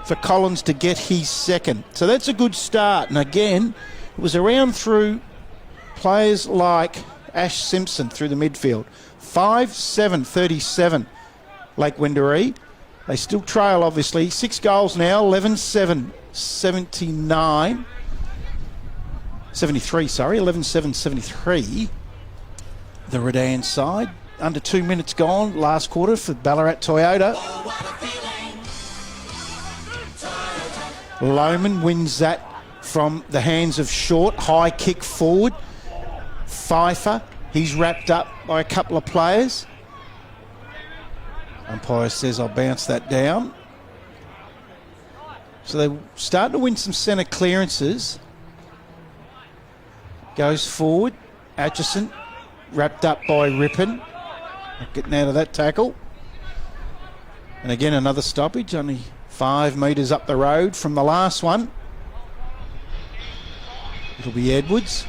for Collins to get his second. So that's a good start. And again, it was around through players like Ash Simpson through the midfield. 5-7-37 Lake Wendouree. They still trail, obviously. 6 goals now, 11-7-73, 11-7-73. The Redan side. Under 2 minutes gone, last quarter for Ballarat Toyota. Lohman wins that from the hands of Short. High kick forward. Pfeiffer, he's wrapped up by a couple of players. Umpire says, I'll bounce that down. So they're starting to win some centre clearances. Goes forward. Atchison, wrapped up by Rippon. Not getting out of that tackle. And again, another stoppage, only 5 metres up the road from the last one. It'll be Edwards,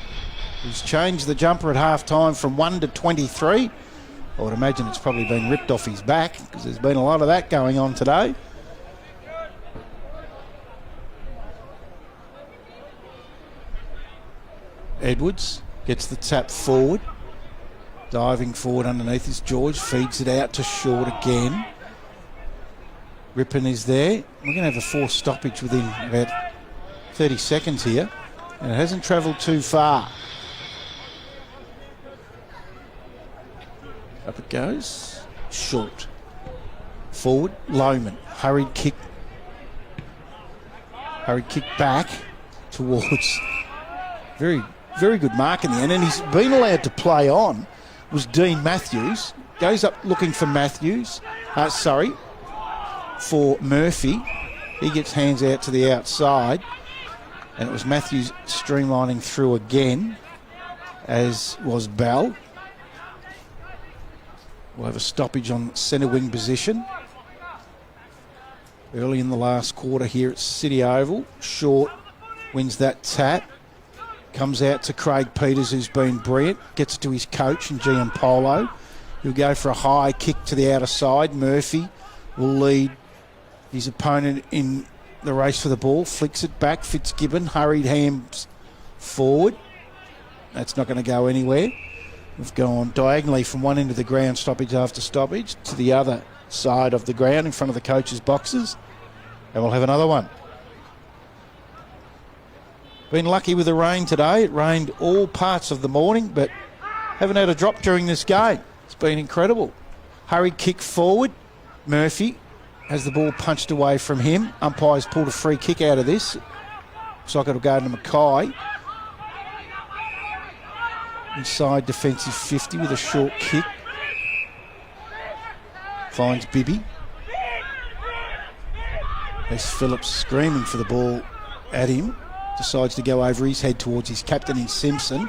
who's changed the jumper at half-time from 1 to 23. I would imagine it's probably been ripped off his back, because there's been a lot of that going on today. Edwards gets the tap forward. Diving forward underneath is George. Feeds it out to Short again. Rippon is there. We're going to have a forced stoppage within about 30 seconds here. And it hasn't travelled too far. Up it goes. Short. Forward. Lohman. Hurried kick. Hurried kick back towards. Very, very good mark in the end. And he's been allowed to play on. Was Dean Matthews. Goes up looking for Matthews. For Murphy. He gets hands out to the outside. And it was Matthews streamlining through again. as was Bell. We'll have a stoppage on centre wing position. Early in the last quarter here at City Oval. Short wins that tap. Comes out to Craig Peters, who's been brilliant. Gets to his coach and GM Polo. He'll go for a high kick to the outer side. Murphy will lead his opponent in the race for the ball. Flicks it back. Fitzgibbon hurried hands forward. That's not going to go anywhere. We've gone diagonally from one end of the ground, stoppage after stoppage, to the other side of the ground in front of the coach's boxes. And we'll have another one. Been lucky with the rain today. It rained all parts of the morning, but haven't had a drop during this game. It's been incredible. Hurried kick forward. Murphy has the ball punched away from him. Umpire's pulled a free kick out of this. Looks like it'll go to Mackay. Inside defensive 50 with a short kick. Finds Bibby. There's Phillips screaming for the ball at him. Decides to go over his head towards his captain in Simpson.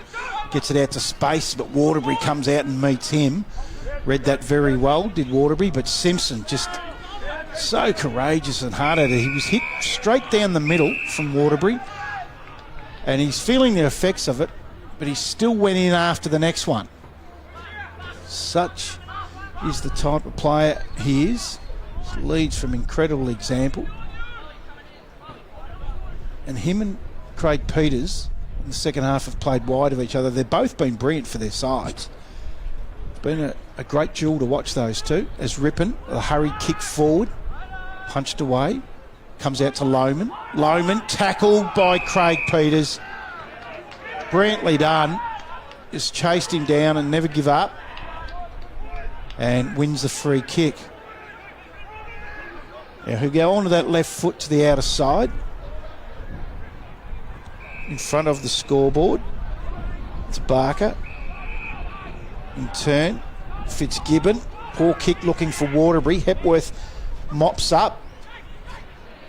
Gets it out to space, but Waterbury comes out and meets him. Read that very well, did Waterbury, but Simpson just so courageous and hard at it. He was hit straight down the middle from Waterbury, and he's feeling the effects of it, but he still went in after the next one. Such is the type of player he is. He leads from incredible example. And him and Craig Peters in the second half have played wide of each other. They've both been brilliant for their sides. It's been a great duel to watch those two. As Rippon, a hurried kick forward, punched away, comes out to Lohman. Lohman tackled by Craig Peters. Brilliantly done. Just chased him down and never give up. And wins the free kick. Now he'll go onto that left foot to the outer side. In front of the scoreboard. It's Barker. In turn, Fitzgibbon. Poor kick looking for Waterbury. Hepworth mops up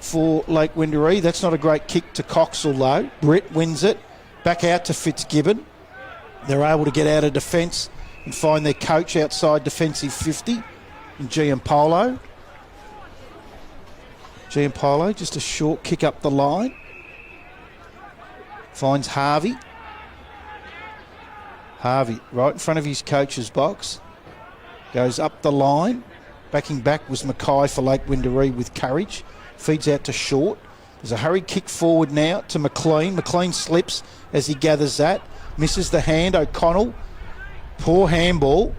for Lake Wendouree. That's not a great kick to Coxall though. Britt wins it. Back out to Fitzgibbon. They're able to get out of defence and find their coach outside defensive 50 in Giampolo. Giampolo, just a short kick up the line. Finds Harvey. Harvey, right in front of his coach's box. Goes up the line. Backing back was Mackay for Lake Wendouree with courage. Feeds out to Short. There's a hurried kick forward now to McLean. McLean slips as he gathers that. Misses the hand. O'Connell. Poor handball.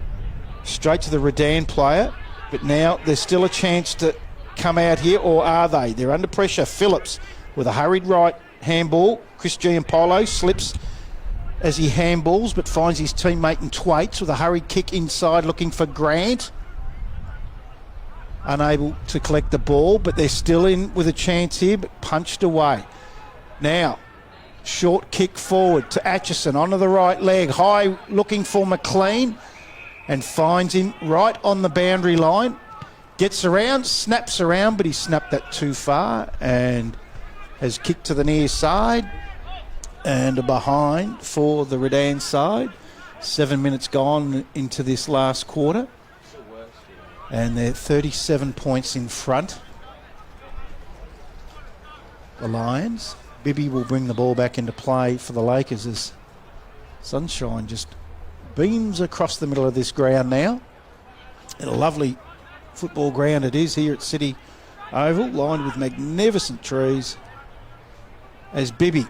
Straight to the Redan player. But now there's still a chance to come out here, or are they? They're under pressure. Phillips with a hurried right handball. Chris Giampolo slips as he handballs, but finds his teammate in Twaits with a hurried kick inside looking for Grant. Unable to collect the ball, but they're still in with a chance here, but punched away. Now, short kick forward to Atchison onto the right leg. High looking for McLean and finds him right on the boundary line. Gets around, snaps around, but he snapped that too far and has kicked to the near side. And a behind for the Redan side. 7 minutes gone into this last quarter. And they're 37 points in front. The Lions. Bibby will bring the ball back into play for the Lakers as sunshine just beams across the middle of this ground now. And a lovely football ground it is here at City Oval, lined with magnificent trees. As Bibby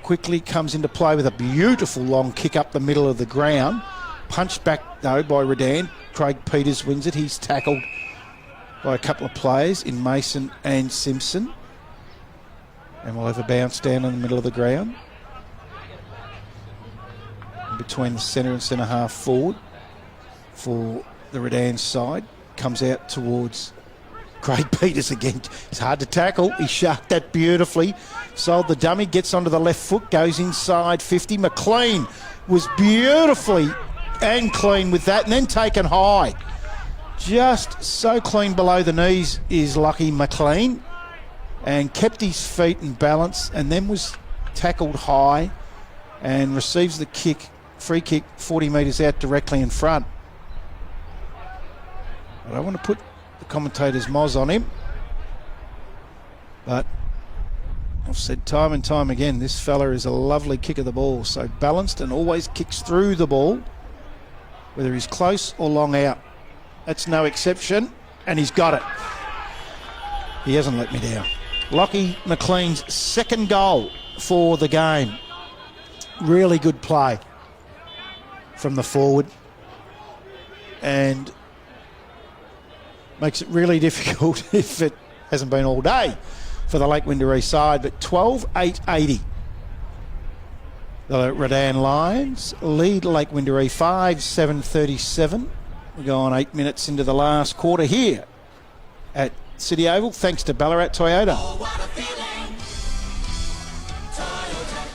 quickly comes into play with a beautiful long kick up the middle of the ground. Punched back, though, by Redan. Craig Peters wins it. He's tackled by a couple of players in Mason and Simpson. And we'll have a bounce down in the middle of the ground. In between the centre and centre half forward for the Redan side. Comes out towards Craig Peters again. It's hard to tackle. He sharked that beautifully. Sold the dummy, gets onto the left foot, goes inside 50. McLean was beautifully and clean with that, and then taken high. Just so clean below the knees is Lucky McLean, and kept his feet in balance, and then was tackled high and receives the kick free kick 40 metres out directly in front. I don't want to put the commentator's moz on him, but I've said time and time again, this fella is a lovely kick of the ball. So balanced and always kicks through the ball, whether he's close or long out. That's no exception, and he's got it. He hasn't let me down. Lockie McLean's second goal for the game. Really good play from the forward, and makes it really difficult if it hasn't been all day for the Lake Windaree side. But 12-8-80. The Redan Lions lead Lake Windaree 5-7-37. We go on 8 minutes into the last quarter here at City Oval, thanks to Ballarat Toyota.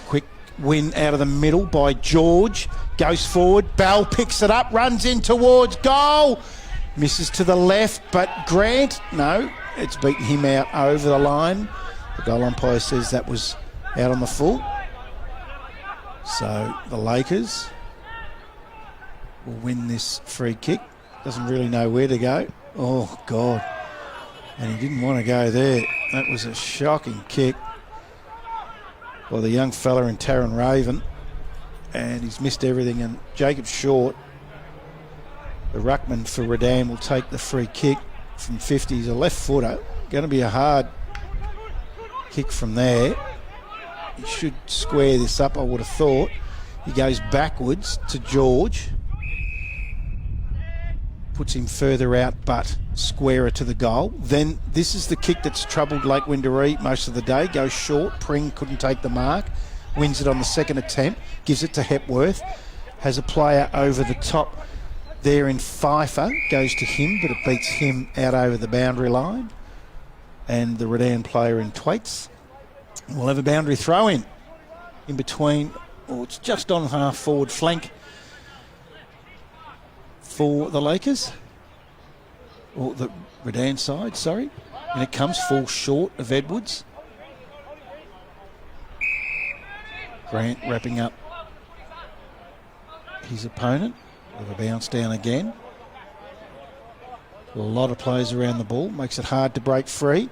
Quick win out of the middle by George. Goes forward. Bell picks it up, runs in towards goal. Misses to the left, but Grant, no, it's beaten him out over the line. The goal umpire says that was out on the full. So the Lakers will win this free kick. Doesn't really know where to go. Oh, God. And he didn't want to go there. That was a shocking kick by the young fella in Taron Raven. And he's missed everything. And Jacob Short, the ruckman for Redan, will take the free kick from 50. He's a left footer. Going to be a hard kick from there. He should square this up, I would have thought. He goes backwards to George. Puts him further out, but squarer to the goal. Then this is the kick that's troubled Lake Windaree most of the day. Goes short. Pring couldn't take the mark. Wins it on the second attempt. Gives it to Hepworth. Has a player over the top there in Pfeiffer. Goes to him, but it beats him out over the boundary line. And the Redan player in Twaits will have a boundary throw in between. Oh, it's just on half forward flank for the Lakers, or the Redan side, sorry. And it comes full short of Edwards. Grant wrapping up his opponent with a bounce down again. A lot of players around the ball, makes it hard to break free.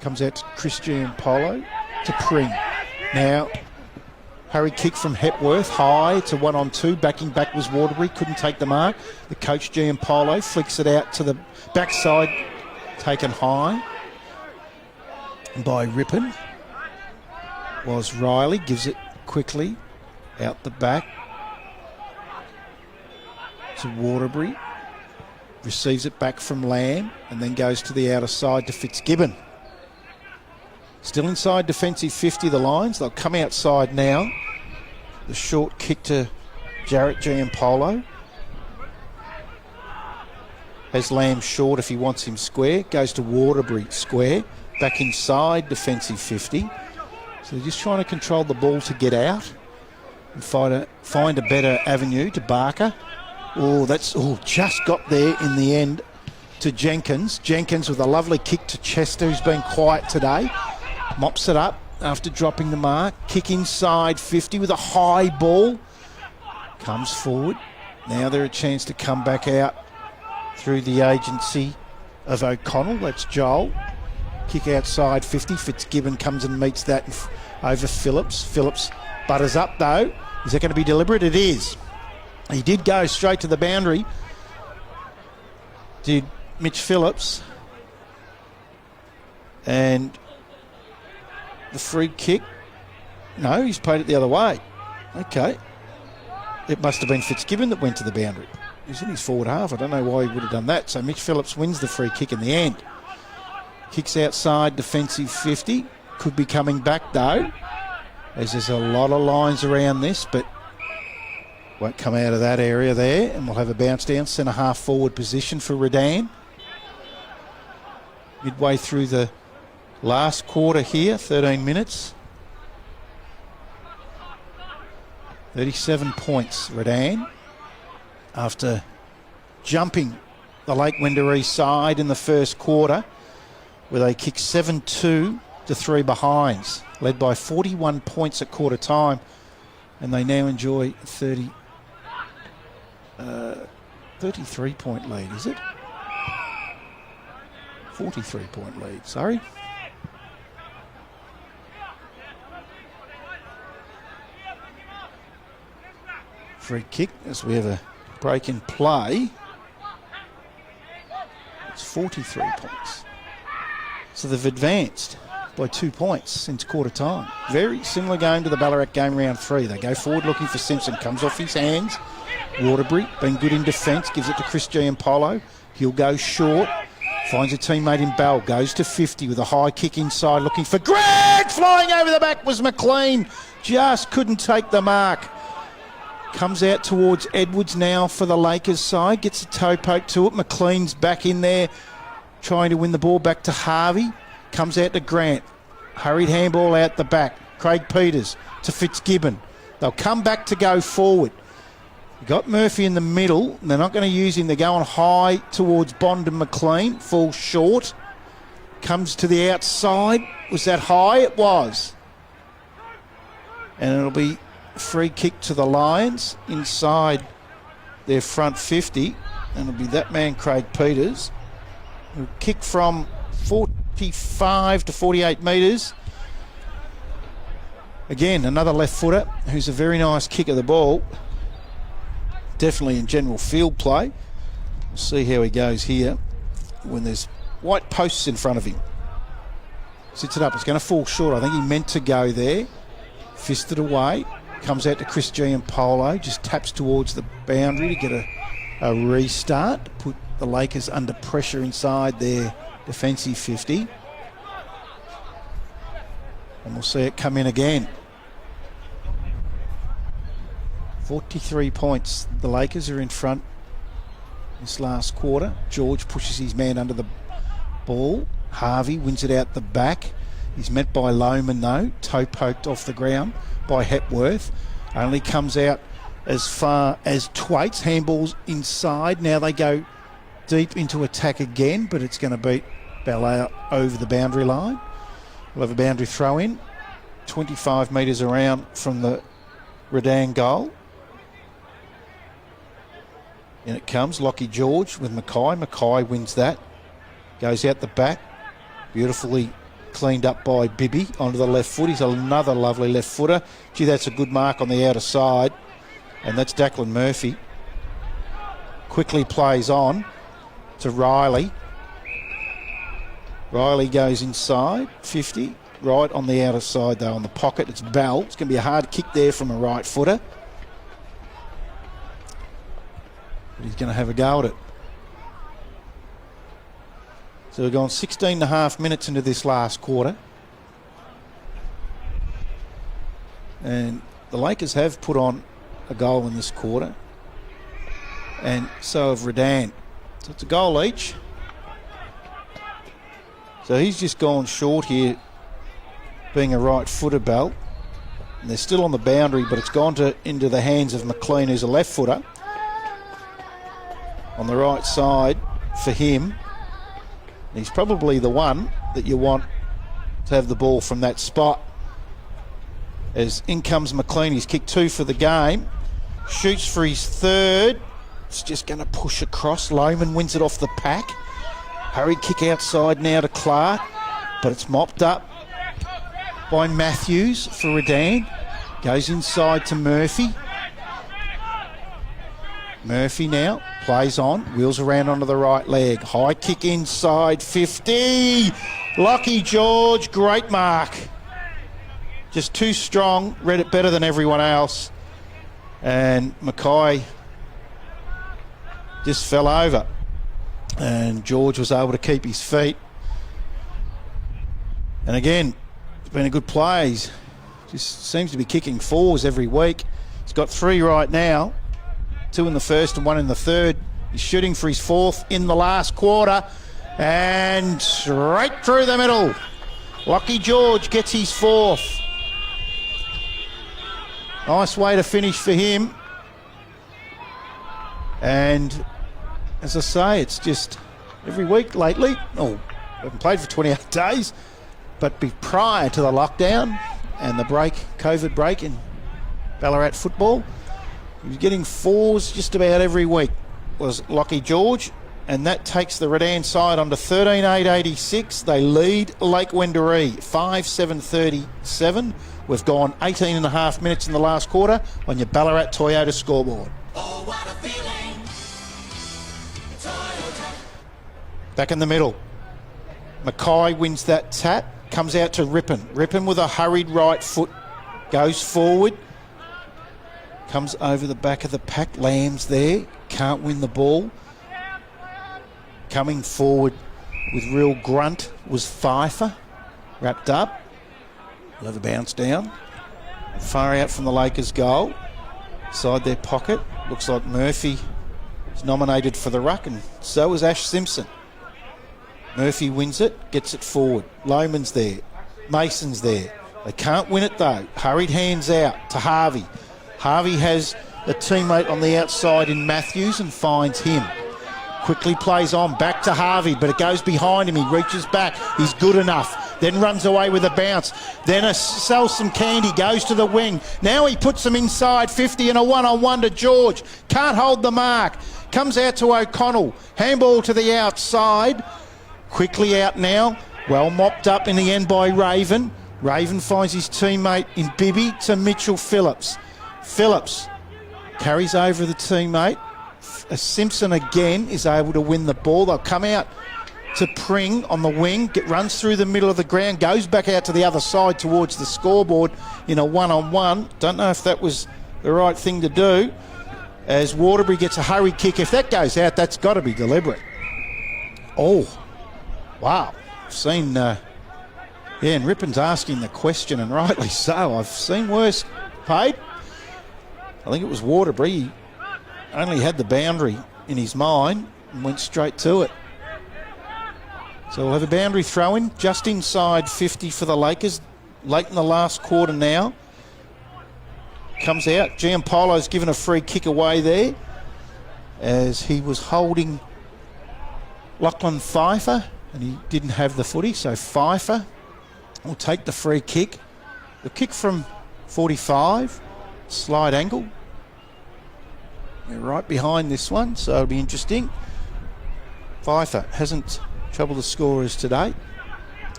Comes out to Christian Polo to Pring. Now, hurry kick from Hepworth, high to 1-on-2. Backing back was Waterbury, couldn't take the mark. The coach, Giampolo, flicks it out to the backside, taken high by Rippon. Was Riley, gives it quickly out the back to Waterbury. Receives it back from Lamb and then goes to the outer side to Fitzgibbon. Still inside defensive 50, the Lions. They'll come outside now. The short kick to Jarrett Giampolo. Has Lamb short if he wants him square. Goes to Waterbury square. Back inside defensive 50. So they're just trying to control the ball to get out and find a better avenue to Barker. Oh, that's just got there in the end to Jenkins. Jenkins with a lovely kick to Chester, who's been quiet today. Mops it up after dropping the mark. Kick inside 50 with a high ball. Comes forward. Now they're a chance to come back out through the agency of O'Connell. That's Joel. Kick outside 50. Fitzgibbon comes and meets that over Phillips. Phillips butters up though. Is that going to be deliberate? It is. He did go straight to the boundary. Did Mitch Phillips. And the free kick. No, he's played it the other way. Okay. It must have been Fitzgibbon that went to the boundary. He's in his forward half. I don't know why he would have done that. So Mitch Phillips wins the free kick in the end. Kicks outside defensive 50. Could be coming back though, as there's a lot of lines around this, but won't come out of that area there. And we'll have a bounce down, centre half forward position for Redan. Midway through the last quarter here, 13 minutes. 37 points, Redan, after jumping the Lake Windaree side in the first quarter, where they kicked 7-2 to 3 behinds, led by 41 points at quarter time. And they now enjoy 33-point lead, is it? 43-point lead, sorry. Free kick as we have a break in play. It's 43 points. So they've advanced by 2 points since quarter time. Very similar game to the Ballarat game round 3. They go forward looking for Simpson. Comes off his hands. Waterbury been good in defence. Gives it to Chris Giampolo. He'll go short. Finds a teammate in Bell. Goes to 50 with a high kick inside. Looking for Grant. Flying over the back was McLean. Just couldn't take the mark. Comes out towards Edwards now for the Lakers side. Gets a toe poke to it. McLean's back in there trying to win the ball back to Harvey. Comes out to Grant. Hurried handball out the back. Craig Peters to Fitzgibbon. They'll come back to go forward. Got Murphy in the middle. They're not going to use him. They're going high towards Bond and McLean. Falls short. Comes to the outside. Was that high? It was. And it'll be free kick to the Lions inside their front 50. And it'll be that man, Craig Peters, who kick from 45 to 48 metres. Again, another left footer who's a very nice kick of the ball. Definitely in general field play. We'll see how he goes here when there's white posts in front of him. Sits it up. It's going to fall short. I think he meant to go there. Fisted away. Comes out to Chris Giampolo. Just taps towards the boundary to get a restart. To put the Lakers under pressure inside their defensive 50. And we'll see it come in again. 43 points. The Lakers are in front this last quarter. George pushes his man under the ball. Harvey wins it out the back. He's met by Lohman though. Toe poked off the ground by Hepworth. Only comes out as far as Twaits. Handballs inside. Now they go deep into attack again, but it's going to beat Ballet over the boundary line. We'll have a boundary throw in. 25 metres around from the Redan goal. In it comes, Lockie George with Mackay. Mackay wins that. Goes out the back. Beautifully cleaned up by Bibby onto the left foot. He's another lovely left footer. Gee, that's a good mark on the outer side. And that's Declan Murphy. Quickly plays on to Riley. Riley goes inside, 50. Right on the outer side though, on the pocket. It's Bell. It's going to be a hard kick there from a right footer. But he's going to have a go at it. So we've gone 16 and a half minutes into this last quarter. And the Lakers have put on a goal in this quarter. And so have Redan. So it's a goal each. So he's just gone short here, being a right footer, Bell. And they're still on the boundary, but it's gone into the hands of McLean, who's a left footer. On the right side for him. He's probably the one that you want to have the ball from that spot. As in comes McLean, he's kicked 2 for the game. Shoots for his third. It's just going to push across. Lohman wins it off the pack. Hurry kick outside now to Clark, but it's mopped up by Matthews for Redan. Goes inside to Murphy. Murphy now plays on, wheels around onto the right leg. High kick inside, 50. Lockie George, great mark. Just too strong, read it better than everyone else. And Mackay just fell over. And George was able to keep his feet. And again, it's been a good play. He's just seems to be kicking 4s every week. He's got 3 right now. 2 in the first and 1 in the third. He's shooting for his 4th in the last quarter. And straight through the middle. Lockie George gets his 4th. Nice way to finish for him. And as I say, it's just every week lately. Oh, we haven't played for 28 days. But prior to the lockdown and the break, COVID break in Ballarat football. He was getting 4s just about every week, was Lockie George, and that takes the Redan side on to 13-8-86. They lead Lake Wendouree 5-7-37. We've gone 18 and a half minutes in the last quarter on your Ballarat Toyota scoreboard. Oh, what a feeling. Toyota. Back in the middle. Mackay wins that tap, comes out to Rippon. Rippon with a hurried right foot, goes forward, comes over the back of the pack. Lamb's there, can't win the ball. Coming forward with real grunt was Pfeiffer, wrapped up. We'll have a bounce down. Far out from the Lakers' goal. Side their pocket. Looks like Murphy is nominated for the ruck, and so is Ash Simpson. Murphy wins it, gets it forward. Lohman's there. Mason's there. They can't win it though. Hurried hands out to Harvey. Harvey has a teammate on the outside in Matthews and finds him. Quickly plays on, back to Harvey, but it goes behind him. He reaches back. He's good enough. Then runs away with a bounce. Then sells some candy, goes to the wing. Now he puts them inside 50 and a one-on-one to George. Can't hold the mark. Comes out to O'Connell. Handball to the outside. Quickly out now. Well mopped up in the end by Raven. Raven finds his teammate in Bibby to Mitchell Phillips. Phillips carries over the teammate. Simpson again is able to win the ball. They'll come out to Pring on the wing, runs through the middle of the ground, goes back out to the other side towards the scoreboard in a one-on-one. Don't know if that was the right thing to do, as Waterbury gets a hurry kick. If that goes out, that's got to be deliberate. Oh, wow. I've seen, and Rippon's asking the question, and rightly so. I've seen worse paid. I think it was Waterbury. He only had the boundary in his mind and went straight to it. So we'll have a boundary throw in just inside 50 for the Lakers. Late in the last quarter now. Comes out. Giampolo's given a free kick away there as he was holding Lachlan Pfeiffer and he didn't have the footy. So Pfeiffer will take the free kick. The kick from 45, slide angle. They're right behind this one, so it'll be interesting. Pfeiffer hasn't troubled the scorers today.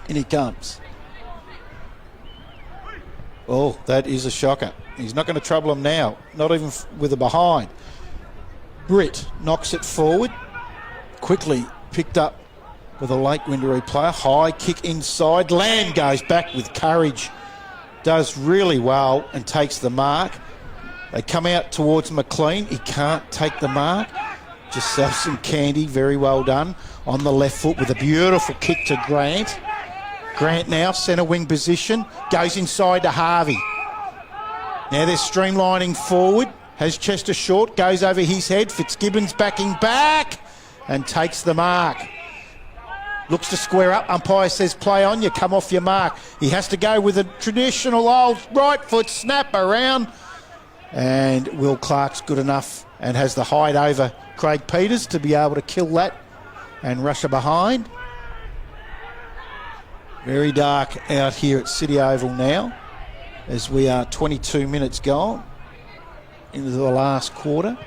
And he comes. Oh, that is a shocker. He's not going to trouble him now, not even with a behind. Britt knocks it forward. Quickly picked up with a Lake Wendouree player. High kick inside. Lamb goes back with courage. Does really well and takes the mark. They come out towards McLean. He can't take the mark. Just sells some candy. Very well done. On the left foot with a beautiful kick to Grant. Grant now, centre wing position. Goes inside to Harvey. Now they're streamlining forward. Has Chester short. Goes over his head. Fitzgibbon's backing back and takes the mark. Looks to square up. Umpire says play on. You come off your mark. He has to go with a traditional old right foot snap around. And Will Clark's good enough and has the height over Craig Peters to be able to kill that and rush her behind. Very dark out here at City Oval now as we are 22 minutes gone into the last quarter.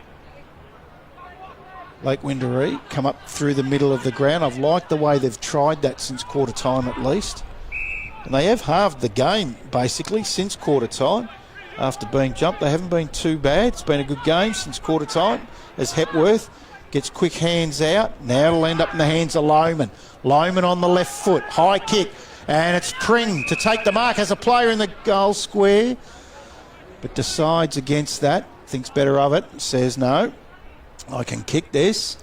Lake Wendouree come up through the middle of the ground. I've liked the way they've tried that since quarter time at least. And they have halved the game basically since quarter time. After being jumped, they haven't been too bad. It's been a good game since quarter time as Hepworth gets quick hands out. Now it'll end up in the hands of Lohman. Lohman on the left foot. High kick. And it's Pring to take the mark as a player in the goal square. But decides against that. Thinks better of it. Says no. I can kick this.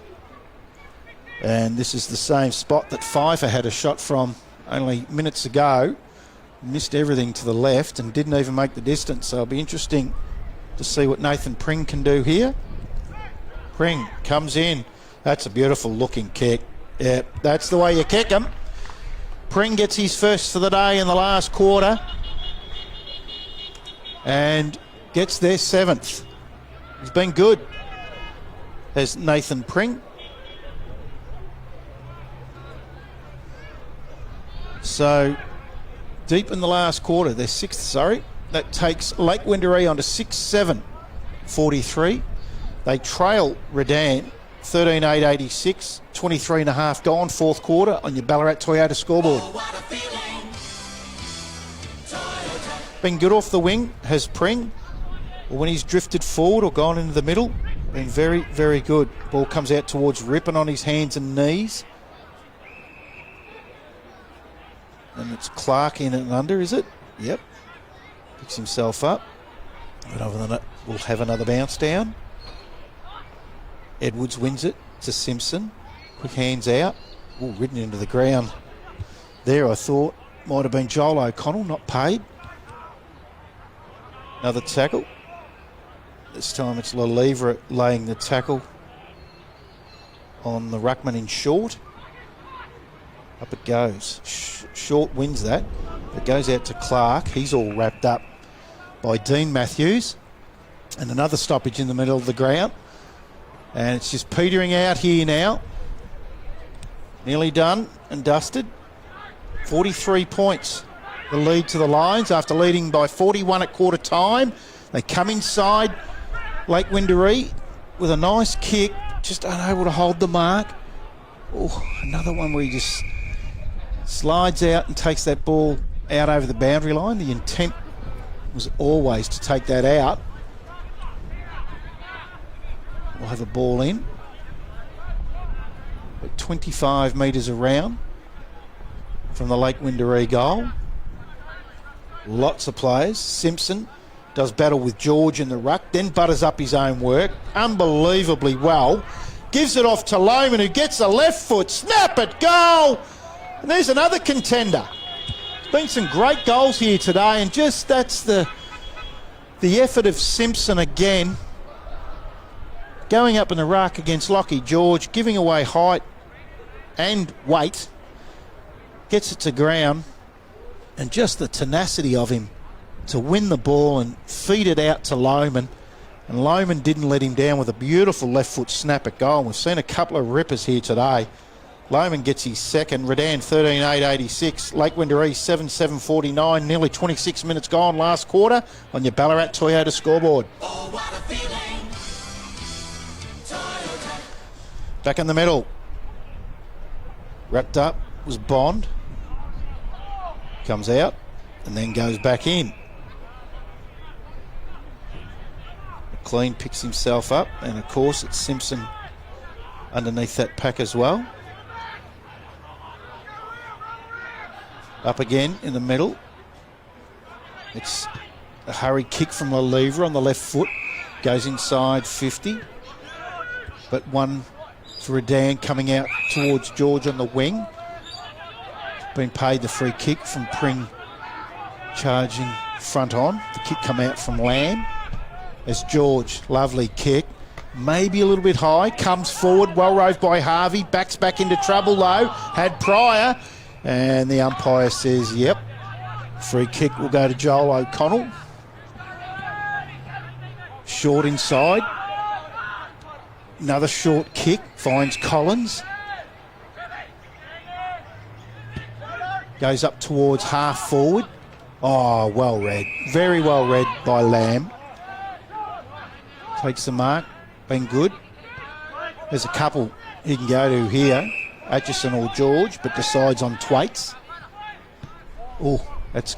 And this is the same spot that Pfeiffer had a shot from only minutes ago. Missed everything to the left and didn't even make the distance. So it'll be interesting to see what Nathan Pring can do here. Pring comes in. That's a beautiful looking kick. Yeah, that's the way you kick him. Pring gets his first for the day in the last quarter and gets their 7th. He's been good as Nathan Pring. So deep in the last quarter, they're 6th, That takes Lake Windaree on to 6-7, 43. They trail Redan 13-8-86, 23 and a half gone, fourth quarter on your Ballarat Toyota scoreboard. Been good off the wing, has Pring. Or when he's drifted forward or gone into the middle, been very, very good. Ball comes out towards Rippon on his hands and knees. And it's Clark in and under, is it? Yep. Picks himself up. But other than that, we'll have another bounce down. Edwards wins it to Simpson. Quick hands out. Ooh, ridden into the ground. There, I thought, might have been Joel O'Connell, not paid. Another tackle. This time it's Lalivra laying the tackle on the ruckman in short. Up it goes. Short wins that. It goes out to Clark. He's all wrapped up by Dean Matthews. And another stoppage in the middle of the ground. And it's just petering out here now. Nearly done and dusted. 43 points. The lead to the Lions after leading by 41 at quarter time. They come inside Lake Windaree with a nice kick. Just unable to hold the mark. Oh, another one where he just slides out and takes that ball out over the boundary line. The intent was always to take that out. We'll have a ball in. At 25 metres around from the Lake Windaree goal. Lots of players. Simpson does battle with George in the ruck, then butters up his own work unbelievably well. Gives it off to Lohman, who gets a left foot. Snap it, goal! And there's another contender. There's been some great goals here today, and just that's the effort of Simpson again. Going up in the ruck against Lockie George, giving away height and weight. Gets it to ground. And just the tenacity of him to win the ball and feed it out to Lohman. And Lohman didn't let him down with a beautiful left foot snap at goal. We've seen a couple of rippers here today. Lohman gets his second. Redan 13-8-86. Lake Windaree 7-7-49. Nearly 26 minutes gone last quarter on your Ballarat Toyota scoreboard. Oh, what a feeling. Back in the middle. Wrapped up was Bond. Comes out and then goes back in. McLean picks himself up, and of course it's Simpson underneath that pack as well. Up again in the middle. It's a hurry kick from Lalivra on the left foot. Goes inside 50. But one for Redan coming out towards George on the wing. Been paid the free kick from Pring charging front on. The kick come out from Lamb. As George, lovely kick. Maybe a little bit high. Comes forward, well roved by Harvey. Backs back into trouble though. Had Pryor. And the umpire says, yep. Free kick will go to Joel O'Connell. Short inside. Another short kick. Finds Collins. Goes up towards half forward. Oh, well read. Very well read by Lamb. Takes the mark. Been good. There's a couple he can go to here. Atchison or George, but decides on Thwaites. Oh, that is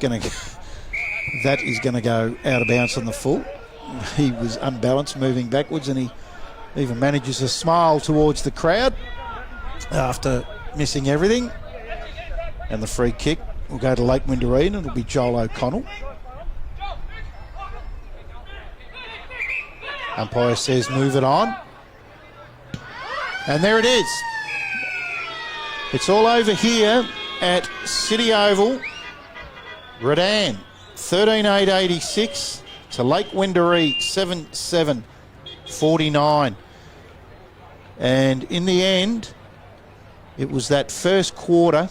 going to go out of bounds on the full. He was unbalanced moving backwards, and he even manages to smile towards the crowd after missing everything. And the free kick will go to Lake Windaree, and it'll be Joel O'Connell. Umpire says move it on. And there it is. It's all over here at City Oval. Redan 13-8-86 to Lake Windaree 7-7-49. And in the end, it was that first quarter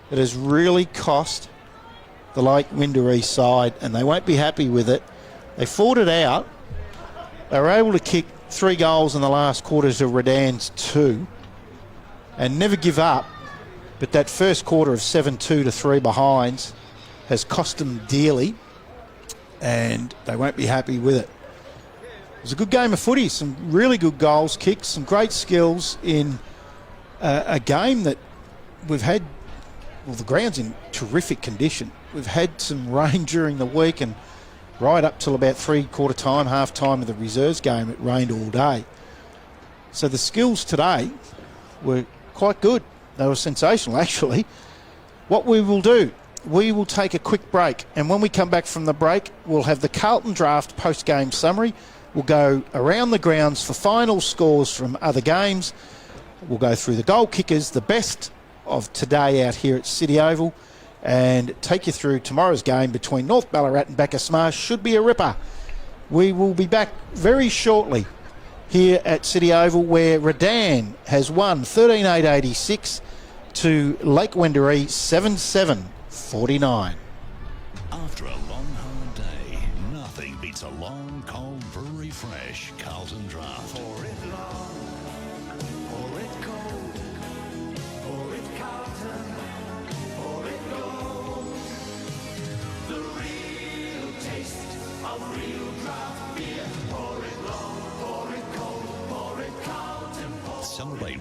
that has really cost the Lake Windaree side, and they won't be happy with it. They fought it out. They were able to kick 3 goals in the last quarter to Redan's 2 and never give up. But that first quarter of 7-2 to 3 behinds has cost them dearly. and they won't be happy with it. It was a good game of footy, some really good goals kicked, some great skills in a game that we've had, well, the ground's in terrific condition. We've had some rain during the week, and right up till about three-quarter time, half-time of the reserves game, it rained all day. So the skills today were quite good. They were sensational, actually. What we will do, we will take a quick break, and when we come back from the break, we'll have the Carlton Draft post-game summary. We'll go around the grounds for final scores from other games. We'll go through the goal kickers, the best of today out here at City Oval, and take you through tomorrow's game between North Ballarat and Bacchus Marsh. Should be a ripper. We will be back very shortly here at City Oval, where Redan has won 13-8-86 to Lake Wendouree 7-7-49. After a long, hard day, nothing beats a long, cold brewery fresh Carlton Draft. Pour it long, pour it cold, pour it Carlton, pour it gold. The real taste of real draft beer. Pour it long, pour it cold, pour it Carlton. Celebrate.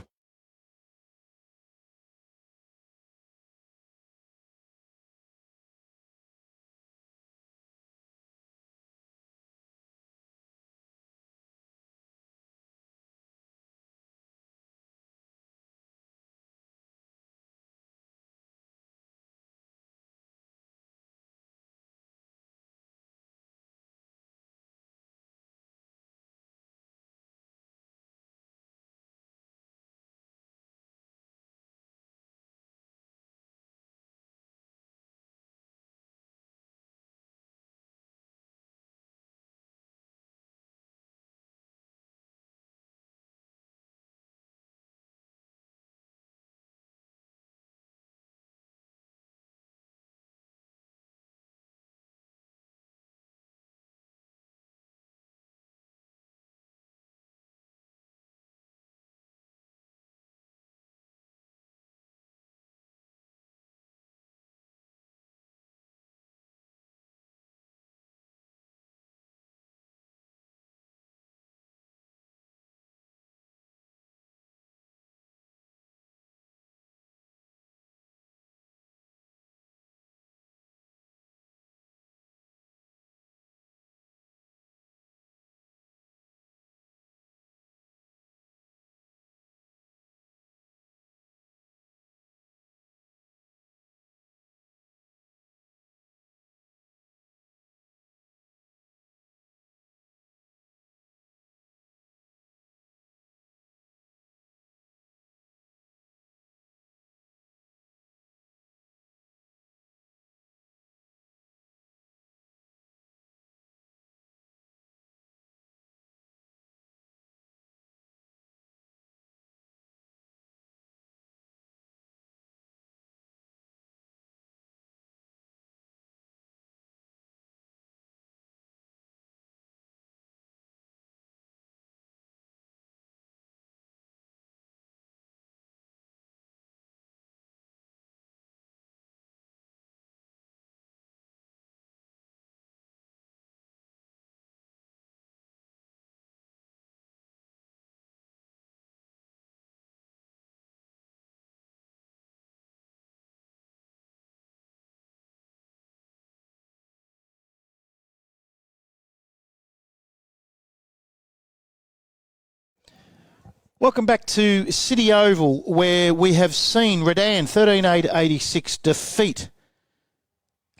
Welcome back to City Oval, where we have seen Redan 13-8-86 defeat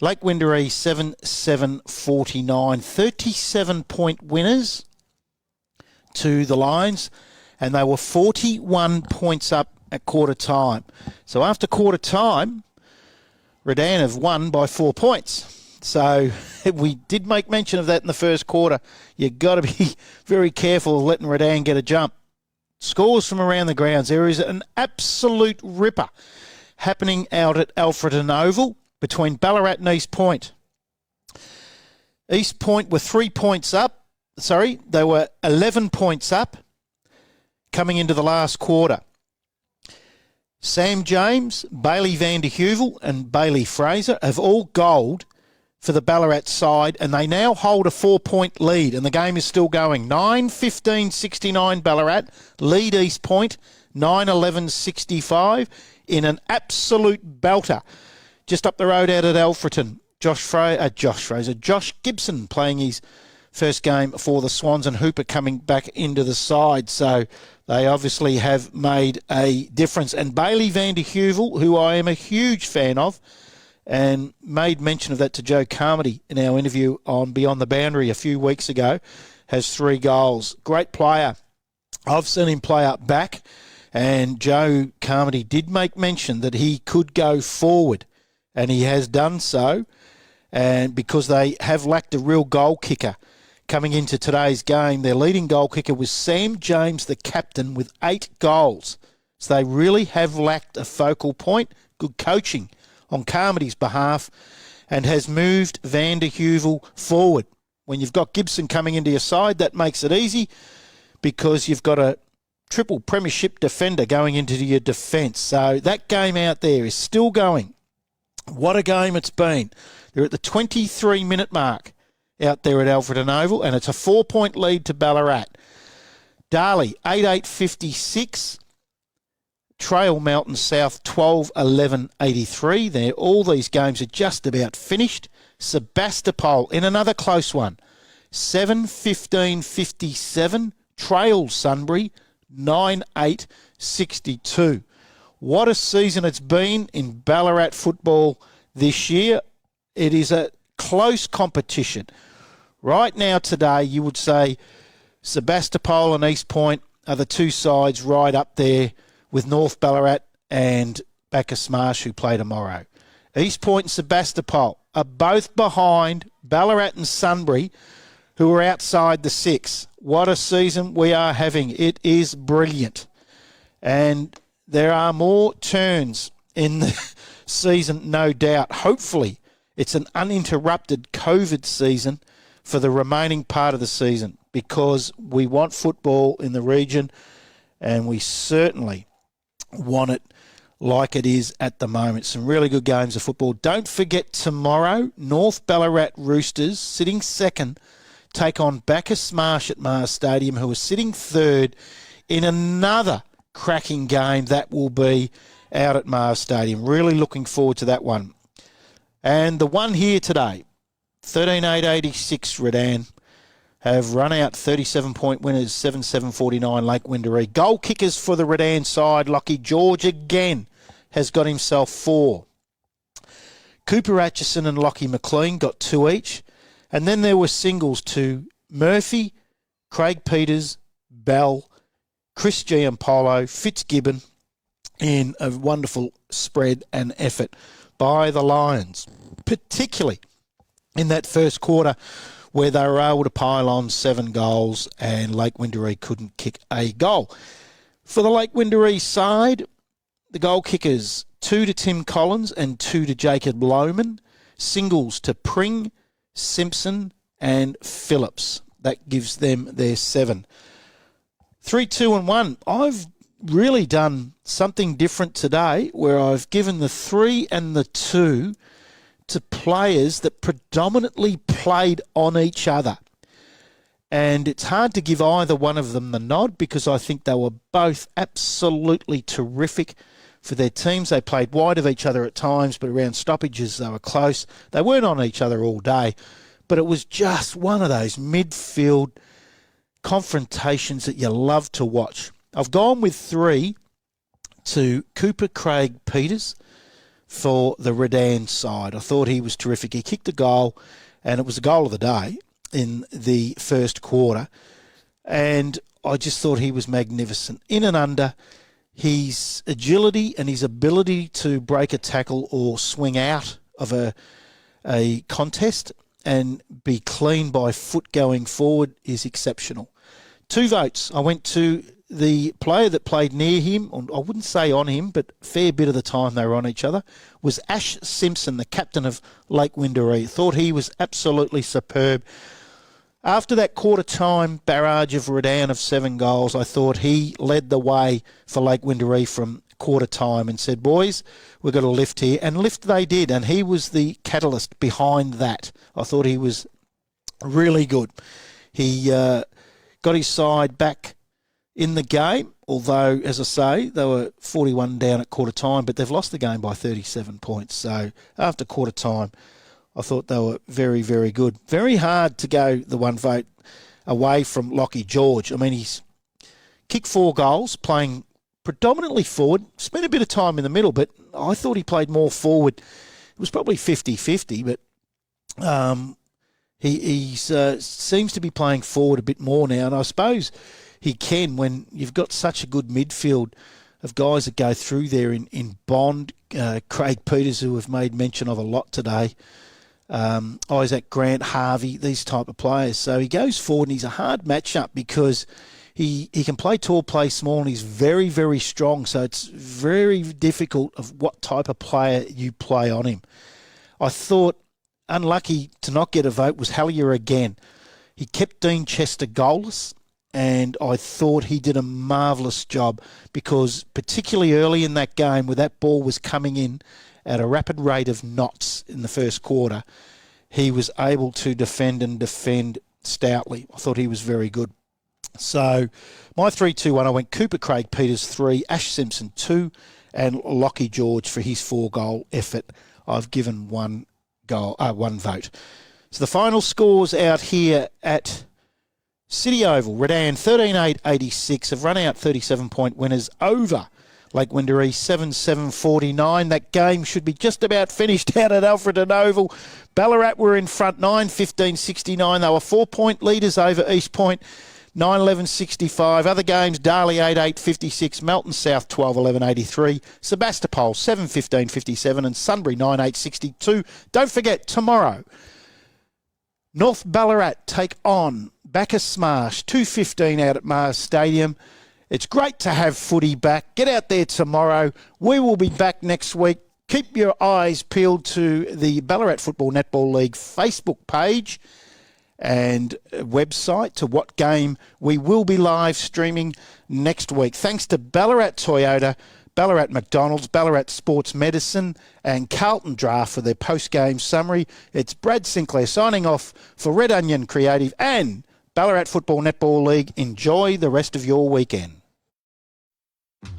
Lake Wendouree 7-7-49. 37-point winners to the Lions, and they were 41 points up at quarter time. So after quarter time, Redan have won by 4 points. So we did make mention of that in the first quarter. You've got to be very careful of letting Redan get a jump. Scores from around the grounds. There is an absolute ripper happening out at Alfreton Oval between Ballarat and East Point. East Point were 3 points up. Sorry, they were 11 points up coming into the last quarter. Sam James, Bailey van der Heuvel and Bailey Fraser have all goaled for the Ballarat side, and they now hold a 4-point lead, and the game is still going. 9-15-69 Ballarat, lead East Point, 9-11-65 in an absolute belter. Just up the road out at Alfreton, Josh Gibson playing his first game for the Swans, and Hooper coming back into the side. So they obviously have made a difference. And Bailey van der Heuvel, who I am a huge fan of, and made mention of that to Joe Carmody in our interview on Beyond the Boundary a few weeks ago, has 3 goals. Great player. I've seen him play up back, and Joe Carmody did make mention that he could go forward, and he has done so, and because they have lacked a real goal kicker coming into today's game. Their leading goal kicker was Sam James, the captain, with 8 goals. So they really have lacked a focal point. Good coaching on Carmody's behalf, and has moved van der Heuvel forward. When you've got Gibson coming into your side, that makes it easy because you've got a triple premiership defender going into your defence. So that game out there is still going. What a game it's been. They're at the 23-minute mark out there at Alfreton Oval, and it's a 4-point lead to Ballarat. Darley, 8-8-56. Trail Mountain South 12-11-83. All these games are just about finished. Sebastopol in another close one. 7-15-57. Trail Sunbury 9-8-62. What a season it's been in Ballarat football this year. It is a close competition. Right now today you would say Sebastopol and East Point are the two sides right up there with North Ballarat and Bacchus Marsh, who play tomorrow. East Point and Sebastopol are both behind Ballarat and Sunbury, who are outside the 6. What a season we are having. It is brilliant. And there are more turns in the season, no doubt. Hopefully, it's an uninterrupted COVID season for the remaining part of the season, because we want football in the region, and we certainly want it like it is at the moment. Some really good games of football. Don't forget tomorrow, North Ballarat Roosters, sitting second, take on Bacchus Marsh at Mars Stadium, who are sitting third, in another cracking game that will be out at Mars Stadium. Really looking forward to that one. And the one here today, 13-8-86 Redan, have run out 37-point winners, 7-7-49 Lake Windaree. Goal kickers for the Redan side, Lockie George again has got himself 4. Cooper Atchison and Lockie McLean got 2 each. And then there were singles to Murphy, Craig Peters, Bell, Chris Giampolo, Fitzgibbon, in a wonderful spread and effort by the Lions, particularly in that first quarter, where they were able to pile on 7 goals and Lake Windaree couldn't kick a goal. For the Lake Windaree side, the goal kickers, 2 to Tim Collins and 2 to Jacob Lohman. Singles to Pring, Simpson and Phillips. That gives them their 7. 3, 2 and 1. I've really done something different today, where I've given the 3 and the 2 to players that predominantly played on each other. And it's hard to give either one of them the nod, because I think they were both absolutely terrific for their teams. They played wide of each other at times, but around stoppages they were close. They weren't on each other all day, but it was just one of those midfield confrontations that you love to watch. I've gone with 3 to Cooper Craig Peters for the Redan side. I thought he was terrific. He kicked a goal, and it was the goal of the day in the first quarter, and I just thought he was magnificent. In and under, his agility and his ability to break a tackle or swing out of a contest and be clean by foot going forward is exceptional. 2 votes. I went to the player that played near him, or I wouldn't say on him, but a fair bit of the time they were on each other, was Ash Simpson, the captain of Lake Windaree. Thought he was absolutely superb. After that quarter-time barrage of Redan of 7 goals, I thought he led the way for Lake Windaree from quarter time and said, boys, we've got to lift here. And lift they did, and he was the catalyst behind that. I thought he was really good. He got his side back in the game, although, as I say, they were 41 down at quarter time, but they've lost the game by 37 points. So after quarter time, I thought they were very, very good. Very hard to go the one vote away from Lockie George. I mean, he's kicked 4 goals, playing predominantly forward. Spent a bit of time in the middle, but I thought he played more forward. It was probably 50-50, but he seems to be playing forward a bit more now, and I suppose he can when you've got such a good midfield of guys that go through there in Bond, Craig Peters, who we've made mention of a lot today, Isaac Grant, Harvey, these type of players. So he goes forward and he's a hard matchup because he can play tall, play small, and he's very, very strong. So it's very difficult of what type of player you play on him. I thought unlucky to not get a vote was Hallier again. He kept Dean Chester goalless, and I thought he did a marvellous job because particularly early in that game where that ball was coming in at a rapid rate of knots in the first quarter, he was able to defend stoutly. I thought he was very good. So my 3-2-1, I went Cooper Craig Peters 3, Ash Simpson 2, and Lockie George for his 4-goal effort. I've given one vote. So the final scores out here at City Oval. Redan 13-8-86 have run out 37-point winners over Lake Wendouree 7-7-49. That game should be just about finished out at Alfredton Oval. Ballarat were in front 9-15-69. They were 4-point leaders over East Point 9-11-65. Other games, Darley 8-8-56, Melton South 12-11-83, Sebastopol 7-15-57 and Sunbury 9-8-62. Don't forget, tomorrow, North Ballarat take on Bacchus Smash 2:15 out at Mars Stadium. It's great to have footy back. Get out there tomorrow. We will be back next week. Keep your eyes peeled to the Ballarat Football Netball League Facebook page and website to what game we will be live streaming next week. Thanks to Ballarat Toyota, Ballarat McDonald's, Ballarat Sports Medicine and Carlton Draft for their post-game summary. It's Brad Sinclair signing off for Red Onion Creative and Ballarat Football Netball League. Enjoy the rest of your weekend.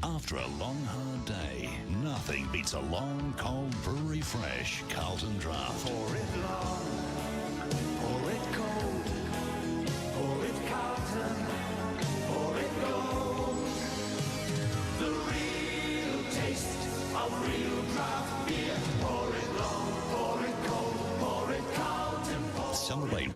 After a long, hard day, nothing beats a long, cold brewery fresh Carlton Draft. Pour it long, pour it cold, pour it Carlton, pour it gold. The real taste of real draft beer. Pour it long, pour it cold, pour it Carlton. Celebrate